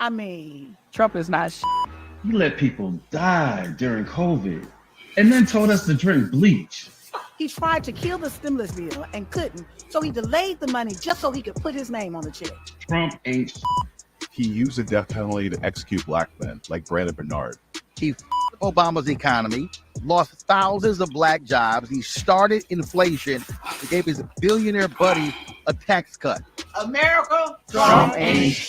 [SPEAKER 6] I mean, Trump is not
[SPEAKER 13] He let people die during COVID and then told us to drink bleach.
[SPEAKER 6] He tried to kill the stimulus bill and couldn't, so he delayed the money just so he could put his name on the check.
[SPEAKER 13] Trump ain't
[SPEAKER 21] He used the death penalty to execute Black men like Brandon Bernard.
[SPEAKER 22] He Obama's economy, lost thousands of Black jobs. He started inflation. He gave his billionaire buddy a tax cut.
[SPEAKER 23] America,
[SPEAKER 22] Trump ain't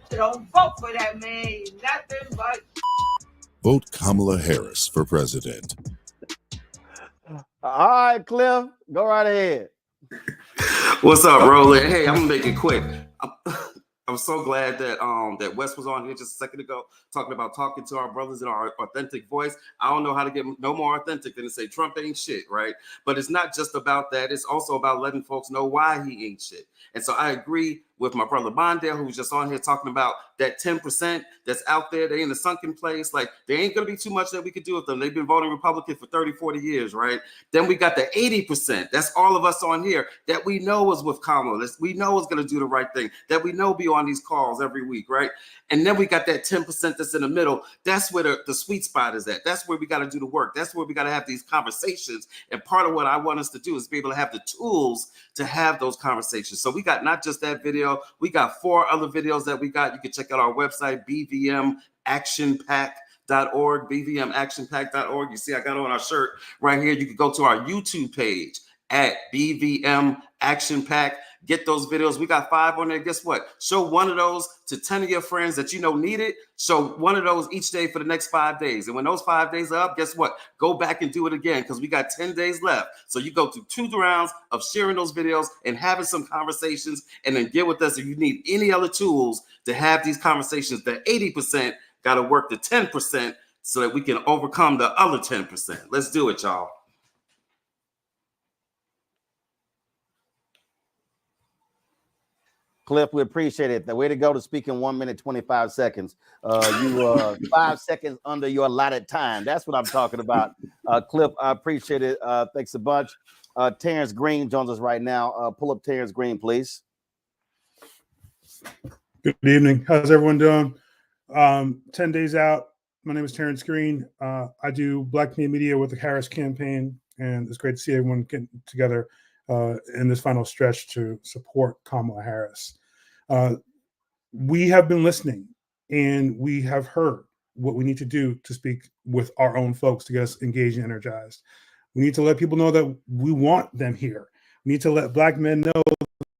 [SPEAKER 23] don't vote for that man. Nothing but.
[SPEAKER 26] Vote Kamala Harris for president.
[SPEAKER 24] All right, Cliff, go right ahead.
[SPEAKER 27] What's up, Roland? Hey, I'm gonna make it quick. I'm so glad that that Wes was on here just a second ago talking to our brothers in our authentic voice. I don't know how to get no more authentic than to say Trump ain't shit, right? But it's not just about that. It's also about letting folks know why he ain't shit. And so I agree with my brother Mondale, who was just on here talking about that 10% that's out there. They in a sunken place. Like, there ain't going to be too much that we could do with them. They've been voting Republican for 30, 40 years, right? Then we got the 80%. That's all of us on here that we know is with Kamala. That we know is going to do the right thing. That we know be on these calls every week, right? And then we got that 10% that's in the middle. That's where the sweet spot is at. That's where we got to do the work. That's where we got to have these conversations. And part of what I want us to do is be able to have the tools to have those conversations. So we got not just that video, we got 4 other videos that we got. You can check out our website, bvmactionpack.org, bvmactionpack.org. You see, I got on our shirt right here. You can go to our YouTube page at BVM Action Pack. Get those videos. We got 5 on there. Guess what? Show one of those to 10 of your friends that you know need it. Show one of those each day for the next 5 days. And when those 5 days are up, guess what? Go back and do it again, because we got 10 days left. So you go through 2 rounds of sharing those videos and having some conversations, and then get with us if you need any other tools to have these conversations. The 80% got to work the 10% so that we can overcome the other 10%. Let's do it, y'all.
[SPEAKER 24] Cliff, we appreciate it. The way to go to speak in 1 minute, 25 seconds. You 5 seconds under your allotted time. That's what I'm talking about. Cliff, I appreciate it. Thanks a bunch. Terrence Green joins us right now. Pull up Terrence Green, please.
[SPEAKER 28] Good evening. How's everyone doing? 10 days out. My name is Terrence Green. I do Black Media with the Harris campaign, and it's great to see everyone getting together in this final stretch to support Kamala Harris. We have been listening, and we have heard what we need to do to speak with our own folks to get us engaged and energized. We need to let people know that we want them here. We need to let Black men know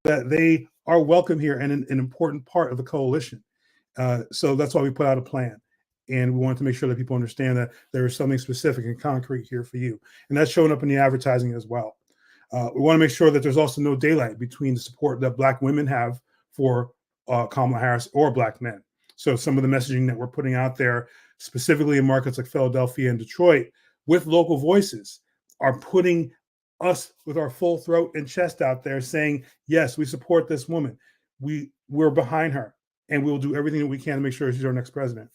[SPEAKER 28] that they are welcome here and an important part of the coalition. So that's why we put out a plan. And we want to make sure that people understand that there is something specific and concrete here for you. And that's showing up in the advertising as well. We want to make sure that there's also no daylight between the support that Black women have for Kamala Harris or Black men. So some of the messaging that we're putting out there, specifically in markets like Philadelphia and Detroit, with local voices, are putting us with our full throat and chest out there saying, yes, we support this woman. We're behind her, and we'll do everything that we can to make sure she's our next president.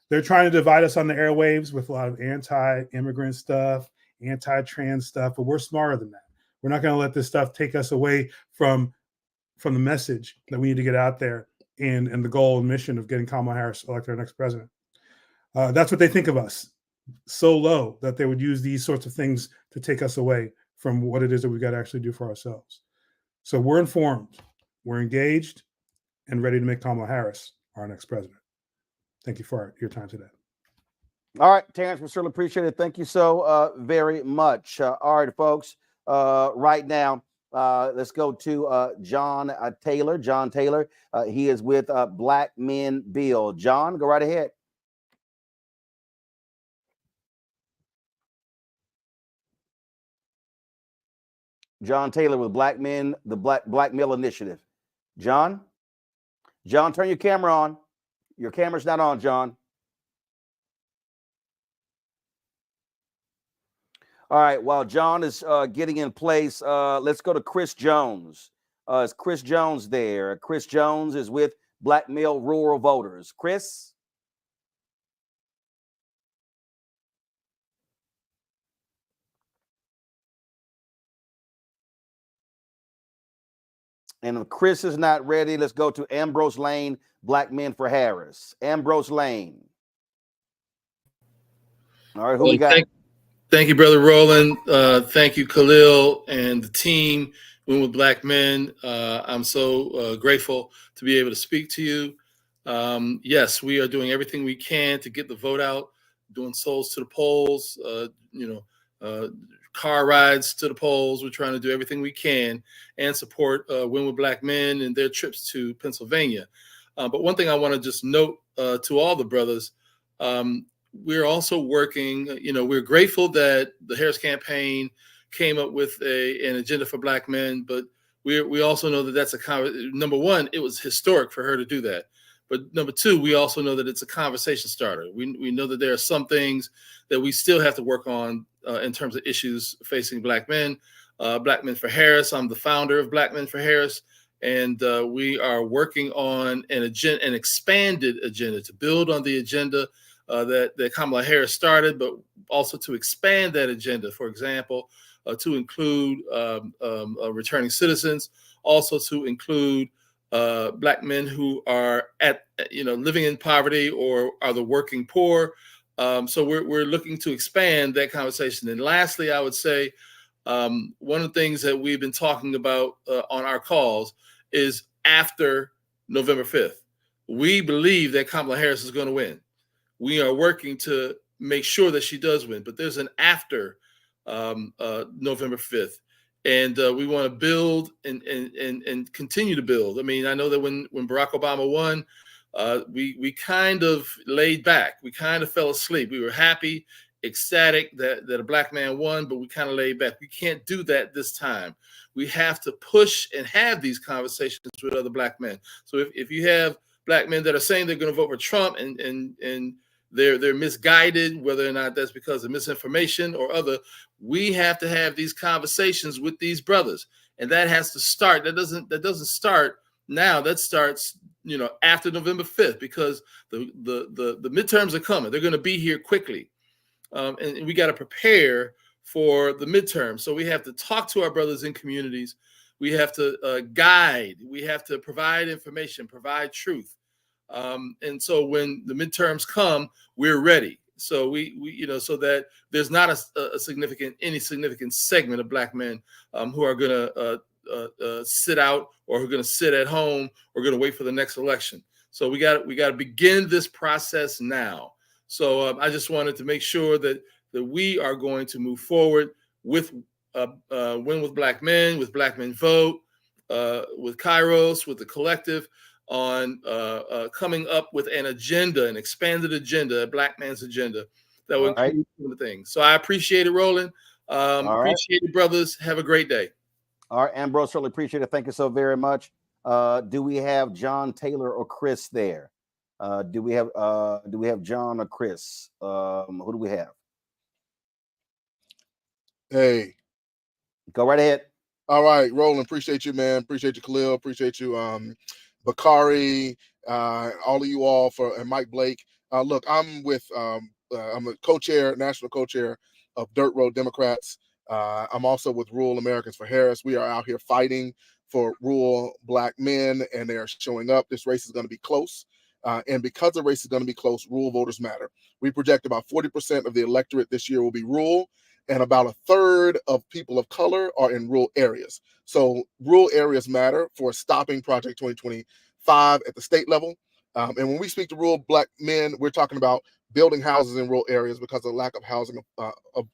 [SPEAKER 28] They're trying to divide us on the airwaves with a lot of anti-immigrant stuff, anti-trans stuff, but we're smarter than that. We're not going to let this stuff take us away from the message that we need to get out there and the goal and mission of getting Kamala Harris elected our next president. That's what they think of us, so low that they would use these sorts of things to take us away from what it is that we've got to actually do for ourselves. So we're informed, we're engaged, and ready to make Kamala Harris our next president. Thank you for your time today.
[SPEAKER 24] All right, Terrence, we certainly appreciate it. Thank you so very much. All right, folks, right now, let's go to John Taylor. John Taylor, he is with Black Men Build. John, go right ahead. John Taylor with Black Men, the Black Male Initiative. John, turn your camera on. Your camera's not on, John. All right, while John is getting in place, let's go to Chris Jones. Is Chris Jones there? Chris Jones is with Black Male Rural Voters. Chris? And if Chris is not ready, let's go to Ambrose Lane, Black Men for Harris. Ambrose Lane. All right, who we got?
[SPEAKER 11] Thank you, Brother Roland. Thank you, Khalil, and the team, Women with Black Men. I'm so grateful to be able to speak to you. Yes, we are doing everything we can to get the vote out, doing souls to the polls, car rides to the polls. We're trying to do everything we can and support Women with Black Men and their trips to Pennsylvania. But one thing I want to just note to all the brothers, we're also working, we're grateful that the Harris campaign came up with an agenda for Black men, but we also know that that's number one, it was historic for her to do that. But number two, we also know that it's a conversation starter. We know that there are some things that we still have to work on in terms of issues facing Black men. Black Men for Harris, I'm the founder of Black Men for Harris, and we are working on an expanded agenda to build on the agenda that Kamala Harris started, but also to expand that agenda, for example, to include returning citizens, also to include Black men who are living in poverty or are the working poor. So we're looking to expand that conversation. And lastly, I would say one of the things that we've been talking about on our calls is after November 5th. We believe that Kamala Harris is going to win. We are working to make sure that she does win, but there's an after November 5th. And we want to build and continue to build. I mean, I know that when Barack Obama won, we kind of laid back. We kind of fell asleep. We were happy, ecstatic that a Black man won, but we kind of laid back. We can't do that this time. We have to push and have these conversations with other Black men. So if you have Black men that are saying they're going to vote for Trump and they're misguided, whether or not that's because of misinformation or other, we have to have these conversations with these brothers, and that has to start. That doesn't start now. That starts after November 5th, because the midterms are coming. They're going to be here quickly, and we got to prepare for the midterm. So we have to talk to our brothers in communities. We have to guide. We have to provide information, provide truth. And so when the midterms come, we're ready. So we so that there's not a significant segment of Black men who are going to sit out or who are going to sit at home or going to wait for the next election. So we got to begin this process now. So I just wanted to make sure that we are going to move forward with Win with Black Men, with Black Men Vote, with Kairos, with the collective, on coming up with an agenda, an expanded agenda, a Black man's agenda that will include some of the things. So I appreciate it, Roland. Appreciate it, brothers. Have a great day.
[SPEAKER 24] All right, Ambrose, certainly appreciate it. Thank you so very much. Do we have John Taylor or Chris there? Do we have John or Chris? Who do we have?
[SPEAKER 2] Hey,
[SPEAKER 24] Go right ahead.
[SPEAKER 2] All right, Roland, appreciate you, man. Appreciate you, Khalil. Appreciate you, Bakari, all of you all and Mike Blake. Look, I'm I'm a co-chair, national co-chair of Dirt Road Democrats. I'm also with Rural Americans for Harris. We are out here fighting for rural Black men, and they are showing up. This race is going to be close. And because the race is going to be close, rural voters matter. We project about 40% of the electorate this year will be rural, and about a third of people of color are in rural areas. So rural areas matter for stopping Project 2025 at the state level. And when we speak to rural Black men, we're talking about building houses in rural areas because of the lack of housing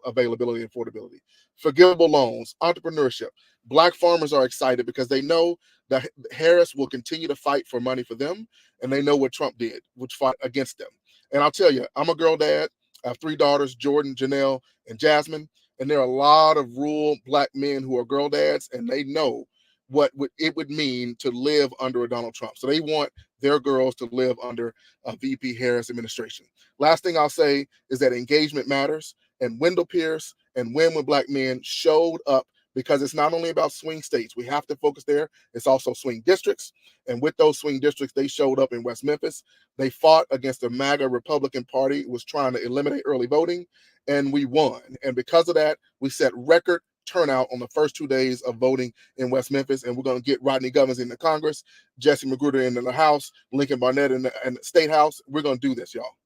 [SPEAKER 2] availability and affordability. Forgivable loans, entrepreneurship. Black farmers are excited because they know that Harris will continue to fight for money for them, and they know what Trump did, which fought against them. And I'll tell you, I'm a girl dad. I have 3 daughters, Jordan, Janelle, and Jasmine. And there are a lot of rural Black men who are girl dads, and they know what it would mean to live under a Donald Trump. So they want their girls to live under a VP Harris administration. Last thing I'll say is that engagement matters, and Wendell Pierce and Win with Black Men showed up because it's not only about swing states. We have to focus there. It's also swing districts. And with those swing districts, they showed up in West Memphis. They fought against the MAGA Republican Party, was trying to eliminate early voting, and we won. And because of that, we set record turnout on the first 2 days of voting in West Memphis. And we're going to get Rodney Govins into Congress, Jesse Magruder into the House, Lincoln Barnett in the State House. We're going to do this, y'all.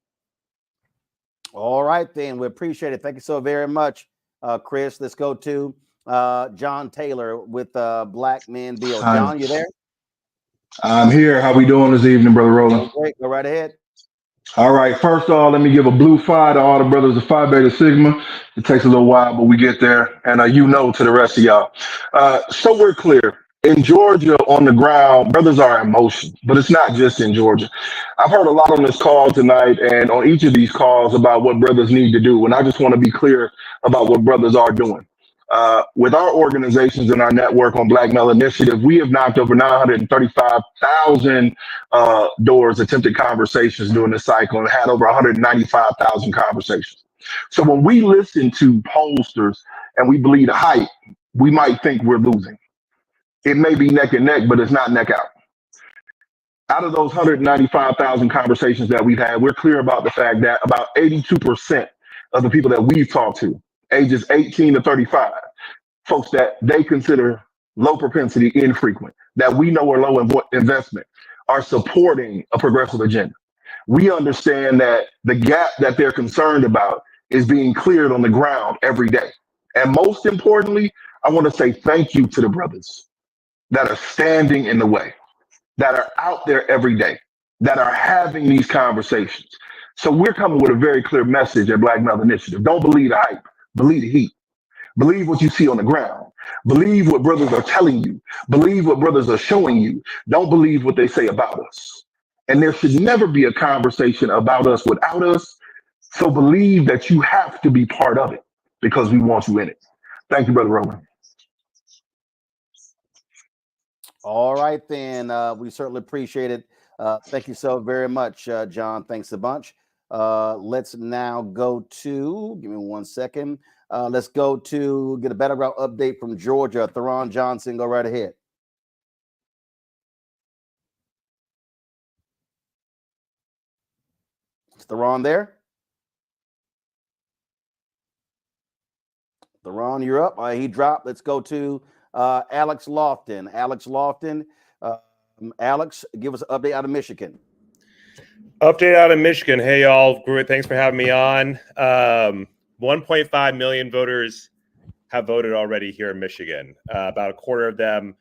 [SPEAKER 24] All right, then. We appreciate it. Thank you so very much, Chris. Let's go to John Taylor with Black Men Bill. John, you there?
[SPEAKER 3] I'm here. How we doing this evening, Brother Roland?
[SPEAKER 24] Great. Go right ahead.
[SPEAKER 3] All right. First of all, let me give a blue 5 to all the brothers of Phi Beta Sigma. It takes a little while, but we get there. And to the rest of y'all. So we're clear. In Georgia, on the ground, brothers are in motion, but it's not just in Georgia. I've heard a lot on this call tonight and on each of these calls about what brothers need to do. And I just want to be clear about what brothers are doing. With our organizations and our network on Black Male Initiative, we have knocked over 935,000 doors, attempted conversations during this cycle, and had over 195,000 conversations. So when we listen to pollsters and we believe the hype, we might think we're losing. It may be neck and neck, but it's not neck out. Out of those 195,000 conversations that we've had, we're clear about the fact that about 82% of the people that we've talked to, ages 18 to 35, folks that they consider low propensity, infrequent, that we know are low investment, are supporting a progressive agenda. We understand that the gap that they're concerned about is being cleared on the ground every day. And most importantly, I want to say thank you to the brothers that are standing in the way, that are out there every day, that are having these conversations. So we're coming with a very clear message at Black Male Initiative. Don't believe the hype, believe the heat. Believe what you see on the ground. Believe what brothers are telling you. Believe what brothers are showing you. Don't believe what they say about us. And there should never be a conversation about us without us. So believe that you have to be part of it because we want you in it. Thank you, Brother Roland.
[SPEAKER 24] All right, then. We certainly appreciate it. Thank you so very much, John. Thanks a bunch. Let's now go to, give me 1 second. Let's go to get a battleground update from Georgia. Theron Johnson, go right ahead. Is Theron there? Theron, you're up. He dropped. Let's go to Alex Lofton. Alex, give us an update out of Michigan.
[SPEAKER 12] Update out of Michigan. Hey, y'all. Great. Thanks for having me on. 1.5 million voters have voted already here in Michigan. About a quarter of them,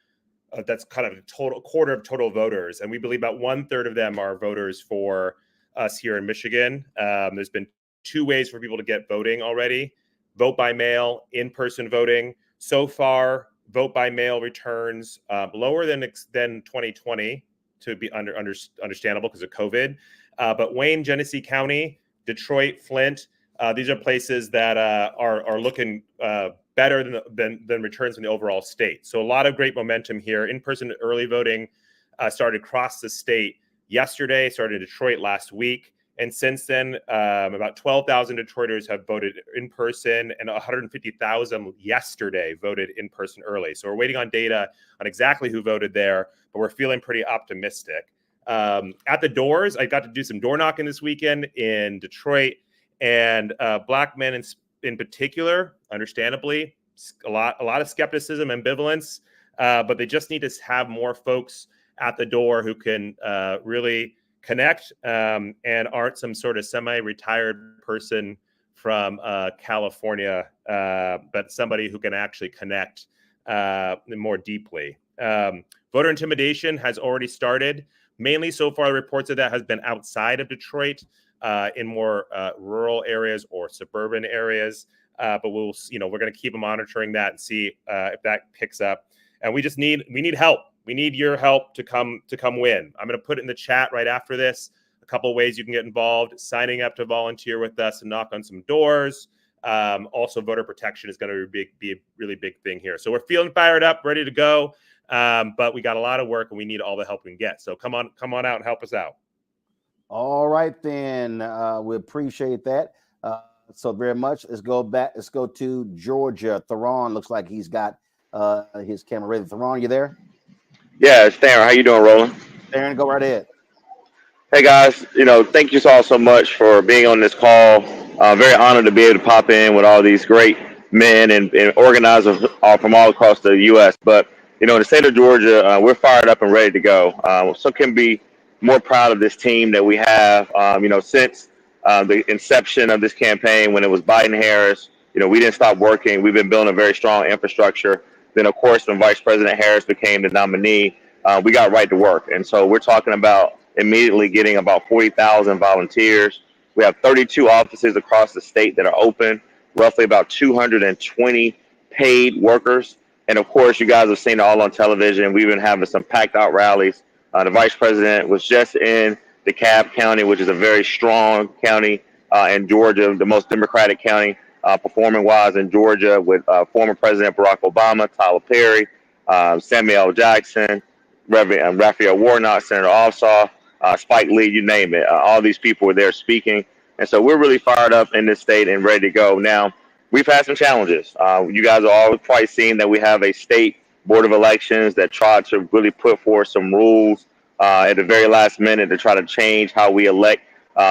[SPEAKER 12] that's kind of a quarter of total voters. And we believe about 1/3 of them are voters for us here in Michigan. There's been 2 ways for people to get voting already. Vote by mail, in-person voting. So far, vote by mail returns lower than 2020 to be understandable because of COVID. But Wayne, Genesee County, Detroit, Flint, these are places that are looking better than returns in the overall state. So a lot of great momentum here. In-person early voting started across the state yesterday, started in Detroit last week. And since then, about 12,000 Detroiters have voted in person, and 150,000 yesterday voted in person early. So we're waiting on data on exactly who voted there, but we're feeling pretty optimistic. At the doors, I got to do some door knocking this weekend in Detroit, and Black men in particular, understandably, a lot of skepticism, ambivalence, but they just need to have more folks at the door who can really connect and aren't some sort of semi-retired person from California, but somebody who can actually connect more deeply. Voter intimidation has already started. Mainly so far, the reports of that has been outside of Detroit, in more rural areas or suburban areas. But we're going to keep monitoring that and see if that picks up. And we need help. We need your help to come win. I'm going to put it in the chat right after this. A couple of ways you can get involved: signing up to volunteer with us and knock on some doors. Also, voter protection is going to be a really big thing here. So we're feeling fired up, ready to go. But we got a lot of work, and we need all the help we can get. So come on out and help us out.
[SPEAKER 24] All right, then. We appreciate that so very much. Let's go back. Let's go to Georgia. Theron looks like he's got his camera ready. Theron, you there?
[SPEAKER 1] Yeah, it's Darren. How you doing, Roland?
[SPEAKER 24] Darren, go right ahead.
[SPEAKER 1] Hey guys, thank you all so much for being on this call. Very honored to be able to pop in with all these great men and organizers from all across the U.S. But the state of Georgia, we're fired up and ready to go. So can be more proud of this team that we have. Since the inception of this campaign, when it was Biden Harris, we didn't stop working. We've been building a very strong infrastructure. Then, of course, when Vice President Harris became the nominee, we got right to work. And so we're talking about immediately getting about 40,000 volunteers. We have 32 offices across the state that are open, roughly about 220 paid workers. And, of course, you guys have seen it all on television. We've been having some packed out rallies. The Vice President was just in DeKalb County, which is a very strong county in Georgia, the most Democratic county performing-wise in Georgia, with former President Barack Obama, Tyler Perry, Samuel Jackson, Raphael Warnock, Senator Ossoff, Spike Lee, you name it. All these people were there speaking. And so we're really fired up in this state and ready to go. Now, we've had some challenges. You guys are all probably seeing that we have a state board of elections that tried to really put forth some rules at the very last minute to try to change how we elect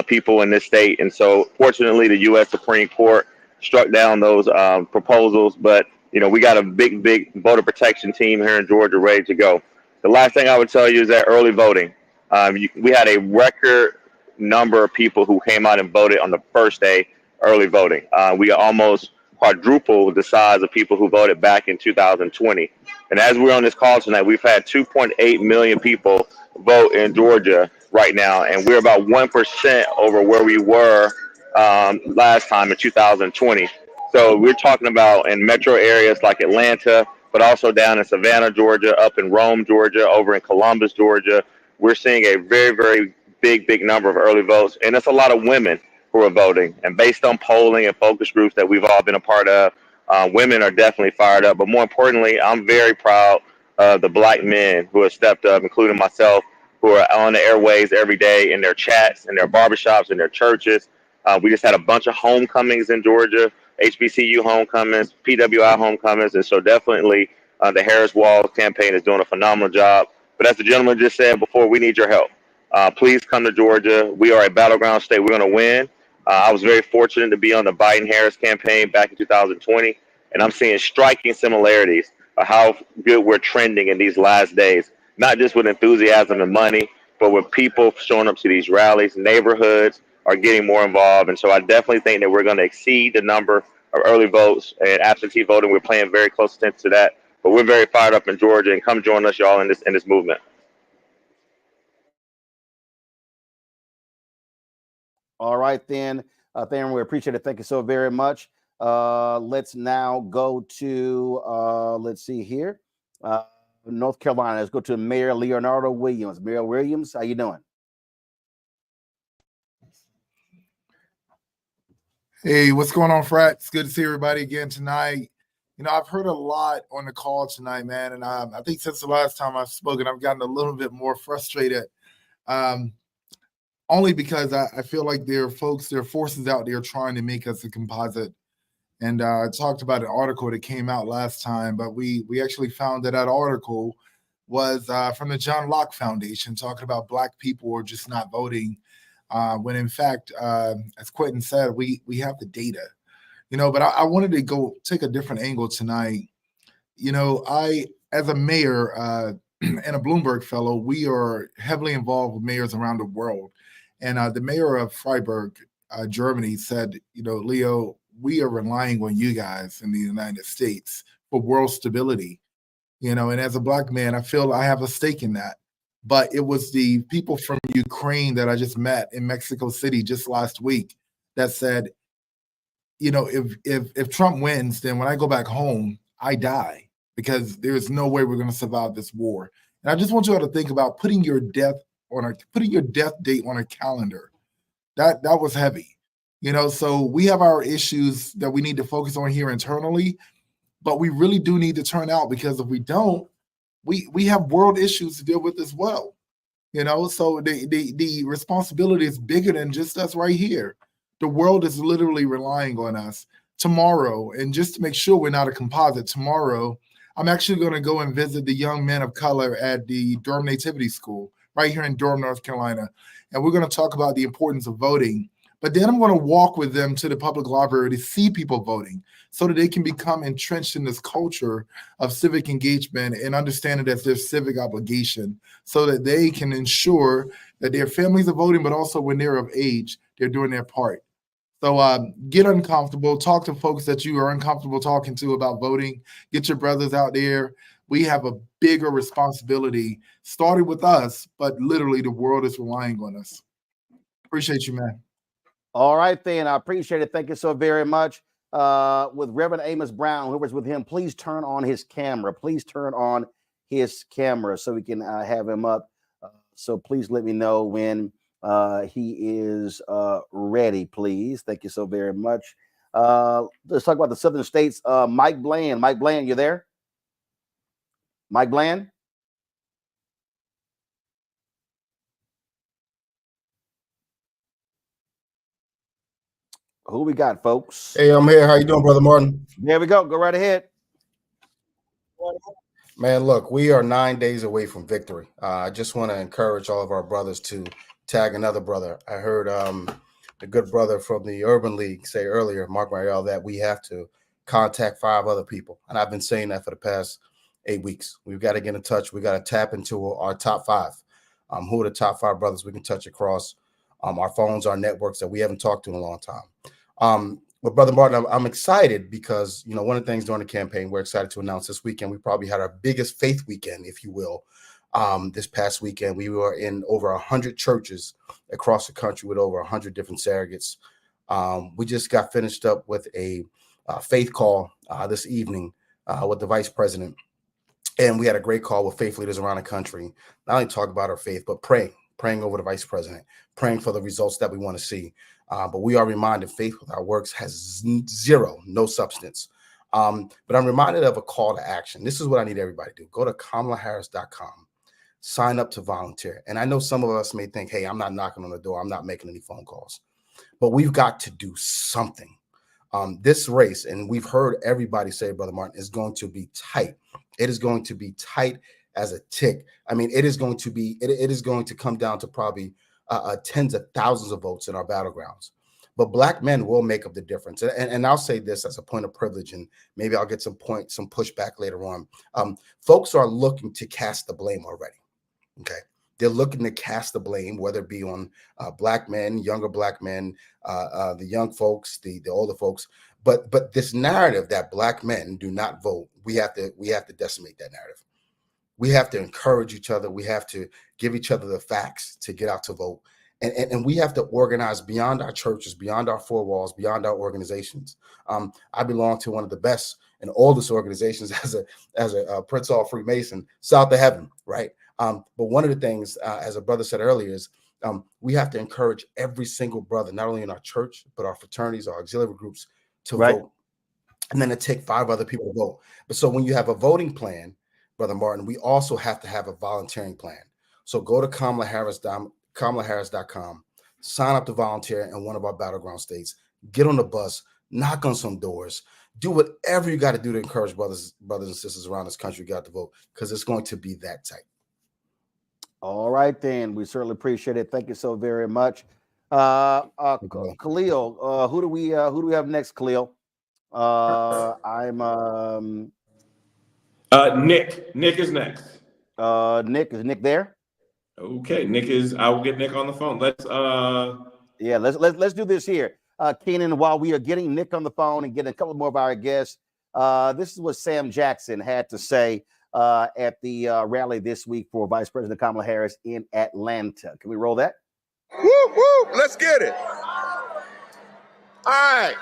[SPEAKER 1] people in this state. And so fortunately, the U.S. Supreme Court struck down those proposals. But, we got a big voter protection team here in Georgia ready to go. The last thing I would tell you is that early voting. We had a record number of people who came out and voted on the first day early voting. We almost quadrupled the size of people who voted back in 2020. And as we're on this call tonight, we've had 2.8 million people vote in Georgia right now, and we're about 1% over where we were last time in 2020. So we're talking about in metro areas like Atlanta, but also down in Savannah, Georgia, up in Rome, Georgia, over in Columbus, Georgia. We're seeing a very, very big number of early votes, and it's a lot of women who are voting. And based on polling and focus groups that we've all been a part of, women are definitely fired up. But more importantly, I'm very proud of the Black men who have stepped up, including myself, who are on the airways every day in their chats, in their barbershops, in their churches. We just had a bunch of homecomings in Georgia, HBCU homecomings, PWI homecomings, and so definitely the Harris Walls campaign is doing a phenomenal job. But as the gentleman just said before, we need your help. Please come to Georgia. We are a battleground state. We're going to win. I was very fortunate to be on the Biden-Harris campaign back in 2020, and I'm seeing striking similarities of how good we're trending in these last days, not just with enthusiasm and money, but with people showing up to these rallies. Neighborhoods are getting more involved, and so I definitely think that we're going to exceed the number of early votes and absentee voting. We're paying very close attention to that, but we're very fired up in Georgia, and come join us, y'all, in this movement.
[SPEAKER 24] All right, then. Theron, we appreciate it. Thank you so very much. Let's now go to, let's see here, North Carolina. Let's go to Mayor Leonardo Williams. Mayor Williams, how you doing?
[SPEAKER 5] Hey, what's going on, Frat? It's good to see everybody again tonight. I've heard a lot on the call tonight, man, and I think since the last time I've spoken, I've gotten a little bit more frustrated. only because I feel like there are forces out there trying to make us a composite. And I talked about an article that came out last time, but we actually found that article was from the John Locke Foundation talking about Black people are just not voting, when in fact, as Quentin said, we have the data, but I wanted to go take a different angle tonight. I, as a mayor and a Bloomberg fellow, we are heavily involved with mayors around the world. And the mayor of Freiburg, Germany said, Leo, we are relying on you guys in the United States for world stability. And as a Black man, I feel I have a stake in that. But it was the people from Ukraine that I just met in Mexico City just last week that said, if Trump wins, then when I go back home, I die, because there's no way we're going to survive this war. And I just want you all to think about putting your death date on a calendar. That was heavy. So we have our issues that we need to focus on here internally, but we really do need to turn out, because if we don't, we have world issues to deal with as well. So the responsibility is bigger than just us right here. The world is literally relying on us tomorrow. And just to make sure we're not a composite, tomorrow, I'm actually going to go and visit the young men of color at the Durham Nativity School right here in Durham, North Carolina. And we're going to talk about the importance of voting. But then I'm going to walk with them to the public library to see people voting so that they can become entrenched in this culture of civic engagement and understand it as their civic obligation, so that they can ensure that their families are voting, but also when they're of age, they're doing their part. So get uncomfortable, talk to folks that you are uncomfortable talking to about voting, get your brothers out there. We have a bigger responsibility, started with us, but literally the world is relying on us. Appreciate you, man.
[SPEAKER 24] All right, then. I appreciate it. Thank you so very much. With Reverend Amos Brown, whoever's with him, please turn on his camera. Please turn on his camera so we can have him up. So please let me know when he is ready, please. Thank you so very much. Let's talk about the Southern states. Mike Bland. Mike Bland, you there? Mike Bland? Who we got, folks?
[SPEAKER 7] Hey, I'm here. How you doing, Brother Martin?
[SPEAKER 24] There we go. Go right ahead.
[SPEAKER 7] Man, look, we are 9 days away from victory. I just want to encourage all of our brothers to tag another brother. I heard the good brother from the Urban League say earlier, Mark Mariel, that we have to contact 5 other people. And I've been saying that for the past 8 weeks. We've got to get in touch. We got to tap into our top 5. Who are the top 5 brothers we can touch across our phones, our networks that we haven't talked to in a long time. But Brother Martin, I'm excited because, one of the things during the campaign, we're excited to announce this weekend, we probably had our biggest faith weekend, if you will. This past weekend, we were in over 100 churches across the country with over 100 different surrogates. We just got finished up with a faith call this evening with the vice president. And we had a great call with faith leaders around the country, not only talk about our faith, but praying over the vice president, praying for the results that we want to see. But we are reminded faith without works has no substance. But I'm reminded of a call to action. This is what I need everybody to do. Go to KamalaHarris.com, sign up to volunteer. And I know some of us may think, hey, I'm not knocking on the door. I'm not making any phone calls. But we've got to do something. This race, and we've heard everybody say, Brother Martin, is going to be tight. It is going to be tight as a tick. I mean, it is going to come down to probably tens of thousands of votes in our battlegrounds. But Black men will make up the difference. And I'll say this as a point of privilege, and maybe I'll get some pushback later on. Folks are looking to cast the blame already. Okay. They're looking to cast the blame, whether it be on Black men, younger Black men, the young folks, the older folks. But this narrative that Black men do not vote, we have to decimate that narrative. We have to encourage each other. We have to give each other the facts to get out to vote. And we have to organize beyond our churches, beyond our 4 walls, beyond our organizations. I belong to one of the best and oldest organizations as a Prince Hall Freemason, South of Heaven, right? But one of the things, as a brother said earlier, is we have to encourage every single brother, not only in our church, but our fraternities, our auxiliary groups, to vote. And then to take 5 other people to vote. But so when you have a voting plan, Brother Martin, we also have to have a volunteering plan. So go to KamalaHarris.com, sign up to volunteer in one of our battleground states, get on the bus, knock on some doors, do whatever you got to do to encourage brothers and sisters around this country got to vote, because it's going to be that tight.
[SPEAKER 24] All right, then. We certainly appreciate it. Thank you so very much. Khalil, who do we have next, Khalil?
[SPEAKER 8] Nick. Nick is next.
[SPEAKER 24] Nick, is Nick there?
[SPEAKER 8] Okay, I will get Nick on the phone. Let's
[SPEAKER 24] do this here. Keenan, while we are getting Nick on the phone and getting a couple more of our guests, this is what Sam Jackson had to say at the rally this week for Vice President Kamala Harris in Atlanta. Can we roll that?
[SPEAKER 9] Woo, woo, let's get it. All right.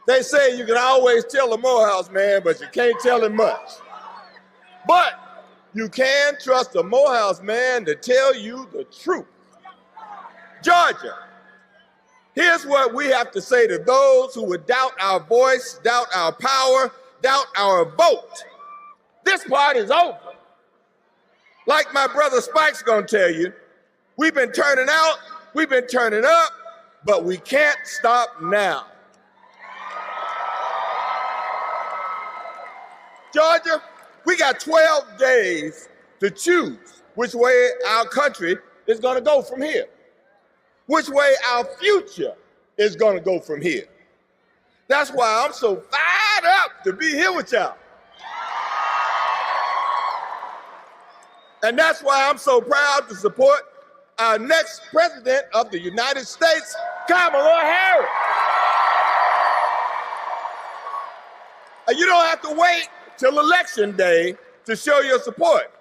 [SPEAKER 9] They say you can always tell a Morehouse man, but you can't tell him much. But you can trust a Morehouse man to tell you the truth. Georgia, here's what we have to say to those who would doubt our voice, doubt our power, doubt our vote. This part is over. Like my brother Spike's gonna tell you, we've been turning out, we've been turning up, but we can't stop now. Georgia, we got 12 days to choose which way our country is gonna go from here, which way our future is gonna go from here. That's why I'm so fired up to be here with y'all. And that's why I'm so proud to support our next president of the United States, Kamala Harris. You don't have to wait till election day to show your support.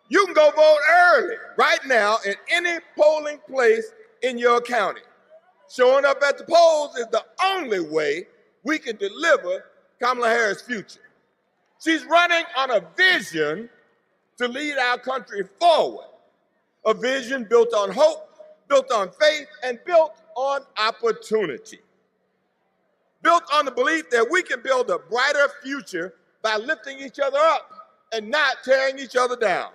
[SPEAKER 9] You can go vote early right now in any polling place in your county. Showing up at the polls is the only way we can deliver Kamala Harris' future. She's running on a vision to lead our country forward. A vision built on hope, built on faith, and built on opportunity. Built on the belief that we can build a brighter future by lifting each other up and not tearing each other down.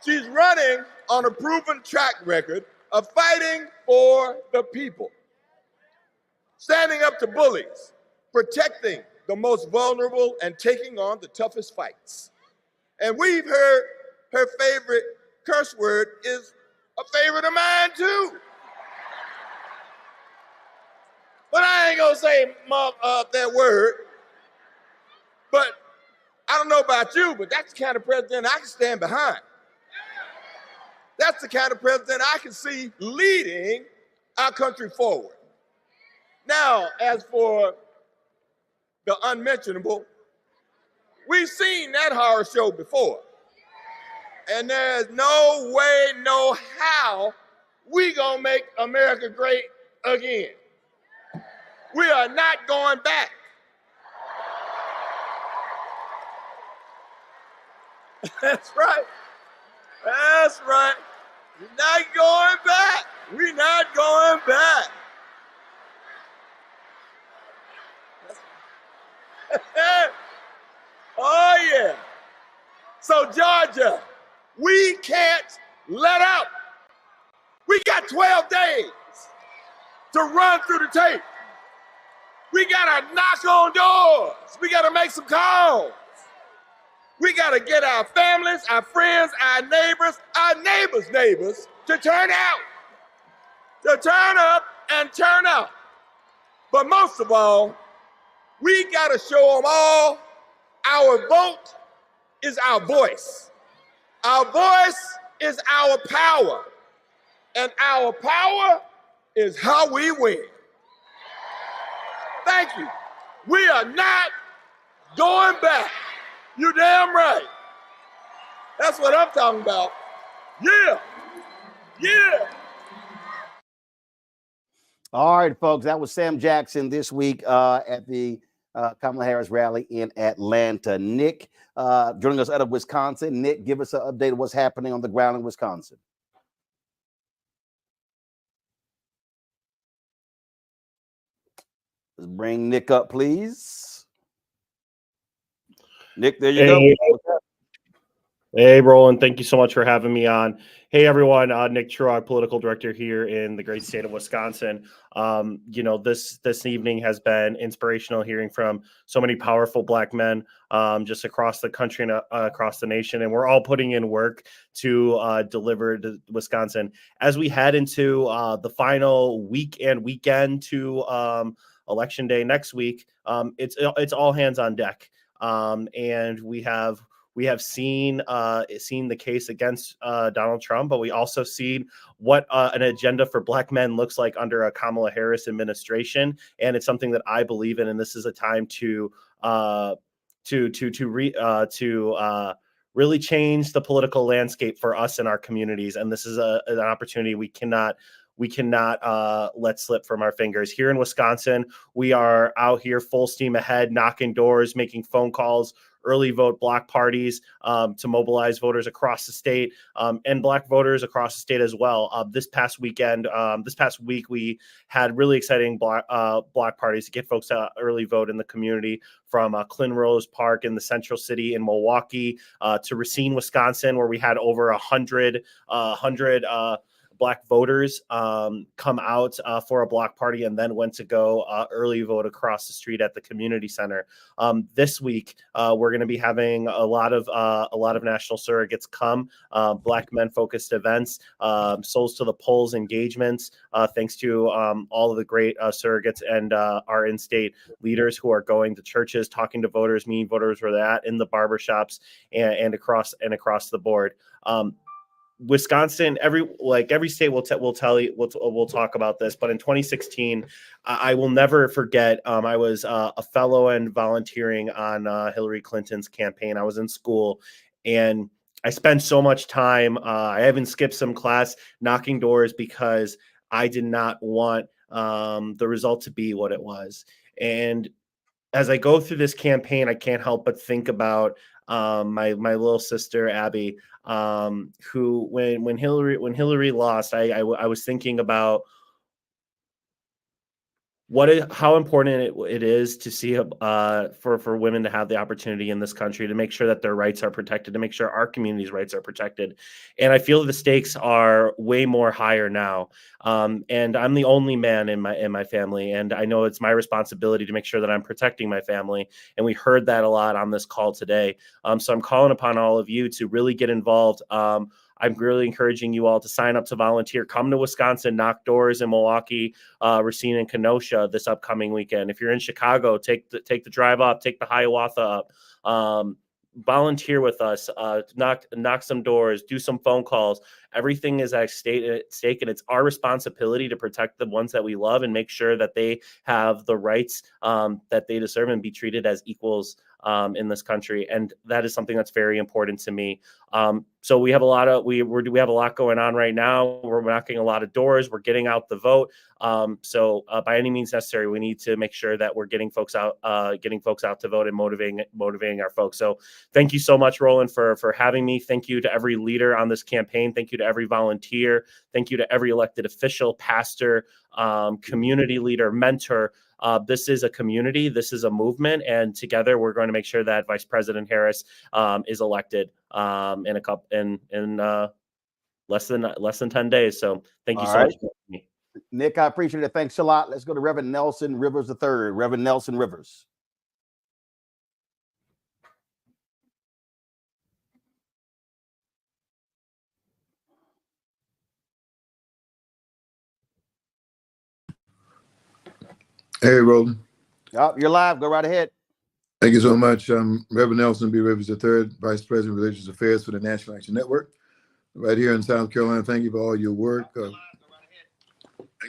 [SPEAKER 9] She's running on a proven track record of fighting for the people, standing up to bullies, protecting the most vulnerable, and taking on the toughest fights. And we've heard her favorite curse word is a favorite of mine too. But I ain't gonna say that word. But I don't know about you, but that's the kind of president I can stand behind. That's the kind of president I can see leading our country forward. Now, as for the unmentionable, we've seen that horror show before. And there's no way, no how we gonna make America great again. We are not going back. That's right. That's right. We're not going back. We're not going back. Oh, yeah. So, Georgia, we can't let up. We got 12 days to run through the tape. We got to knock on doors. We got to make some calls. We got to get our families, our friends, our neighbors' neighbors to turn out, to turn up and turn out. But most of all, we got to show them all our vote is our voice. Our voice is our power. And our power is how we win. Thank you. We are not going back. You damn right. That's what I'm talking about. Yeah. Yeah.
[SPEAKER 24] All right, folks. That was Sam Jackson this week at the Kamala Harris rally in Atlanta. Nick, joining us out of Wisconsin. Nick, give us an update of what's happening on the ground in Wisconsin. Let's bring Nick up, please. Nick, there you go.
[SPEAKER 12] Hey, Roland, thank you so much for having me on. Hey, everyone, Nick Truog, political director here in the great state of Wisconsin. This evening has been inspirational, hearing from so many powerful Black men just across the country and across the nation, and we're all putting in work to deliver to Wisconsin as we head into the final week and weekend to Election Day next week. It's all hands on deck, and we have seen the case against Donald Trump, but we also seen what an agenda for Black men looks like under a Kamala Harris administration, and it's something that I believe in. And this is a time to really change the political landscape for us in our communities. And this is an opportunity we cannot let slip from our fingers. Here in Wisconsin, we are out here full steam ahead, knocking doors, making phone calls, early vote block parties to mobilize voters across the state and Black voters across the state as well. This past week, we had really exciting block parties to get folks to early vote in the community, from Clyn Rose Park in the Central City in Milwaukee to Racine, Wisconsin, where we had over 100 Black voters come out for a block party and then went to go early vote across the street at the community center. This week, we're going to be having a lot of national surrogates come, Black men focused events, Souls to the Polls engagements, thanks to all of the great surrogates and our in-state leaders who are going to churches, talking to voters, meeting voters where they're at, in the barbershops and across the board. Wisconsin, every state will tell you, we'll talk about this, but in 2016, I will never forget. I was a fellow and volunteering on Hillary Clinton's campaign. I was in school, and I spent so much time. I even skipped some class knocking doors because I did not want the result to be what it was. And as I go through this campaign, I can't help but think about my little sister Abby, who when Hillary lost, I was thinking about how important it is to see for women to have the opportunity in this country, to make sure that their rights are protected, to make sure our community's rights are protected. And I feel the stakes are way more higher now. And I'm the only man in my family, and I know it's my responsibility to make sure that I'm protecting my family. And we heard that a lot on this call today. So I'm calling upon all of you to really get involved. I'm really encouraging you all to sign up to volunteer. Come to Wisconsin, knock doors in Milwaukee, Racine, and Kenosha this upcoming weekend. If you're in Chicago, take the drive up, take the Hiawatha up. Volunteer with us, knock some doors, do some phone calls. Everything is at stake, and it's our responsibility to protect the ones that we love and make sure that they have the rights that they deserve and be treated as equals in this country. And that is something that's very important to me. So we have a lot we have a lot going on right now. We're knocking a lot of doors. We're getting out the vote. So by any means necessary, we need to make sure that we're getting folks out to vote and motivating our folks. So thank you so much, Roland, for having me. Thank you to every leader on this campaign. Thank you to every volunteer. Thank you to every elected official, pastor, community leader, mentor. This is a community. This is a movement, and together we're going to make sure that Vice President Harris is elected in less than 10 days. So thank you so much for me.
[SPEAKER 24] Nick, I appreciate it. Thanks a lot. Let's go to Reverend Nelson Rivers III. Reverend Nelson Rivers.
[SPEAKER 4] Hey, Roland.
[SPEAKER 24] Oh, you're live. Go right ahead.
[SPEAKER 4] Thank you so much. I'm Reverend Nelson B. Rivers III, Vice President of Religious Affairs for the National Action Network, right here in South Carolina. Thank you for all your work. Thank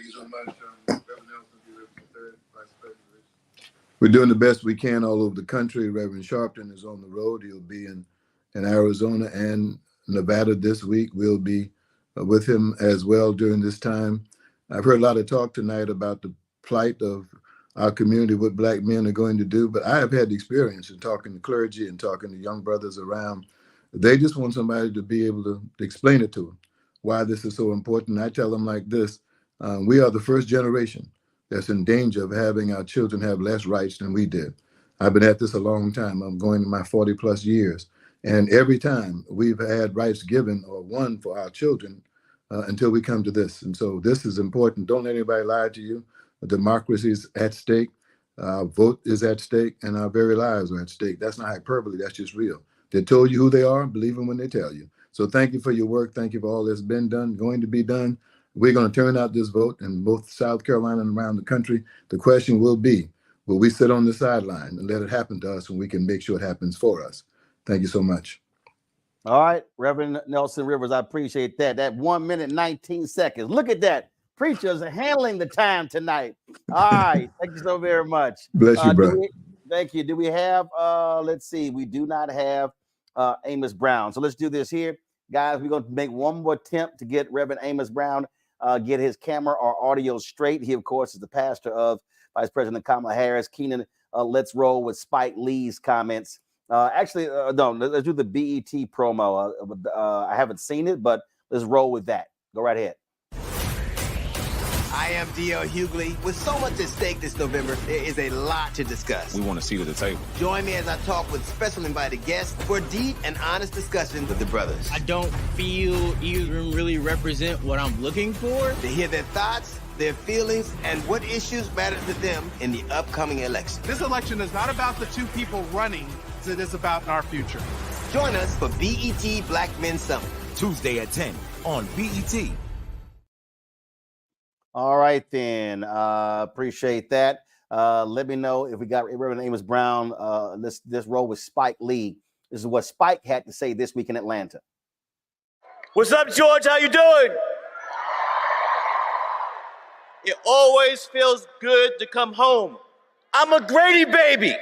[SPEAKER 4] you so much. Reverend Nelson B. Rivers III, Vice President of Religious Affairs. We're doing the best we can all over the country. Reverend Sharpton is on the road. He'll be in Arizona and Nevada this week. We'll be with him as well during this time. I've heard a lot of talk tonight about the plight of our community, what Black men are going to do. But I have had the experience in talking to clergy and talking to young brothers around. They just want somebody to be able to explain it to them, why this is so important. I tell them like this: we are the first generation that's in danger of having our children have less rights than we did. I've been at this a long time. I'm going to my 40 plus years. And every time we've had rights given or won for our children until we come to this. And so this is important. Don't let anybody lie to you. Democracy is at stake. Vote is at stake, and our very lives are at stake. That's not hyperbole. That's just real. They told you who they are. Believe them when they tell you. So thank you for your work. Thank you for all that's been done, going to be done. We're going to turn out this vote in both South Carolina and around the country. The question will be, will we sit on the sideline and let it happen to us when we can make sure it happens for us? Thank you so much.
[SPEAKER 24] All right, Reverend Nelson Rivers, I appreciate that. That 1 minute, 19 seconds. Look at that. Preachers are handling the time tonight. All right, thank you so very much.
[SPEAKER 4] Bless you, bro.
[SPEAKER 24] Thank you. Do we have, let's see, we do not have Amos Brown. So let's do this here. Guys, we're going to make one more attempt to get Reverend Amos Brown, get his camera or audio straight. He, of course, is the pastor of Vice President Kamala Harris. Keenan, let's roll with Spike Lee's comments. No, let's do the BET promo. I haven't seen it, but let's roll with that. Go right ahead.
[SPEAKER 10] I am D.L. Hughley. With so much at stake this November, there is a lot to discuss.
[SPEAKER 14] We want a seat at the table.
[SPEAKER 10] Join me as I talk with special invited guests for deep and honest discussion with the brothers.
[SPEAKER 16] I don't feel either of them really represent what I'm looking for.
[SPEAKER 10] To hear their thoughts, their feelings, and what issues matter to them in the upcoming election.
[SPEAKER 17] This election is not about the two people running, it is about our future.
[SPEAKER 10] Join us for BET Black Men Summit.
[SPEAKER 14] Tuesday at 10 on BET.
[SPEAKER 24] All right, then. Appreciate that. Let me know if we got Reverend Amos Brown. Let's roll with Spike Lee. This is what Spike had to say this week in Atlanta.
[SPEAKER 18] What's up, George? How you doing? It always feels good to come home. I'm a Grady baby.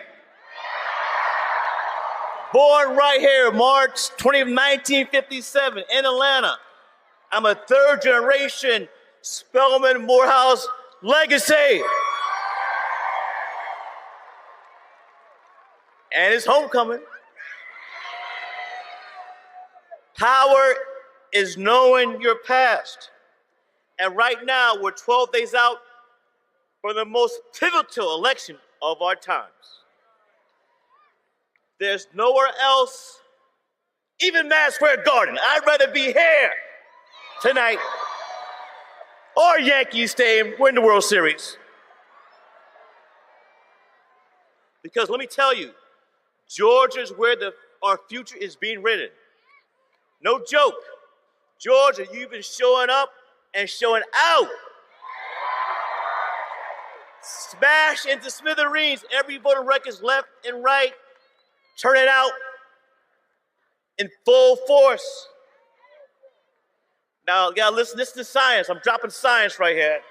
[SPEAKER 18] Born right here, March 20th, 1957 in Atlanta. I'm a third generation Spelman Morehouse legacy. And it's homecoming. Power is knowing your past. And right now, we're 12 days out from the most pivotal election of our times. There's nowhere else, even Madison Square Garden. I'd rather be here tonight or Yankee Stadium. We're in the World Series. Because let me tell you, Georgia's where our future is being written. No joke. Georgia, you've been showing up and showing out. Smash into smithereens. Every voter records left and right. Turn it out in full force. Now, you gotta listen to science. I'm dropping science right here.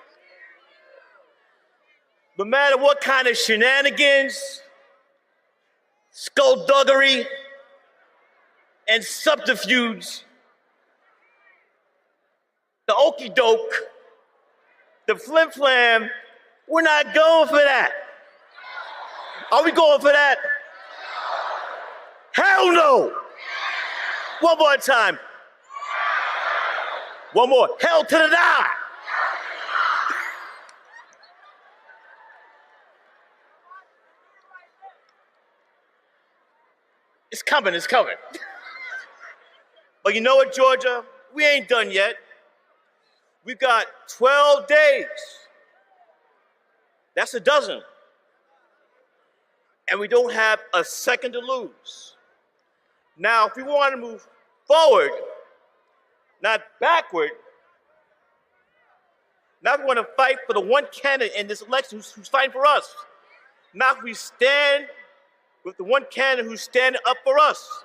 [SPEAKER 18] No matter what kind of shenanigans, skullduggery, and subterfuge, the okey doke, the flim flam, we're not going for that. Are we going for that? Hell no! One more time. One more. Hell to the die! It's coming, it's coming. But you know what, Georgia? We ain't done yet. We've got 12 days. That's a dozen. And we don't have a second to lose. Now, if we want to move forward, not backward, now we want to fight for the one candidate in this election who's fighting for us. Now we stand with the one candidate who's standing up for us.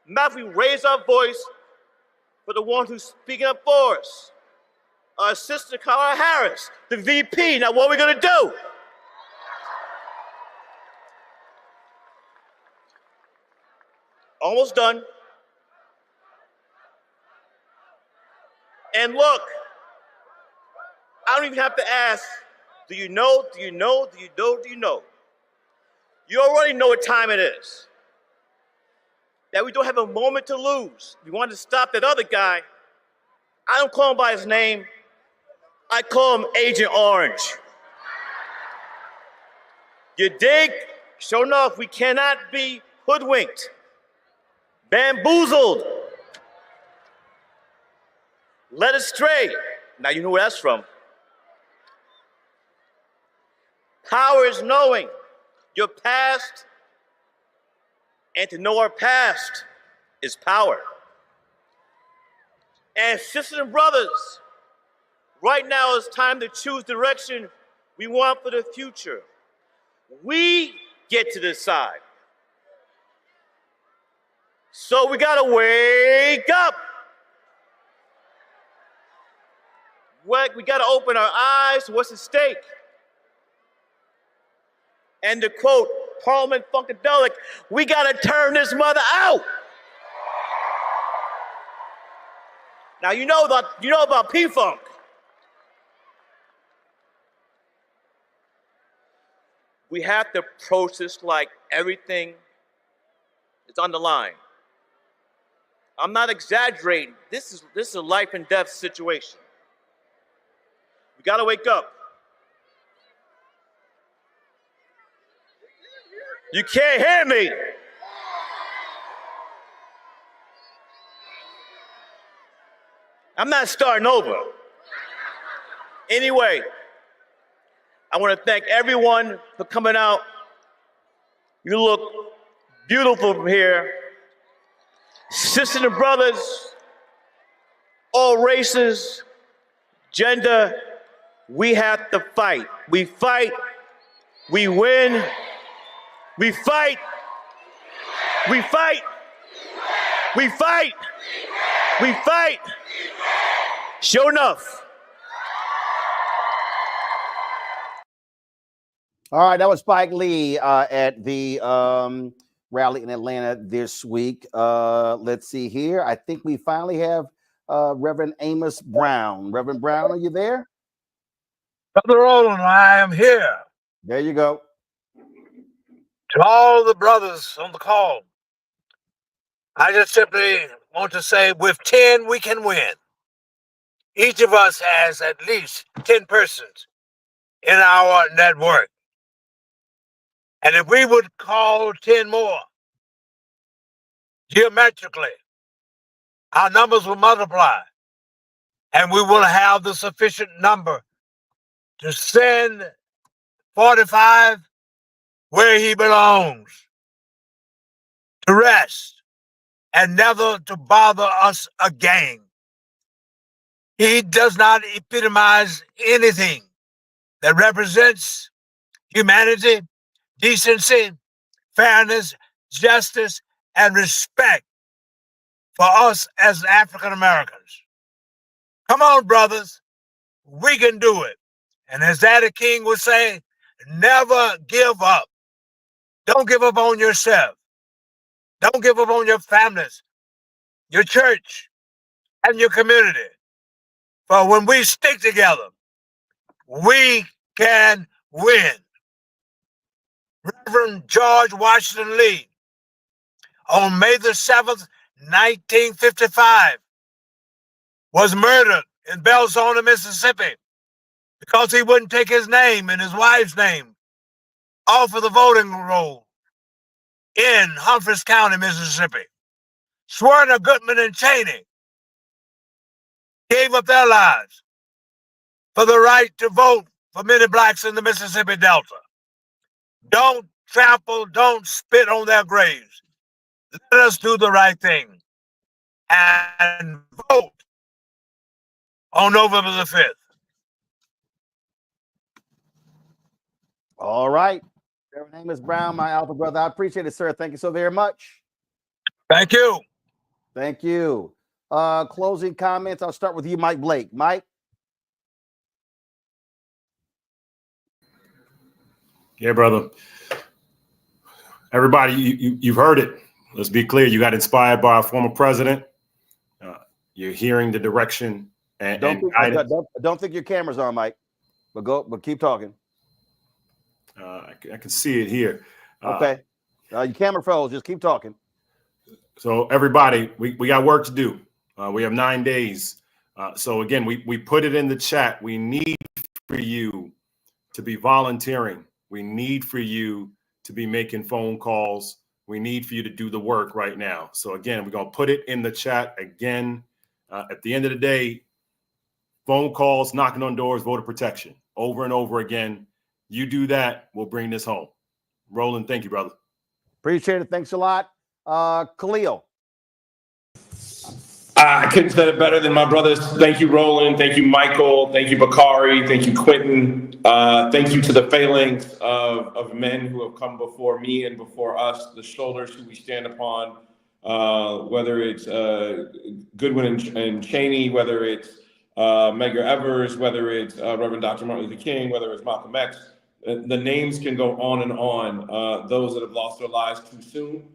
[SPEAKER 18] Now we raise our voice for the one who's speaking up for us. Our sister Kamala Harris, the VP. Now what are we going to do? Almost done. And look, I don't even have to ask, do you know, do you know, do you know, do you know? You already know what time it is. That we don't have a moment to lose. We want to stop that other guy. I don't call him by his name. I call him Agent Orange. You dig? Sure enough, we cannot be hoodwinked. bamboozled, led astray. Now you know where that's from. Power is knowing your past, and to know our past is power. And sisters and brothers, right now it's time to choose direction we want for the future. We get to decide. So we gotta wake up. We gotta open our eyes to what's at stake. And to quote Parliament Funkadelic, we gotta turn this mother out. Now you know about P-Funk. We have to approach this like everything is on the line. I'm not exaggerating. This is a life and death situation. We gotta wake up. You can't hear me. I'm not starting over. Anyway, I want to thank everyone for coming out. You look beautiful from here. Sisters and brothers, all races, gender, we have to fight. We fight, we win, we fight, we fight, we fight, we fight. Sure enough.
[SPEAKER 24] All right, that was Spike Lee at the rally in Atlanta this week. Let's see here. I think we finally have Reverend Amos Brown. Reverend Brown, are you there?
[SPEAKER 6] Brother Roland, I am here.
[SPEAKER 24] There you go.
[SPEAKER 6] To all the brothers on the call, I just simply want to say with 10, we can win. Each of us has at least 10 persons in our network. And if we would call 10 more, geometrically, our numbers will multiply. And we will have the sufficient number to send 45 where he belongs, to rest and never to bother us again. He does not epitomize anything that represents humanity, decency, fairness, justice, and respect for us as African Americans. Come on, brothers, we can do it. And as Daddy King would say, never give up. Don't give up on yourself. Don't give up on your families, your church, and your community. For when we stick together, we can win. Reverend George Washington Lee, on May the 7th, 1955, was murdered in Belzona, Mississippi, because he wouldn't take his name and his wife's name off of the voting roll in Humphreys County, Mississippi. Swerna, Goodman, and Cheney gave up their lives for the right to vote for many blacks in the Mississippi Delta. Don't trample, don't spit on their graves. Let us do the right thing and vote on November the 5th.
[SPEAKER 24] All right. Reverend Amos Brown, my alpha brother. I appreciate it, sir. Thank you so very much.
[SPEAKER 6] Thank you.
[SPEAKER 24] Thank you. Closing comments. I'll start with you, Mike Blake. Mike?
[SPEAKER 12] Yeah, brother. Everybody, you've heard it. Let's be clear. You got inspired by a former president. You're hearing the direction and
[SPEAKER 24] don't think your camera's on, Mike. But keep talking.
[SPEAKER 12] I can see it here.
[SPEAKER 24] Okay. Your camera froze. Just keep talking.
[SPEAKER 12] So everybody, we got work to do. We have 9 days. So again, we put it in the chat. We need for you to be volunteering. We need for you to be making phone calls.
[SPEAKER 13] We need for you to do the work right now. So again, we're going to put it in the chat again. At the end of the day, phone calls, knocking on doors, voter protection, over and over again. You do that, we'll bring this home. Roland, thank you, brother.
[SPEAKER 24] Appreciate it. Thanks a lot. Khalil.
[SPEAKER 8] I couldn't say it better than my brothers. Thank you, Roland. Thank you, Michael. Thank you, Bakari. Thank you, Quentin. Thank you to the phalanx of men who have come before me and before us, the shoulders who we stand upon, whether it's Goodwin and Cheney, whether it's Medgar Evers, whether it's Reverend Dr. Martin Luther King, whether it's Malcolm X. The names can go on and on. Those that have lost their lives too soon.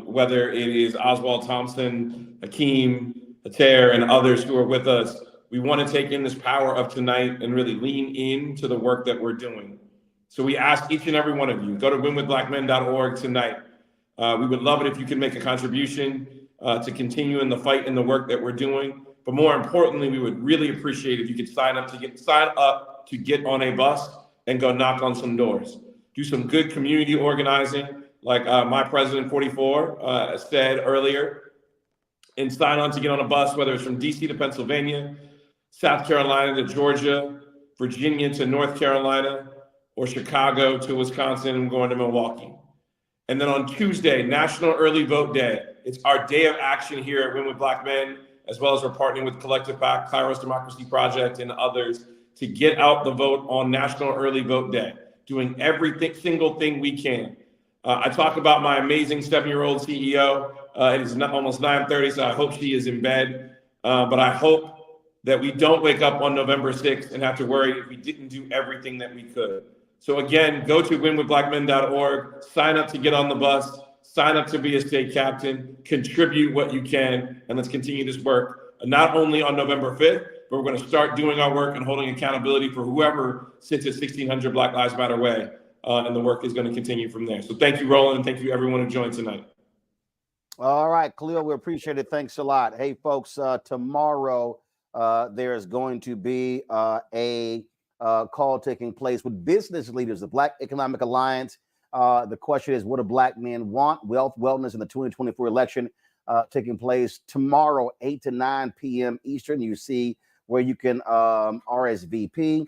[SPEAKER 8] Whether it is Oswald Thompson, Hakeem, Ater, and others who are with us, we want to take in this power of tonight and really lean into the work that we're doing. So we ask each and every one of you, go to winwithblackmen.org tonight. We would love it if you can make a contribution to continue in the fight and the work that we're doing. But more importantly, we would really appreciate if you could sign up to get on a bus and go knock on some doors. Do some good community organizing. Like my president 44 said earlier, and sign on to get on a bus, whether it's from DC to Pennsylvania, South Carolina to Georgia, Virginia to North Carolina, or Chicago to Wisconsin and going to Milwaukee. And then on Tuesday, National Early Vote Day. It's our day of action here at Win with Black Men, as well as we're partnering with Collective PAC, Kairos Democracy Project, and others to get out the vote on National Early Vote Day, doing every single thing we can. I talk about my amazing 7-year-old CEO. It is almost 9:30, so I hope she is in bed. But I hope that we don't wake up on November 6th and have to worry if we didn't do everything that we could. So again, go to winwithblackmen.org, sign up to get on the bus, sign up to be a state captain, contribute what you can, and let's continue this work. Not only on November 5th, but we're going to start doing our work and holding accountability for whoever sits at 1600 Black Lives Matter Way. And the work is going to continue from there. So thank you, Roland, and thank you everyone who joined tonight.
[SPEAKER 24] All right, Khalil, we appreciate it. Thanks a lot. Hey, folks, tomorrow there's going to be a call taking place with business leaders, the Black Economic Alliance. The question is, what do Black men want? Wealth, wellness in the 2024 election taking place tomorrow, 8 to 9 p.m. Eastern. You see where you can RSVP.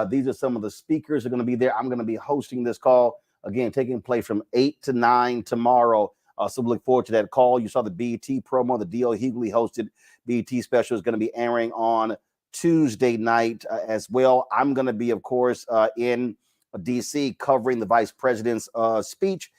[SPEAKER 24] These are some of the speakers who are going to be there. I'm going to be hosting this call, again, taking place from 8 to 9 tomorrow. So we look forward to that call. You saw the BET promo, the D.L. Hughley hosted BET special is going to be airing on Tuesday night as well. I'm going to be, of course, in D.C. covering the vice president's speech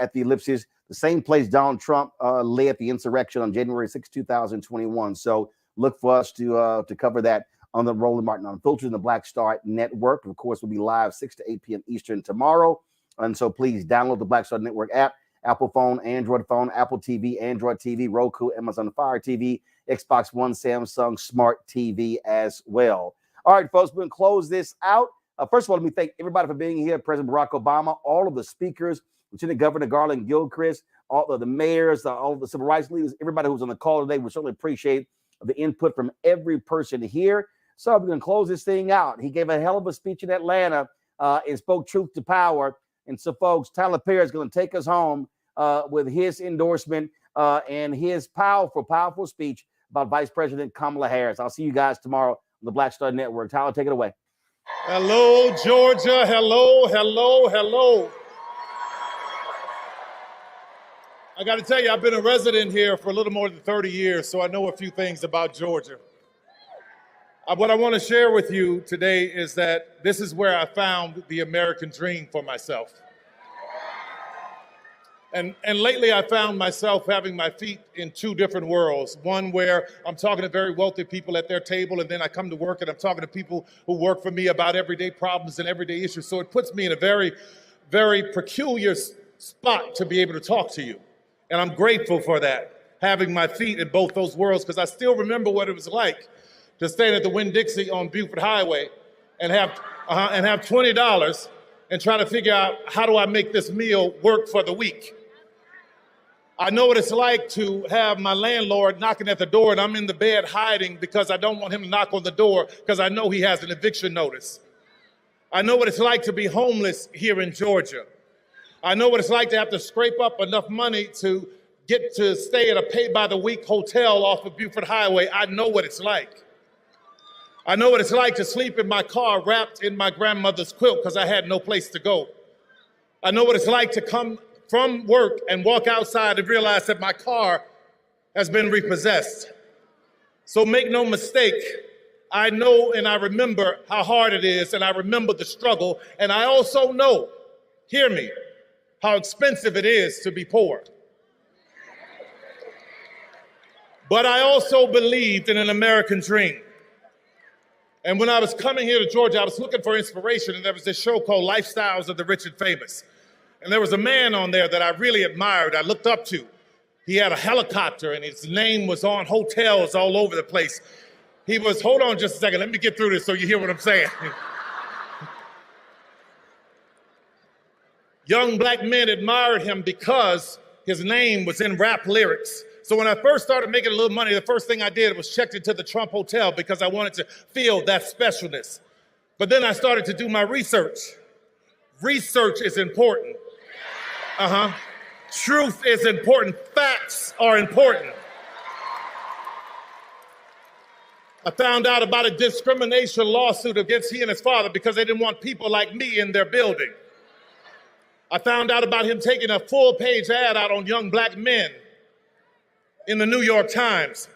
[SPEAKER 24] at the Ellipsis, the same place Donald Trump led the insurrection on January 6, 2021. So look for us to cover that on the Roland Martin Unfiltered and the Black Star Network. Of course, we'll be live 6 to 8 p.m. Eastern tomorrow. And so please download the Black Star Network app, Apple phone, Android phone, Apple TV, Android TV, Roku, Amazon Fire TV, Xbox One, Samsung Smart TV as well. All right, folks, we're going to close this out. First of all, let me thank everybody for being here. President Barack Obama, all of the speakers, Lieutenant Governor Garland Gilchrist, all of the mayors, all of the civil rights leaders, everybody who's on the call today. We certainly appreciate the input from every person here. So we're going to close this thing out. He gave a hell of a speech in Atlanta and spoke truth to power. And so, folks, Tyler Perry is going to take us home with his endorsement and his powerful, powerful speech about Vice President Kamala Harris. I'll see you guys tomorrow on the Black Star Network. Tyler, take it away.
[SPEAKER 17] Hello, Georgia. Hello, hello, hello. I got to tell you, I've been a resident here for a little more than 30 years, so I know a few things about Georgia. What I want to share with you today is that this is where I found the American dream for myself. And lately I found myself having my feet in two different worlds. One where I'm talking to very wealthy people at their table, and then I come to work and I'm talking to people who work for me about everyday problems and everyday issues. So it puts me in a very, very peculiar spot to be able to talk to you. And I'm grateful for that, having my feet in both those worlds, because I still remember what it was like to stand at the Winn-Dixie on Buford Highway and have $20 and try to figure out, how do I make this meal work for the week? I know what it's like to have my landlord knocking at the door and I'm in the bed hiding because I don't want him to knock on the door because I know he has an eviction notice. I know what it's like to be homeless here in Georgia. I know what it's like to have to scrape up enough money to get to stay at a pay-by-the-week hotel off of Buford Highway. I know what it's like. I know what it's like to sleep in my car wrapped in my grandmother's quilt because I had no place to go. I know what it's like to come from work and walk outside and realize that my car has been repossessed. So make no mistake, I know and I remember how hard it is, and I remember the struggle, and I also know, hear me, how expensive it is to be poor. But I also believed in an American dream. And when I was coming here to Georgia, I was looking for inspiration, and there was this show called Lifestyles of the Rich and Famous. And there was a man on there that I really admired, I looked up to. He had a helicopter, and his name was on hotels all over the place. He was, hold on just a second, let me get through this so you hear what I'm saying. Young black men admired him because his name was in rap lyrics. So when I first started making a little money, the first thing I did was checked into the Trump Hotel because I wanted to feel that specialness. But then I started to do my research. Research is important. Truth is important. Facts are important. I found out about a discrimination lawsuit against he and his father because they didn't want people like me in their building. I found out about him taking a full-page ad out on young black men in the New York Times.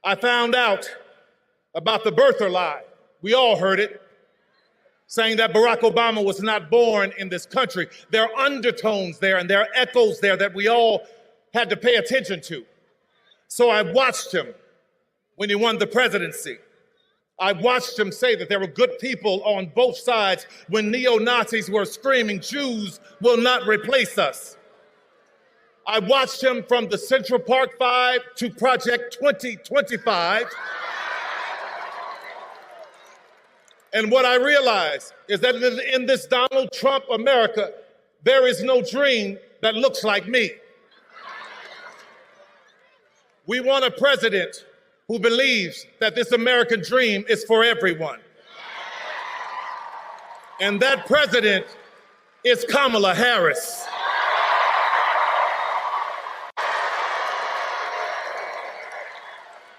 [SPEAKER 17] I found out about the birther lie. We all heard it, saying that Barack Obama was not born in this country. There are undertones there and there are echoes there that we all had to pay attention to. So I watched him when he won the presidency. I watched him say that there were good people on both sides when neo-Nazis were screaming, "Jews will not replace us." I watched him from the Central Park 5 to Project 2025. And what I realized is that in this Donald Trump America, there is no dream that looks like me. We want a president who believes that this American dream is for everyone. And that president is Kamala Harris.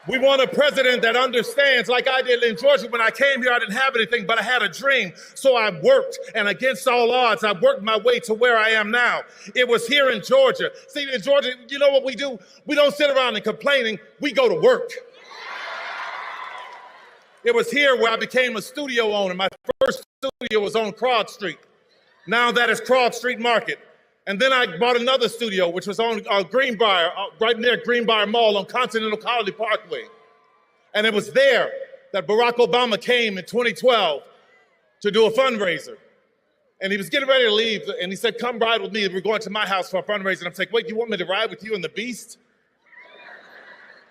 [SPEAKER 17] We want a president that understands, like I did in Georgia. When I came here, I didn't have anything, but I had a dream. So I worked, and against all odds, I worked my way to where I am now. It was here in Georgia. See, in Georgia, you know what we do? We don't sit around and complaining. We go to work. It was here where I became a studio owner. My first studio was on Krog Street. Now that is Krog Street Market. And then I bought another studio, which was on Greenbrier, right near Greenbrier Mall on Continental Colony Parkway. And it was there that Barack Obama came in 2012 to do a fundraiser. And he was getting ready to leave, and he said, "Come ride with me. We're going to my house for a fundraiser." And I'm like, "Wait, you want me to ride with you in the Beast?"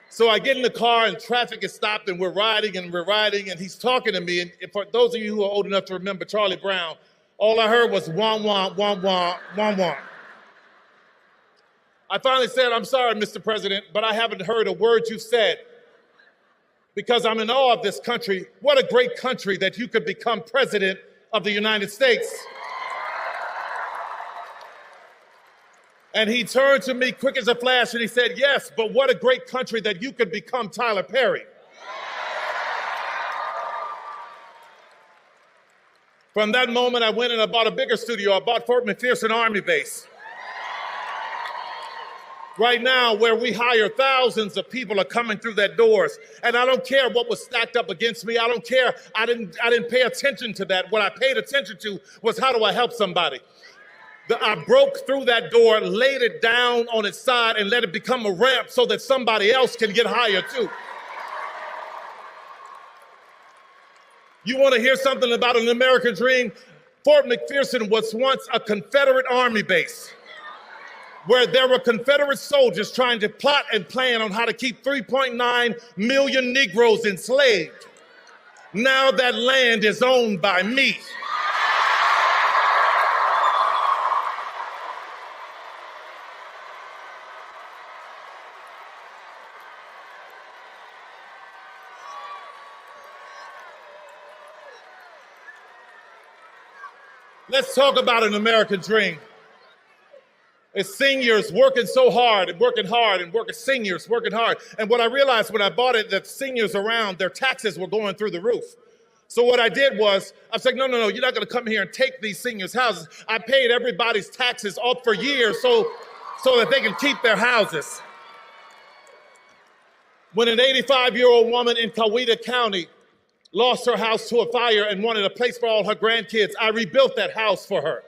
[SPEAKER 17] So I get in the car, and traffic is stopped, and we're riding, and he's talking to me. And for those of you who are old enough to remember Charlie Brown, all I heard was wah, wah, wah, wah, wah, wah. I finally said, "I'm sorry, Mr. President, but I haven't heard a word you've said because I'm in awe of this country. What a great country that you could become president of the United States." And he turned to me quick as a flash and he said, "Yes, but what a great country that you could become Tyler Perry." From that moment, I went and I bought a bigger studio. I bought Fort McPherson Army Base. Right now, where we hire thousands of people are coming through that doors. And I don't care what was stacked up against me. I don't care. I didn't pay attention to that. What I paid attention to was, how do I help somebody? I broke through that door, laid it down on its side, and let it become a ramp so that somebody else can get higher too. You want to hear something about an American dream? Fort McPherson was once a Confederate Army base where there were Confederate soldiers trying to plot and plan on how to keep 3.9 million Negroes enslaved. Now that land is owned by me. Let's talk about an American dream. It's seniors working so hard and working hard and working, seniors working hard. And what I realized when I bought it, that seniors around, their taxes were going through the roof. So what I did was, I was like, no, you're not gonna come here and take these seniors' houses. I paid everybody's taxes off for years so that they can keep their houses. When an 85-year-old woman in Coweta County lost her house to a fire and wanted a place for all her grandkids, I rebuilt that house for her.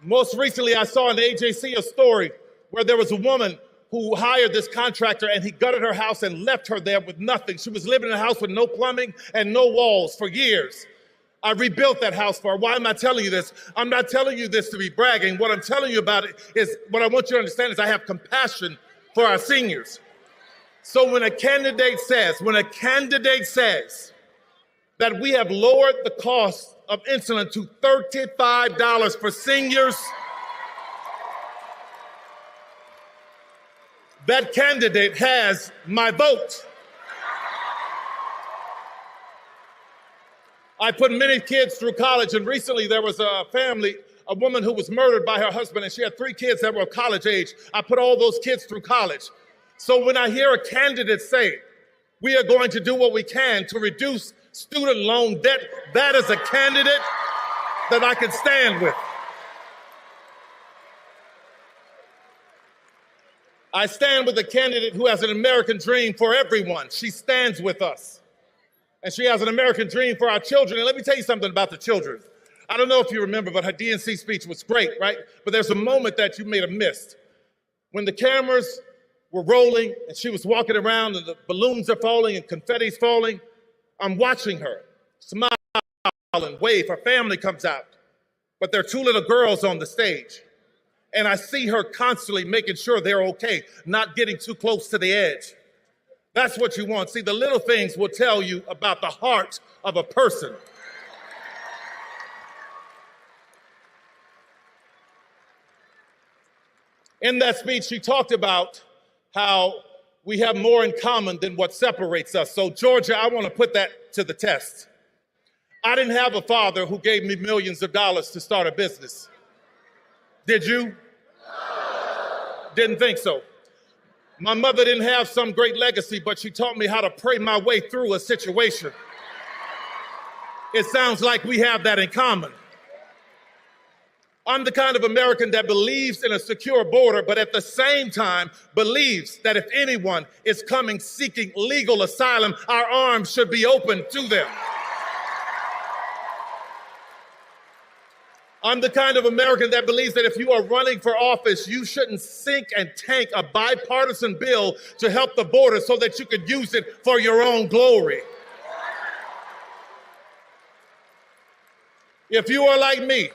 [SPEAKER 17] Most recently, I saw in AJC a story where there was a woman who hired this contractor and he gutted her house and left her there with nothing. She was living in a house with no plumbing and no walls for years. I rebuilt that house for her. Why am I telling you this? I'm not telling you this to be bragging. What I'm telling you about it is, what I want you to understand is I have compassion for our seniors. So when a candidate says that we have lowered the cost of insulin to $35 for seniors, that candidate has my vote. I put many kids through college, and recently there was a woman who was murdered by her husband, and she had 3 kids that were of college age. I put all those kids through college. So when I hear a candidate say, we are going to do what we can to reduce student loan debt, that is a candidate that I can stand with. I stand with a candidate who has an American dream for everyone. She stands with us. And she has an American dream for our children. And let me tell you something about the children. I don't know if you remember, but her DNC speech was great, right? But there's a moment that you may have missed. When the cameras were rolling and she was walking around and the balloons are falling and confetti's falling, I'm watching her smile and wave. Her family comes out, but there are 2 little girls on the stage. And I see her constantly making sure they're okay, not getting too close to the edge. That's what you want. See, the little things will tell you about the heart of a person. In that speech, she talked about how we have more in common than what separates us. So, Georgia, I want to put that to the test. I didn't have a father who gave me millions of dollars to start a business. Did you? Didn't think so. My mother didn't have some great legacy, but she taught me how to pray my way through a situation. It sounds like we have that in common. I'm the kind of American that believes in a secure border, but at the same time believes that if anyone is coming seeking legal asylum, our arms should be open to them. I'm the kind of American that believes that if you are running for office, you shouldn't sink and tank a bipartisan bill to help the border so that you could use it for your own glory. If you are like me,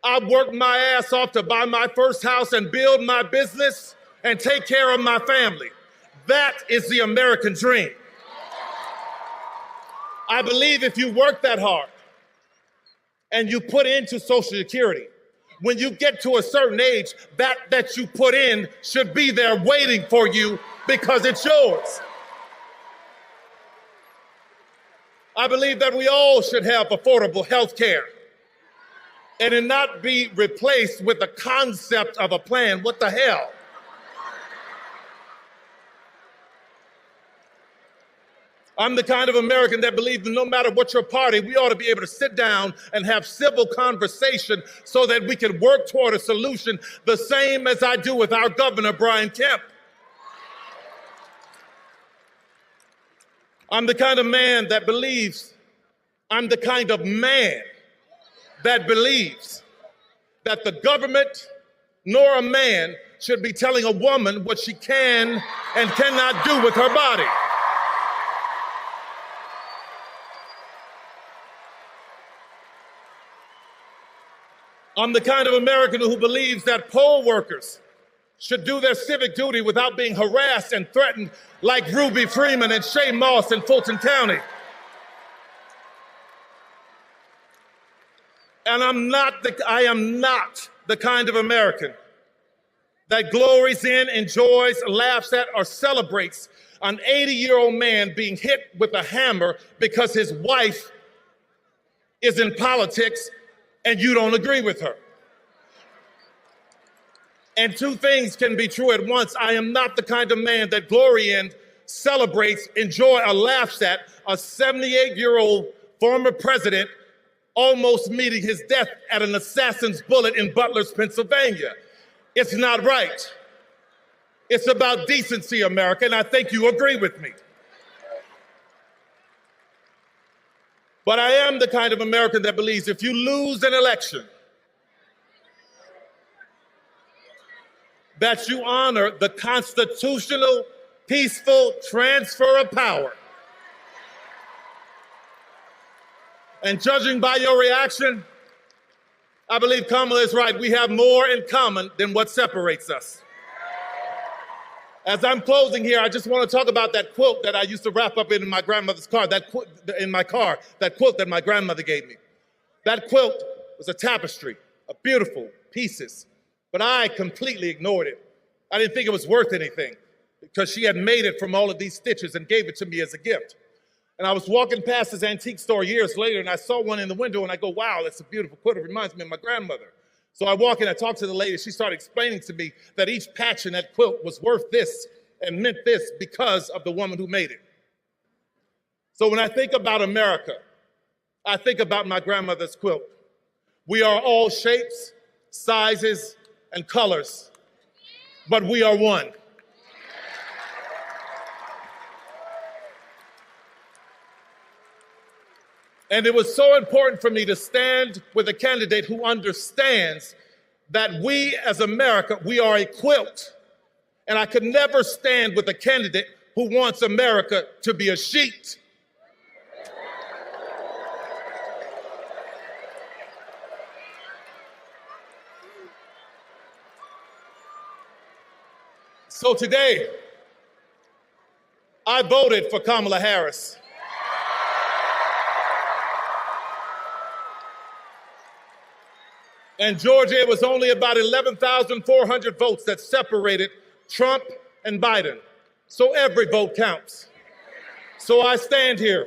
[SPEAKER 17] I worked my ass off to buy my first house and build my business and take care of my family. That is the American dream. I believe if you work that hard and you put into Social Security, when you get to a certain age, that you put in should be there waiting for you because it's yours. I believe that we all should have affordable health care and it not be replaced with the concept of a plan. What the hell? I'm the kind of American that believes that no matter what your party, we ought to be able to sit down and have civil conversation so that we can work toward a solution, the same as I do with our governor, Brian Kemp. I'm the kind of man that believes, I'm the kind of man that believes that the government nor a man should be telling a woman what she can and cannot do with her body. I'm the kind of American who believes that poll workers should do their civic duty without being harassed and threatened like Ruby Freeman and Shay Moss in Fulton County. And I am not the kind of American that glories in, enjoys, laughs at, or celebrates an 80-year-old man being hit with a hammer because his wife is in politics and you don't agree with her. And two things can be true at once. I am not the kind of man that glory in, celebrates, enjoy, or laughs at a 78-year-old former president almost meeting his death at an assassin's bullet in Butler's, Pennsylvania. It's not right. It's about decency, America, and I think you agree with me. But I am the kind of American that believes if you lose an election, that you honor the constitutional, peaceful transfer of power. And judging by your reaction, I believe Kamala is right. We have more in common than what separates us. As I'm closing here, I just want to talk about that quilt that I used to wrap up in my grandmother's car, that quilt that my grandmother gave me. That quilt was a tapestry of beautiful pieces, but I completely ignored it. I didn't think it was worth anything because she had made it from all of these stitches and gave it to me as a gift. And I was walking past this antique store years later and I saw one in the window and I go, wow, that's a beautiful quilt. It reminds me of my grandmother. So I walk in, I talk to the lady. She started explaining to me that each patch in that quilt was worth this and meant this because of the woman who made it. So when I think about America, I think about my grandmother's quilt. We are all shapes, sizes, and colors, but we are one. And it was so important for me to stand with a candidate who understands that we as America, we are a quilt. And I could never stand with a candidate who wants America to be a sheet. So today, I voted for Kamala Harris. And Georgia, it was only about 11,400 votes that separated Trump and Biden. So every vote counts. So I stand here,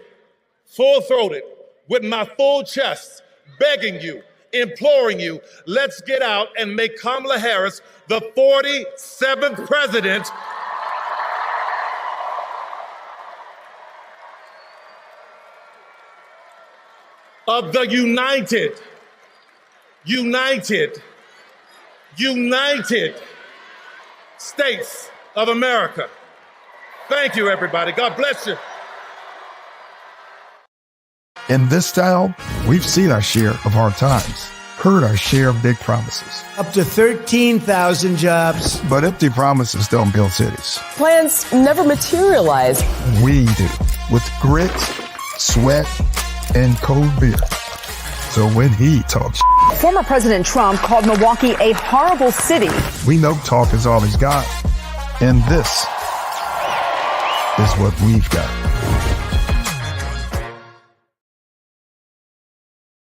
[SPEAKER 17] full-throated, with my full chest, begging you, imploring you, let's get out and make Kamala Harris the 47th president of the United States of America. Thank you, everybody. God bless you.
[SPEAKER 15] In this town, we've seen our share of hard times, heard our share of big promises.
[SPEAKER 19] Up to 13,000 jobs.
[SPEAKER 15] But empty promises don't build cities.
[SPEAKER 20] Plans never materialize.
[SPEAKER 15] We do, with grit, sweat, and cold beer. So when he talks,
[SPEAKER 20] former President Trump called Milwaukee a horrible city.
[SPEAKER 15] We know talk is all he's got. And this is what we've got.